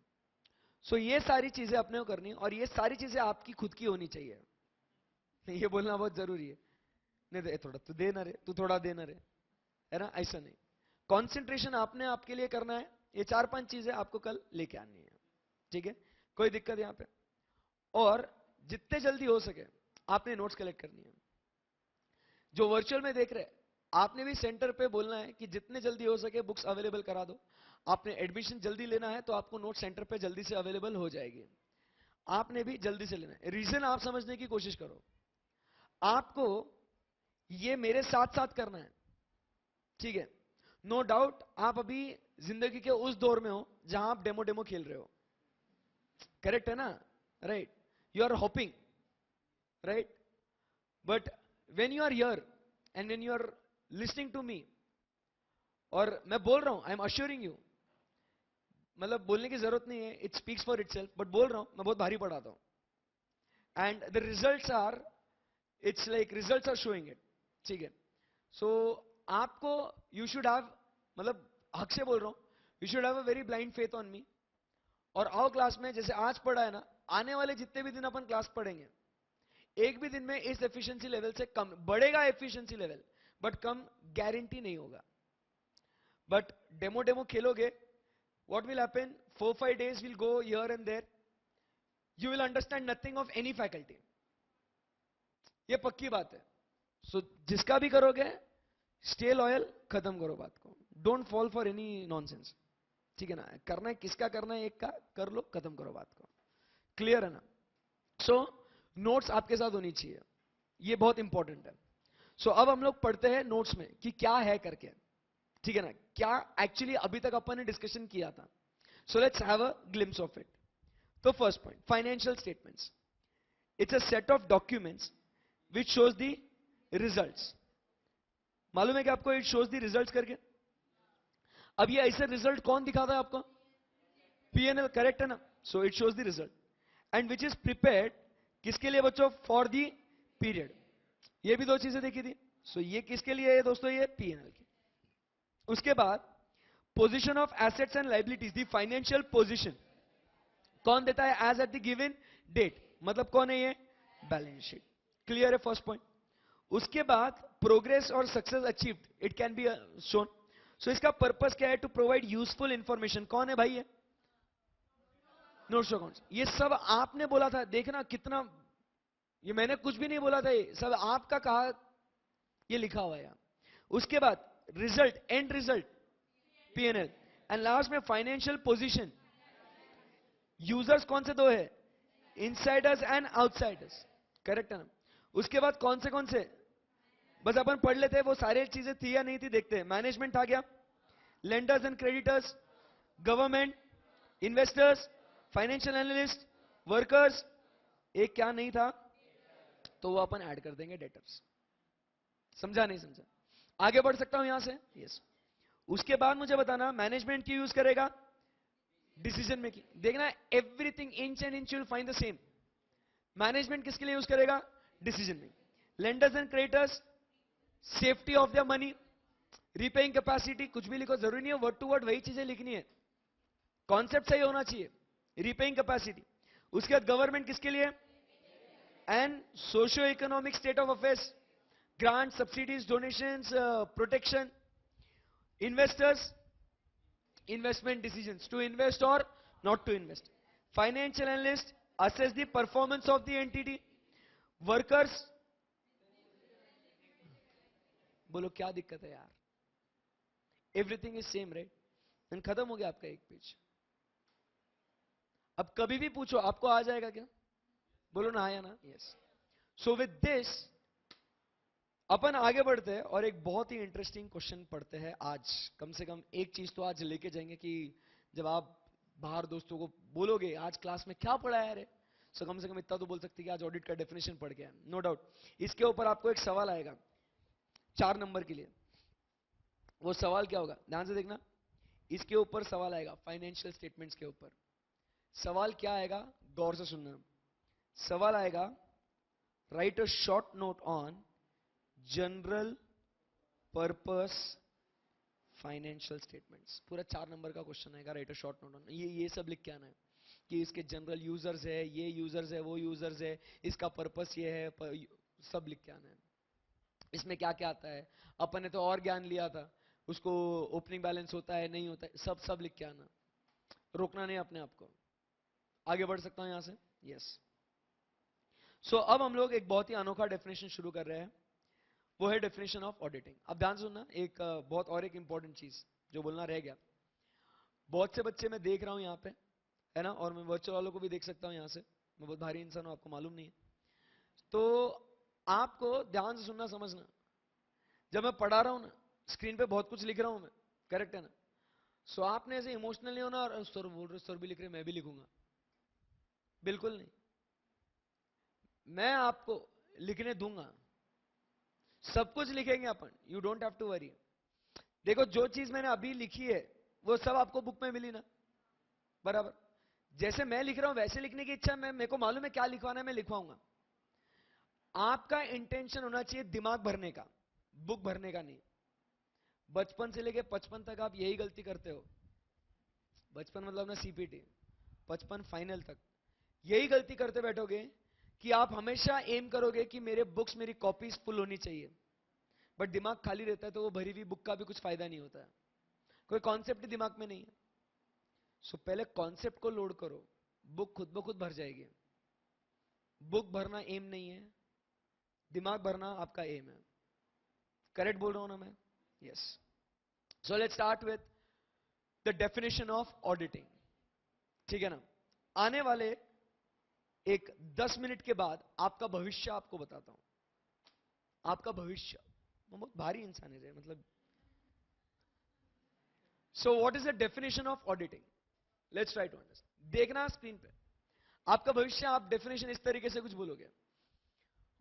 सो ये सारी चीजें अपने को करनी, और ये सारी चीजें आपकी खुद की होनी चाहिए। ये बोलना बहुत जरूरी है। नहीं तो थोड़ा तू दे ना रे, तू थोड़ा दे ना रे, है ना? ऐसा नहीं, कॉन्सेंट्रेशन आपने आपके लिए करना है। ये 4-5 चीजें आपको कल लेके आनी है, ठीक है? कोई दिक्कत यहां पे? और जितने जल्दी हो सके आपने नोट्स कलेक्ट करनी है। जो वर्चुअल में देख रहे हैं, आपने भी सेंटर पे बोलना है कि जितने जल्दी हो सके बुक्स अवेलेबल करा दो। आपने एडमिशन जल्दी लेना है तो आपको नोट सेंटर पे जल्दी से अवेलेबल हो जाएगी। आपने भी जल्दी से लेना है। रीजन आप समझने की कोशिश करो, आपको ये मेरे साथ साथ करना है, ठीक है? नो डाउट आप अभी जिंदगी के उस दौर में हो जहां आप डेमो डेमो खेल रहे हो, करेक्ट है ना? Right, you are hopping, right? But when you are here and when you are listening to me, और मैं बोल रहा हूं, आई एम अश्योरिंग यू, मतलब बोलने की जरूरत नहीं है, it speaks for itself, but बोल रहा हूं मैं बहुत भारी पढ़ाता हूं। And the results are, it's like results are showing it, ठीक है? सो आपको, यू शुड हैव, मतलब हक से बोल रहा हूं, you should have a very blind faith on me. और आओ क्लास में, जैसे आज पढ़ा है ना, आने वाले जितने भी दिन अपन क्लास पढ़ेंगे, एक भी दिन में इस एफिशिएंसी लेवल से कम बढ़ेगा efficiency level, but come guarantee नहीं होगा। बट डेमो डेमो खेलोगे, what will happen, 4-5 days will go here and there, you will understand nothing of any faculty, ये पक्की बात है। सो जिसका भी करोगे, स्टे लॉयल, खत्म करो बात को, don't fall for any nonsense, ठीक है ना? करना है किसका करना है, एक का कर लो, खत्म करो बात को। क्लियर है ना? सो नोट्स आपके साथ होनी चाहिए, ये बहुत इंपॉर्टेंट है। सो अब हम लोग पढ़ते हैं नोट्स में कि क्या है करके, ठीक है ना? क्या एक्चुअली अभी तक अपन ने डिस्कशन किया था। So let's have a glimpse of it. तो first point, financial statements, it's a set of documents which shows the results. मालूम है कि आपको इट शोज द रिजल्ट्स करके? अब ये ऐसे रिजल्ट कौन दिखाता है आपको? पीएनएल, करेक्ट है ना? So it shows the result, and which is prepared किसके लिए बच्चों? For the period. ये भी दो चीजें देखी थी। सो ये किसके लिए है दोस्तों? ये पीएनएल की। उसके बाद position of assets and liabilities, the financial position कौन देता है? As at the given date, मतलब कौन है ये? Balance sheet. क्लियर है फर्स्ट पॉइंट? उसके बाद प्रोग्रेस और success achieved it can be shown. So इसका पर्पस क्या है? To provide useful information. कौन है भाई ये? Notes accounts. ये सब आपने बोला था. देखना कितना, ये मैंने कुछ भी नहीं बोला था, ये सब आपका कहा, ये लिखा हुआ है यहां. उसके बाद result, and result PNL. And last में फाइनेंशियल पोजीशन. यूजर्स कौन से दो है? Insiders and outsiders. करेक्ट है ना? उसके बाद कौन से बस अपन पढ़ लेते हैं, वो सारी चीजें थी या नहीं थी देखते हैं. मैनेजमेंट आ गया, lenders and creditors, government, investors, financial analyst, workers. एक क्या नहीं था तो वो अपन ऐड कर देंगे, डेटर्स. समझा नहीं समझा? आगे बढ़ सकता हूं यहां से? यस. उसके बाद मुझे बताना मैनेजमेंट की यूज करेगा डिसीजन मेकिंग. देखना everything inch and inch will find the same. Management किसके लिए यूज करेगा? Decision making. Lenders and creditors, safety of the money, repaying capacity. कुछ भी लिखो, जरूरी नहीं है वर्ड टू वर्ड वही चीजें लिखनी है, कॉन्सेप्ट सही होना चाहिए. Repaying capacity. उसके बाद गवर्नमेंट किसके लिए? And socio economic state of affairs, grant, subsidies, donations, protection. Investors, investment decisions, to invest or not to invest. Financial analyst, assess the performance of the entity. Workers, बोलो क्या दिक्कत है यार? Everything is same right. And खत्म हो गया आपका एक पेज. अब कभी भी पूछो आपको आ जाएगा क्या? बोलो ना, आया ना? यस. सो विद दिस अपन आगे बढ़ते हैं और एक बहुत ही इंटरेस्टिंग क्वेश्चन पढ़ते हैं आज. कम से कम एक चीज तो आज लेके जाएंगे कि जब आप बाहर दोस्तों को बोलोगे आज क्लास में क्या पढ़ा है रे, सो कम से कम इतना तो बोल सकते कि आज ऑडिट का डेफिनेशन पढ़ के आए. नो डाउट इसके ऊपर आपको एक सवाल आएगा 4 नंबर के लिए. वो सवाल क्या होगा? ध्यान से देखना. इसके ऊपर सवाल आएगा फाइनेंशियल स्टेटमेंट्स के ऊपर. सवाल क्या आएगा? गौर से सुनना. सवाल आएगा right a short note on general purpose financial statements. पूरा 4 नंबर का क्वेश्चन आएगा. Right a short note on, ये सब लिख के आना है कि इसके जनरल यूजर्स है, ये यूजर्स है, वो यूजर्स है, इसका पर्पस ये है, सब लिख के आना है. इसमें क्या क्या आता है, अपन ने तो और ज्ञान लिया था, उसको ओपनिंग बैलेंस होता है नहीं होता है, सब लिख के आना. रोकना नहीं अपने आप को. आगे बढ़ सकता हूं यहां से? यस. सो अब हम लोग एक बहुत ही अनोखा डेफिनेशन शुरू कर रहे हैं. वो है डेफिनेशन ऑफ ऑडिटिंग. अब ध्यान से सुनना. एक बहुत और एक इंपॉर्टेंट चीज जो बोलना रह गया. बहुत से बच्चे मैं देख रहा हूं यहां पे, है ना, और मैं वर्चुअल वालों को भी देख सकता हूं यहां से. मैं बहुत भारी इंसान हूं, आपको मालूम नहीं है. तो आपको ध्यान से सुनना, समझना. जब मैं पढ़ा रहा हूं ना, स्क्रीन पे बहुत कुछ लिख रहा हूं मैं, करेक्ट है ना? सो आपने ऐसे इमोशनल नहीं होना और सर बोल रहे, सर भी लिख रहे, मैं भी लिखूंगा. बिल्कुल नहीं. मैं आपको लिखने दूंगा, सब कुछ लिखेंगे अपन. You don't have to worry. देखो जो चीज मैंने अभी लिखी है वो सब आपको बुक में मिली ना, बराबर. जैसे मैं लिख रहा हूं वैसे लिखने की इच्छा, मैं, मेरे को मालूम है क्या लिखवाना है, मैं लिखवाऊंगा. आपका इंटेंशन होना चाहिए दिमाग भरने का, बुक भरने का नहीं. बचपन से लेके 55 तक आप यही गलती करते हो. बचपन मतलब ना सीपीटी, 55 फाइनल तक यही गलती करते बैठोगे कि आप हमेशा एम करोगे कि मेरे बुक्स, मेरी कॉपीज फुल होनी चाहिए. बट दिमाग खाली रहता है तो वो भरी हुई बुक का भी कुछ फायदा नहीं होता है. कोई कॉन्सेप्ट ही दिमाग में नहीं है. सो पहले कॉन्सेप्ट को लोड करो, बुक खुद ब खुद भर जाएगी. बुक भरना एम नहीं है, दिमाग भरना आपका एम है. करेक्ट बोल रहा हूं ना मैं? Yes. So let's start with the definition of auditing. ठीक है ना? आने वाले एक 10 मिनट के बाद आपका भविष्य आपको बताता हूं. आपका भविष्य, बहुत भारी इंसान है मतलब. So what is the definition of auditing? Let's try to understand. देखना स्क्रीन पे आपका भविष्य. आप डेफिनेशन इस तरीके से कुछ बोलोगे.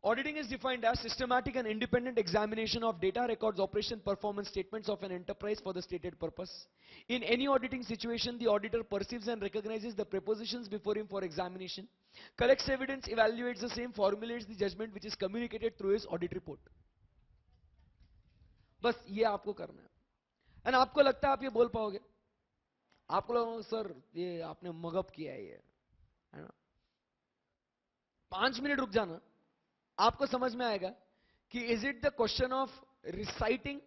Auditing is defined as systematic and independent examination of data, records, operation, performance statements of an enterprise for the stated purpose. In any auditing situation, the auditor perceives and recognizes the prepositions before him for examination, collects evidence, evaluates the same, formulates the judgment which is communicated through his audit report. बस ये आपको करना है. And आपको लगता है आप ये बोल पाओगे? आपको लगेगा सर ये आपने मगअप किया है ना. 5 मिनट रुक जाना, आपको समझ में आएगा कि is it the question of reciting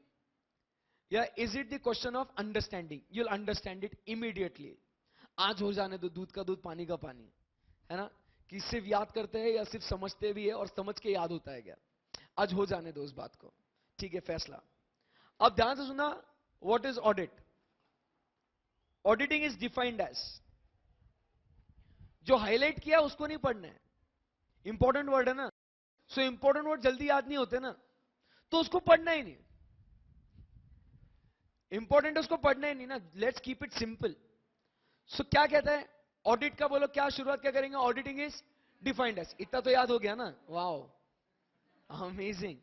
या is it the question of understanding? You'll understand it immediately. आज हो जाने दो, दूध का दूध पानी का पानी, है ना? कि सिर्फ याद करते हैं या सिर्फ समझते भी है और समझ के याद होता है क्या? आज हो जाने दो उस बात को. ठीक है, फैसला. अब ध्यान से सुना. What is audit? Auditing is defined as, जो हाईलाइट किया उसको नहीं पढ़ना है. इंपॉर्टेंट वर्ड है ना, सो इंपॉर्टेंट वर्ड जल्दी याद नहीं होते ना, तो उसको पढ़ना ही नहीं. इंपॉर्टेंट उसको पढ़ना ही नहीं ना. Let's keep it simple. So क्या कहता है ऑडिट का? बोलो क्या शुरुआत क्या करेंगे? Auditing is defined as. इतना तो याद हो गया ना. Wow, amazing.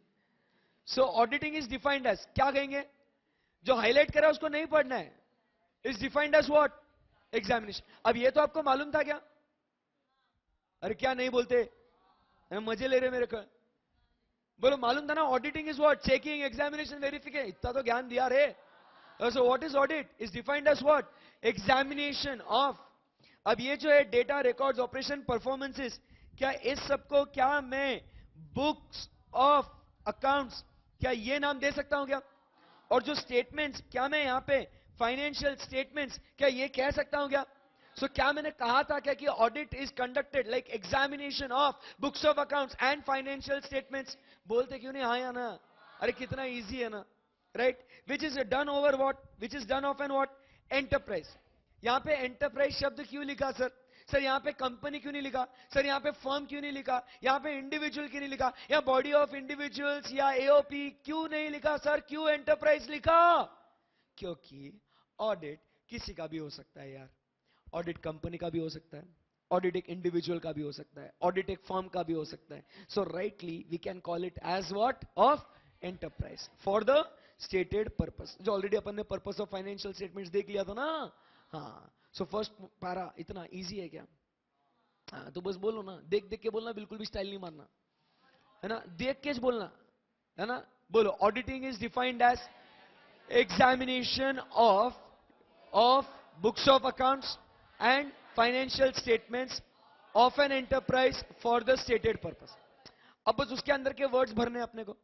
So auditing is defined as, क्या कहेंगे? जो हाईलाइट करा उसको नहीं पढ़ना है. Is defined as what? Examination. अब ये तो आपको मालूम था क्या? अरे क्या नहीं बोलते, मजे ले रहे मेरे को. बोलो मालूम था ना. Auditing is what? Checking, examination, verification. इतना तो ज्ञान दिया रे. So what is audit? Is defined as what? Examination of. अब ये जो है डेटा, रिकॉर्ड्स, ऑपरेशन, परफॉर्मेंसेस, क्या इस सबको क्या मैं बुक्स ऑफ अकाउंट्स, क्या ये नाम दे सकता हूं क्या? और जो स्टेटमेंट्स, क्या मैं यहां पे फाइनेंशियल स्टेटमेंट्स, क्या ये कह सकता हूं क्या? सो क्या मैंने कहा था क्या कि audit is conducted like examination of books of accounts and financial statements? बोलते क्यों नहीं हाँ या ना? अरे कितना इजी है ना, right? Which is done over what? Which is done of an what? Enterprise. यहां पे एंटरप्राइज शब्द क्यों लिखा सर? सर यहां पे कंपनी क्यों नहीं लिखा? सर यहां पे फर्म क्यों नहीं लिखा? यहां पे इंडिविजुअल क्यों नहीं लिखा? या बॉडी ऑफ इंडिविजुअल्स या एओपी क्यों नहीं लिखा सर? क्यों एंटरप्राइज लिखा? क्योंकि ऑडिट किसी का भी हो सकता है यार. ऑडिट कंपनी का भी हो सकता है, ऑडिट एक इंडिविजुअल का भी हो सकता है, ऑडिट एक फर्म का भी हो सकता है. So rightly we can call it as what? Of enterprise for the stated purpose. जो ऑलरेडी अपन ने पर्पस ऑफ फाइनेंशियल स्टेटमेंट्स देख लिया था ना. हाँ, सो फर्स्ट पैरा इतना इजी है क्या? हाँ, तो बस बोलो ना, देख देख के बोलना, बिल्कुल भी स्टाइल नहीं मारना, है ना? देख के बोलना, है ना? बोलो auditing is defined as examination of books of accounts and financial statements of an enterprise for the stated purpose. अब बस उसके अंदर के वर्ड्स भरने अपने को.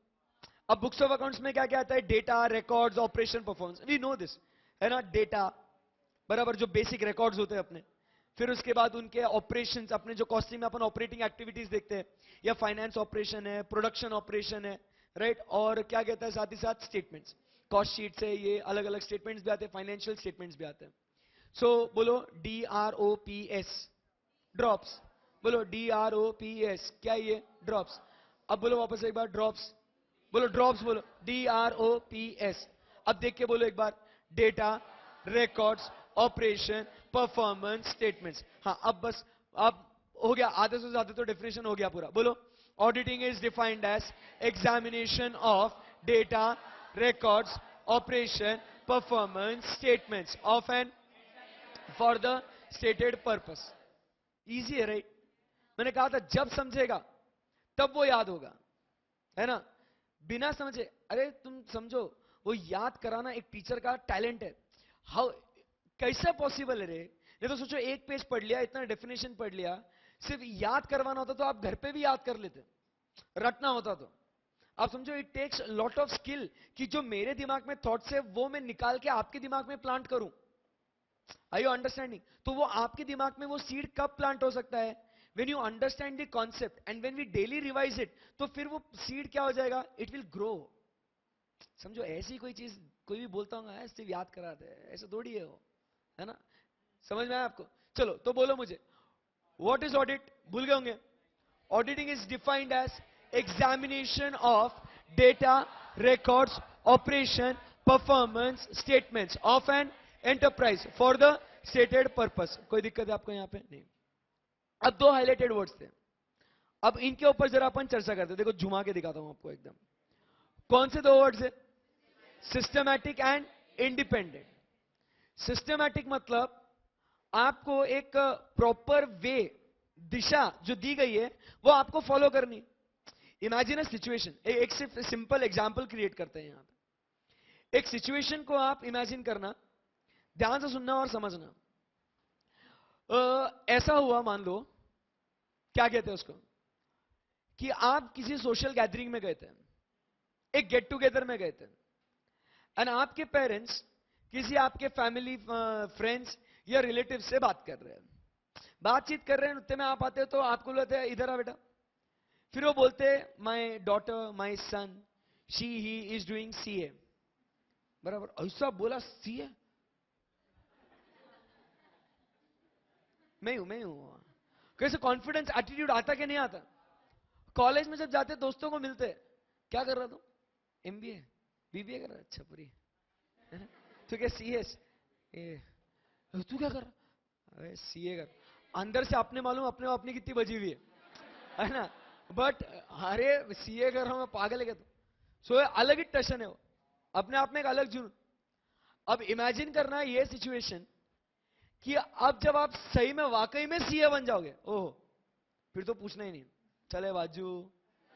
अब बुक्स ऑफ अकाउंट्स में क्या क्या आता है? Data, records, operation, performance. We know this, है ना? डेटा बराबर जो बेसिक रिकॉर्ड्स होते हैं अपने, फिर उसके बाद उनके ऑपरेशंस, अपने जो कॉस्टिंग में अपन ऑपरेटिंग एक्टिविटीज देखते हैं, या फाइनेंस ऑपरेशन है, प्रोडक्शन ऑपरेशन है, राइट? और क्या कहता है साथ ही साथ स्टेटमेंट्स, कॉस्ट शीट से ये अलग अलग स्टेटमेंट्स भी आते हैं, फाइनेंशियल स्टेटमेंट्स भी आते हैं. सो बोलो DROPS, ड्रॉप्स. बोलो DROPS, क्या ये? ड्रॉप्स. अब बोलो वापस एक बार, ड्रॉप्स. बोलो ड्रॉप्स. बोलो DROPS. अब देख के बोलो एक बार, data, records, operation, performance, statements. हाँ, अब बस, अब हो गया. आधे से ज्यादा तो डेफिनेशन हो गया पूरा. बोलो auditing is defined as examination of data, records, operation, performance, statements of an for the stated purpose. Easy है, राइट? मैंने कहा था जब समझेगा तब वो याद होगा, है ना? बिना समझे, अरे तुम समझो, वो याद कराना एक टीचर का टैलेंट है. हाउ, कैसा पॉसिबल है रे? ये तो सोचो, एक पेज पढ़ लिया, इतना डेफिनेशन पढ़ लिया, सिर्फ याद करवाना होता तो आप घर पे भी याद कर लेते, रटना होता तो. आप समझो, it takes lot of skill कि जो मेरे दिमाग में थॉट्स है वो मैं निकाल के आपके दिमाग में प्लांट करूं. Are you understanding? तो वो आपके दिमाग में वो सीड कब प्लांट हो सकता है? When you understand the concept and when we daily revise it, तो फिर वो सीड क्या हो जाएगा? It will grow. समझो, ऐसी कोई चीज कोई भी बोलता हूँ ऐसे याद कराते हैं, ऐसे थोड़ी है वो, है ना? समझ में आया आपको? चलो तो बोलो मुझे, व्हाट इज ऑडिट? भूल गए होंगे. Auditing is defined as examination of data, records, operation, performance, statements of an enterprise for the stated purpose. कोई दिक्कत है आपको यहां पे? नहीं. अब दो हाईलाइटेड वर्ड्स थे, अब इनके ऊपर जरा अपन चर्चा करते हैं. देखो झुमा के दिखाता हूं आपको एकदम. कौन से दो वर्ड्स है? Systematic and independent. सिस्टमैटिक मतलब आपको एक प्रॉपर वे, दिशा जो दी गई है वो आपको फॉलो करनी. Imagine a situation. एक सिंपल एग्जांपल क्रिएट करते हैं यहां पे. एक सिचुएशन को आप इमेजिन करना, ध्यान से सुनना और समझना. ऐसा हुआ, मान लो, क्या कहते हैं उसको, कि आप किसी सोशल गैदरिंग में गए थे, एक गेट टुगेदर में गए थे एंड आपके पेरेंट्स किसी आपके फैमिली फ्रेंड्स या रिलेटिव से बात कर रहे हैं, बातचीत कर रहे हैं, उतने में आप आते हो तो आपको बोलते हैं इधर आ बेटा। फिर वो बोलते my daughter my sun she he is doing CA. बराबर ऐसा बोला सीए, मैं हूं। कैसे कॉन्फिडेंस एटीट्यूड आता कि नहीं आता? कॉलेज में जब जाते दोस्तों को मिलते, क्या कर रहा तू? एमबीए बीबीए कर रहा? अच्छा पूरी तू क्या सीएस? तू क्या कर रहा? अरे सीए कर। अंदर से आपने मालूम अपने अपनी कितनी बजी हुई है ना? बट अरे सीए कर रहा हूं मैं, पागल है क्या तू? सो अलग ही टशन है वो, अपने आप में एक अलग जुनून। अब इमेजिन करना है ये सिचुएशन कि अब जब आप सही में वाकई में सीए बन जाओगे, ओह फिर तो पूछना ही नहीं, चले बाजू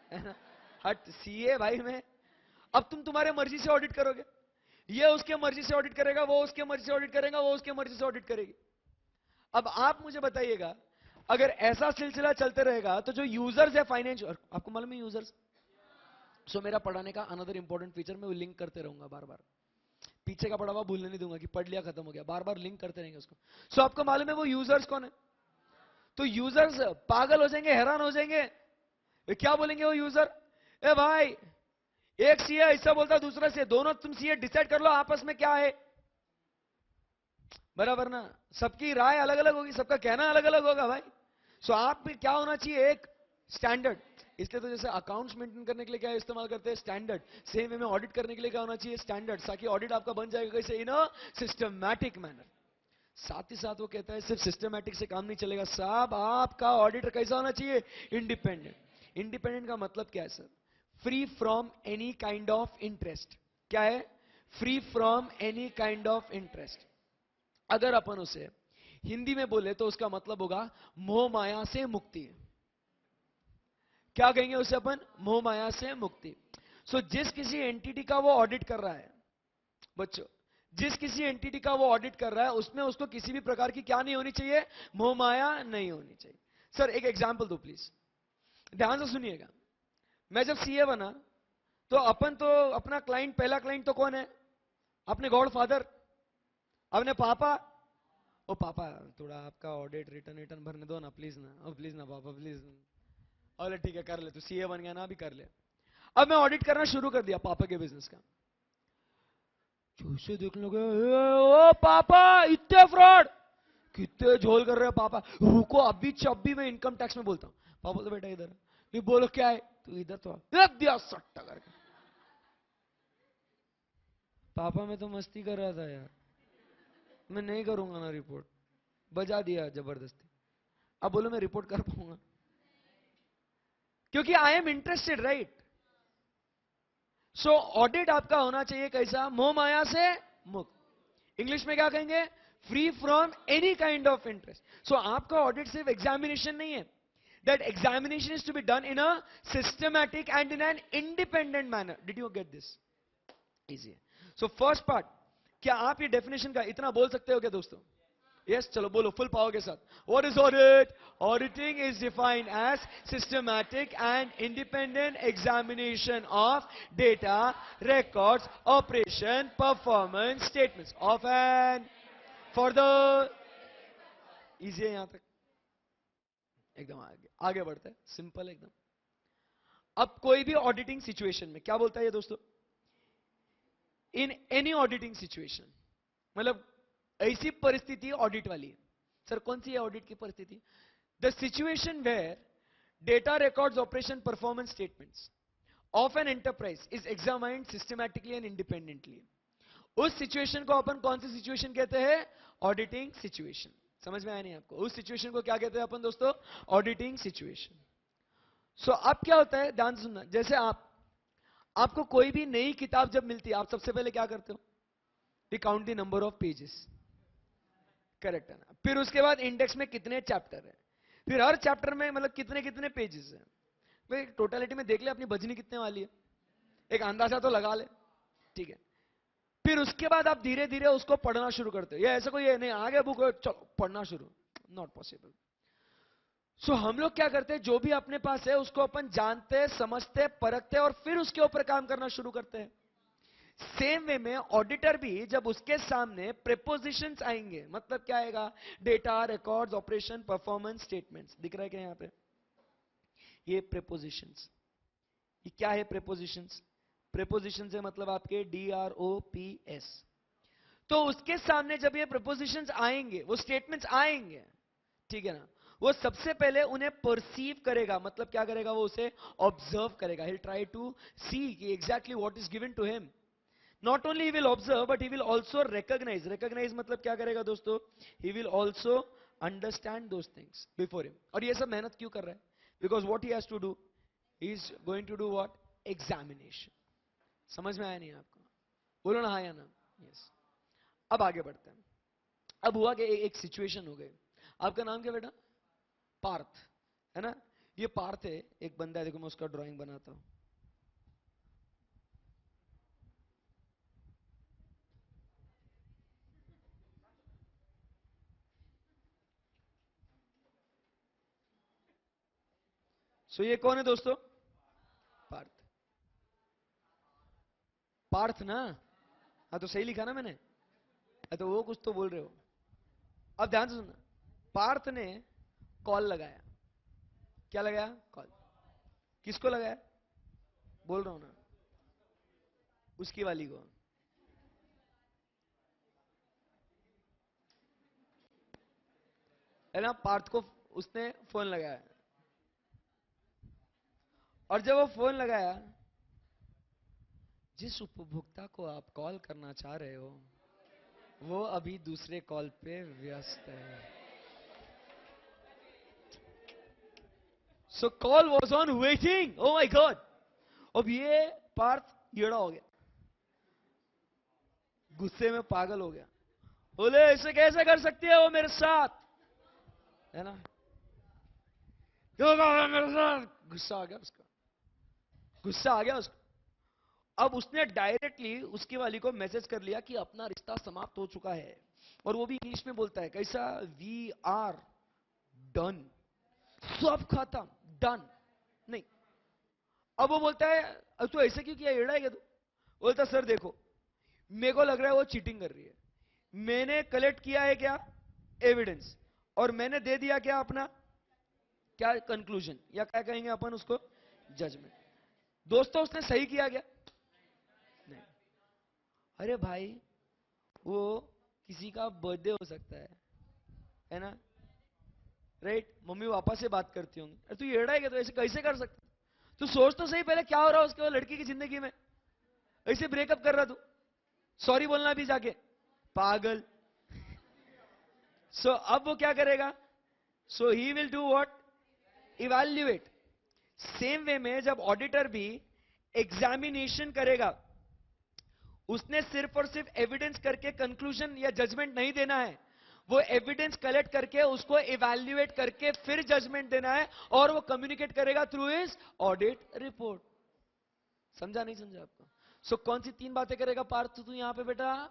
है ना, हट सीए भाई में। अब तुम तुम्हारे मर्जी से ऑडिट करोगे, ये उसके मर्जी से ऑडिट करेगा, वो उसके मर्जी से ऑडिट करेगा, वो उसके मर्जी से ऑडिट करेगी। अब आप मुझे बताइएगा, अगर ऐसा सिलसिला चलते रहेगा तो जो यूजर्स है फाइनेंशियल, आपको मालूम है यूजर्स, सो मेरा पढ़ाने का अनदर इंपॉर्टेंट फीचर, मैं वो लिंक करते रहूंगा बार बार, पीछे का पढ़ा हुआ भूलने नहीं दूंगा कि पढ़ लिया खत्म हो गया, बार बार लिंक करते रहेंगे उसको। सो आपको मालूम है वो यूजर्स कौन है? तो यूजर्स पागल हो जाएंगे, हैरान हो जाएंगे, क्या बोलेंगे वो यूजर? ए भाई एक सीए ऐसा बोलता है दूसरा से, दोनों तुम सीए डिसाइड कर लो आपस में क्या है। बराबर ना? सबकी राय अलग अलग होगी, सबका कहना अलग अलग होगा भाई। सो आप में क्या होना चाहिए? एक स्टैंडर्ड। इसलिए तो जैसे अकाउंट्स मेंटेन करने के लिए क्या इस्तेमाल करते हैं? स्टैंडर्ड। सेम वे में ऑडिट करने के लिए क्या होना चाहिए? स्टैंडर्ड, ताकि ऑडिट आपका बन जाएगा कैसे? इन अ सिस्टमैटिक मैनर। साथ ही साथ वो कहता है सिर्फ सिस्टमैटिक से काम नहीं चलेगा साहब, आपका ऑडिटर कैसा होना चाहिए? इंडिपेंडेंट। इंडिपेंडेंट का मतलब क्या है sir? Free from any kind of interest. क्या है? Free from any kind of interest. अगर अपन उसे हिंदी में बोले तो उसका मतलब होगा मोह माया से मुक्ति। क्या कहेंगे उसे अपन? मोह माया से मुक्ति। सो जिस किसी एंटिटी का वो ऑडिट कर रहा है बच्चों, जिस किसी एंटिटी का वो ऑडिट कर रहा है उसमें उसको किसी भी प्रकार की क्या नहीं होनी चाहिए? मोह माया नहीं होनी चाहिए। सर एक एग्जांपल दो प्लीज, ध्यान से सुनिएगा। मैं जब सीए बना तो अपन तो अपना क्लाइंट, पहला क्लाइंट तो कौन है? अपने गॉड फादर, अपने पापा। ओ पापा थोड़ा आपका ऑडिट रिटर्न रिटर्न भरने दो ना प्लीज ना, ओ प्लीज ना पापा प्लीज। अरे ठीक है कर ले, तू सीए बन गया ना, अभी कर ले। अब मैं ऑडिट करना शुरू कर दिया पापा के बिजनेस का। चूसे देखने लगे, ओ पापा इतने फ्रॉड, कितने झोल कर रहे हो पापा, रुको अभी चब्बी मैं इनकम टैक्स में बोलता हूँ। पापा बोलते बेटा इधर, ये बोलो क्या है? तू इधर तो रख दिया सट्टा करके। पापा मैं तो मस्ती कर रहा था यार, मैं नहीं करूंगा ना रिपोर्ट, बजा दिया जबरदस्ती। अब बोलो मैं रिपोर्ट कर पाऊंगा? क्योंकि I am interested right. So audit आपका होना चाहिए कैसा? मोह माया से मुक्त। इंग्लिश में क्या कहेंगे? Free from any kind of interest. So आपका ऑडिट सिर्फ एग्जामिनेशन नहीं है, that examination is to be done in a systematic and in an independent manner. Did you get this? Easy है। सो फर्स्ट पार्ट, क्या आप ये definition का इतना बोल सकते हो क्या दोस्तों? यस चलो बोलो फुल पावर के साथ। What is audit? Auditing is defined as systematic and independent examination of data, records, operation, performance statements of an for the. Easy है यहां तक? एकदम आगे आगे बढ़ते हैं, सिंपल एकदम। अब कोई भी ऑडिटिंग सिचुएशन में क्या बोलता है ये दोस्तों? इन एनी ऑडिटिंग सिचुएशन, मतलब ऐसी परिस्थिति ऑडिट वाली है। सर कौन सी है ऑडिट की परिस्थिति? The situation where data, records, operation, performance statements of an enterprise is examined systematically and independently. उस सिचुएशन को अपन कौन सी सिचुएशन कहते हैं? Auditing situation. समझ में आया नहीं आपको? उस सिचुएशन को क्या कहते हैं अपन दोस्तों? Auditing situation. सो अब क्या होता है, ध्यान से सुनना। जैसे आपको कोई भी नई किताब जब मिलती है, आप सबसे पहले क्या करते हो? We count the number of pages, correct है ना? फिर उसके बाद इंडेक्स में कितने चैप्टर है, फिर हर चैप्टर में मतलब कितने कितने पेजेस हैं, भाई टोटलिटी में देख ले अपनी बजनी कितने वाली है, एक अंदाजा तो लगा ले, ठीक है? फिर उसके बाद आप धीरे धीरे उसको पढ़ना शुरू करते हो। ये ऐसा कोई नहीं आगे बुक चलो पढ़ना शुरू, नॉट पॉसिबल। सो हम लोग क्या करते हैं, जो भी अपने पास है उसको अपन जानते, समझते, परखते और फिर उसके ऊपर काम करना शुरू करते हैं। सेम वे में ऑडिटर भी जब उसके सामने प्रेपोजिशंस आएंगे, मतलब क्या आएगा, data, records, operation, performance, statements, दिख रहा है क्या यहां पे, ये प्रेपोजिशंस। ये क्या है प्रेपोजिशंस? प्रेपोजिशंस है मतलब आपके DROPS। तो उसके सामने जब ये प्रपोजिशंस आएंगे, वो स्टेटमेंट्स आएंगे, ठीक है ना, वो सबसे पहले उन्हें परसीव करेगा, मतलब क्या करेगा, वो उसे ऑब्जर्व करेगा। He try to see exactly what is given to him. Not only he will observe but he will also recognise. Recognise मतलब क्या करेगा दोस्तों, he will also understand those things before him. और ये सब मेहनत क्यों कर रहा है? Because what he has to do, he is going to do what, examination. समझ में आया नहीं आपको? बोलो ना हाँ या ना? यस। अब आगे बढ़ते हैं। अब हुआ कि एक सिचुएशन हो गई। आपका नाम क्या बेटा? पार्थ, है ना? ये पार्थ है, एक बंदा है, देखो मैं उसका ड्राइंग बनाता हूं। सो ये कौन है दोस्तों? पार्थ। पार्थ ना? हाँ तो सही लिखा ना मैंने? तो वो कुछ तो बोल रहे हो। अब ध्यान से सुनना। पार्थ ने कॉल लगाया। क्या लगाया? कॉल। किसको लगाया? बोल रहा हूं ना, उसकी वाली को। है ना? पार्थ को उसने फोन लगाया, और जब वो फोन लगाया, जिस उपभोक्ता को आप कॉल करना चाह रहे हो वो अभी दूसरे कॉल पे व्यस्त है। So call was on waiting. Oh my God. अब ये पार्थ येड़ा हो गया, गुस्से में पागल हो गया। बोले ऐसे कैसे कर सकती है वो मेरे साथ, है ना? क्यों कर रहा है मेरे साथ? गुस्सा आ गया उसका, गुस्सा आ गया उसको। अब उसने डायरेक्टली उसकी वाली को मैसेज कर लिया कि अपना रिश्ता समाप्त हो चुका है, और वो भी इंग्लिश में बोलता है कैसा, वी आर डन, सब खत्म, डन। नहीं, अब वो बोलता है अब तू ऐसे क्यों किया, एड़ा है क्या तू? बोलता सर देखो, मेरे को लग रहा है वो चीटिंग कर रही है। मैंने कलेक्ट किया है क्या, एविडेंस, और मैंने दे दिया क्या अपना, क्या कंक्लूजन, या क्या कहेंगे अपन उसको, जजमेंट। दोस्तों उसने सही किया क्या? नहीं। अरे भाई, वो किसी का बर्थडे हो सकता है ना? राइट? मम्मी पापा से बात करती होंगी, अरे तू येड़ा है क्या, तो ऐसे कैसे कर सकता? तू सोच तो सही पहले क्या हो रहा है उसके, वो लड़की की जिंदगी में, ऐसे ब्रेकअप कर रहा तू, सॉरी बोलना भी जाके, पागल। सो अब वो क्या करेगा? So he will do what, evaluate. Same way में जब ऑडिटर भी एग्जामिनेशन करेगा, उसने सिर्फ और सिर्फ एविडेंस करके कंक्लूजन या जजमेंट नहीं देना है, वो एविडेंस कलेक्ट करके उसको इवैल्यूएट करके फिर जजमेंट देना है, और वो कम्युनिकेट करेगा थ्रू हिज ऑडिट रिपोर्ट। समझा नहीं समझा आपको? सो कौन सी तीन बातें करेगा पार्थ तू यहां पे बेटा?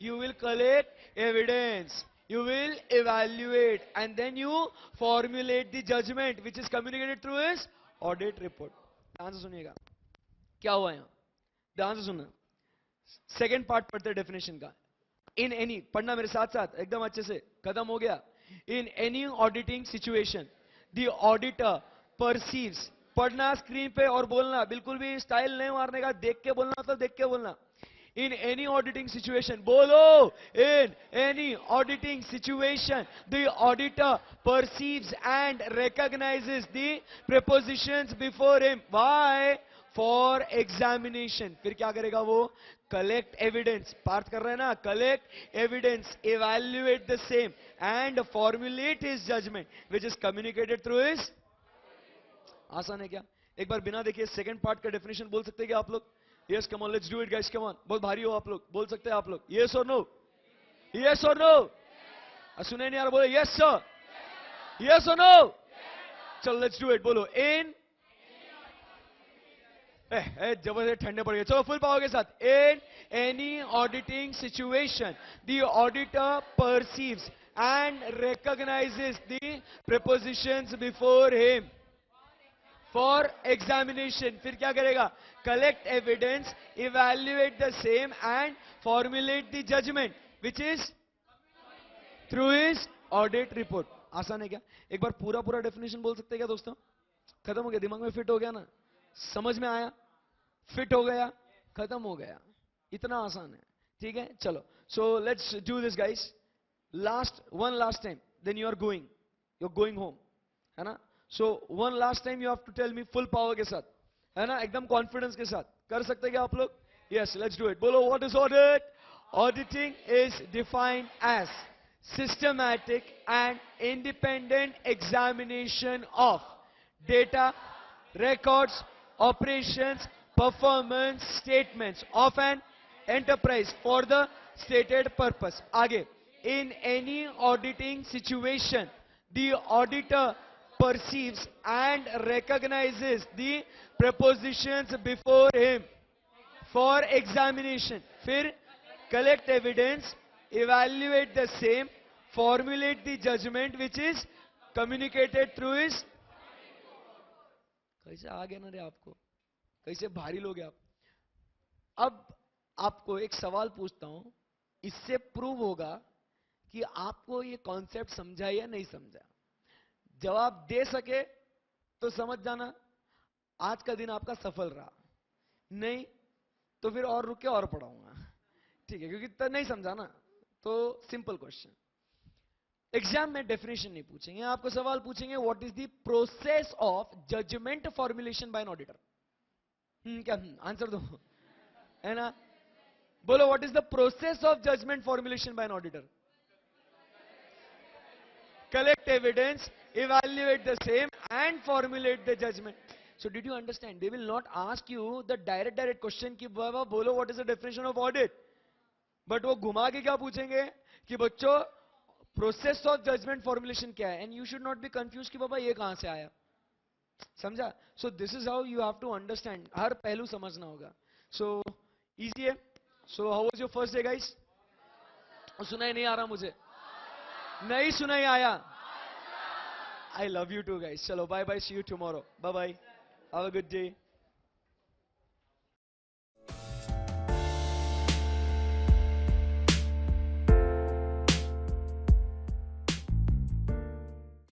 You will collect evidence, you will evaluate, and then you formulate the judgment which is communicated through his audit report. ध्यान से सुनिएगा क्या हुआ यहां, ध्यान से सुनना। सेकेंड पार्ट पढ़ते डेफिनेशन का। इन एनी, पढ़ना मेरे साथ साथ एकदम अच्छे से, खत्म हो गया। In any auditing situation the auditor perceives, पढ़ना स्क्रीन पे और बोलना, बिल्कुल भी स्टाइल नहीं मारने का, देख के बोलना तो देख के बोलना। In any auditing situation, bolo, in any auditing situation, the auditor perceives and recognizes the prepositions before him. Why? For examination. फिर क्या करेगा वो? Collect evidence. पार्थ कर रहे हैं ना, collect evidence, evaluate the same, and formulate his judgment, which is communicated through his. आसान है क्या? एक बार बिना देखे सेकंड पार्ट का डेफिनेशन बोल सकते हैं क्या आप लोग? Yes, come on, let's do it, guys. Come on. बहुत भारी हो आप लोग, बोल सकते हैं आप लोग? Yes or no? Yes or no? सुने नहीं यार, बोले yes sir. Yes or no? चलो let's do it, बोलो in. जबरदस्त ठंडे पड़ गए, चलो फुल पावर के साथ। In any auditing situation, the auditor perceives and recognizes the prepositions before him for examination. फिर क्या करेगा? Collect evidence, evaluate the same and formulate the judgment which is through his audit report. आसान है क्या? एक बार पूरा पूरा डेफिनेशन बोल सकते हैं क्या दोस्तों? खत्म हो गया? दिमाग में फिट हो गया ना? समझ में आया? फिट हो गया? खत्म हो गया? इतना आसान है. ठीक है, चलो. So let's do this guys. One last time, then you're going home, है ना? So one last time you have to tell me full power के साथ, है ना? एकदम confidence के साथ. कर सकते क्या आप लोग? Yes, let's do it. बोलो, what is audit? Auditing is defined as systematic and independent examination of data, records, operations, performance statements of an enterprise for the stated purpose. आगे. In any auditing situation, the auditor perceives and recognizes the prepositions before him for examination. फिर collect evidence, evaluate the same, formulate the judgment which is communicated through his. कैसे आ गया ना रे आपको? कैसे भारी लोग हैं आप? अब आपको एक सवाल पूछता हूं, इससे प्रूव होगा कि आपको ये कॉन्सेप्ट समझा या नहीं समझा. जवाब दे सके तो समझ जाना, आज का दिन आपका सफल रहा. नहीं तो फिर और रुक के और पढ़ाऊंगा. ठीक है, क्योंकि तो नहीं समझा ना. तो सिंपल क्वेश्चन. एग्जाम में डेफिनेशन नहीं पूछेंगे, आपको सवाल पूछेंगे what is the process of judgement formulation by an auditor. क्या आंसर दो, है ना? बोलो, what is the process of judgement formulation by an auditor? Collect evidence, evaluate the same and formulate the judgment. So did you understand? They will not ask you the direct question कि बाबा बोलो what is the definition of audit. But वो घुमा के क्या पूछेंगे कि बच्चों process of judgment formulation क्या है? And you should not be confused कि बाबा ये कहां से आया. समझा? So this is how you have to understand. हर पहलू समझना होगा. So easy है. So how was your first day guys? सुनाई नहीं आ रहा मुझे. नहीं सुनाई आया? I love you too guys. चलो bye bye, see you tomorrow. Bye bye. Have a good day.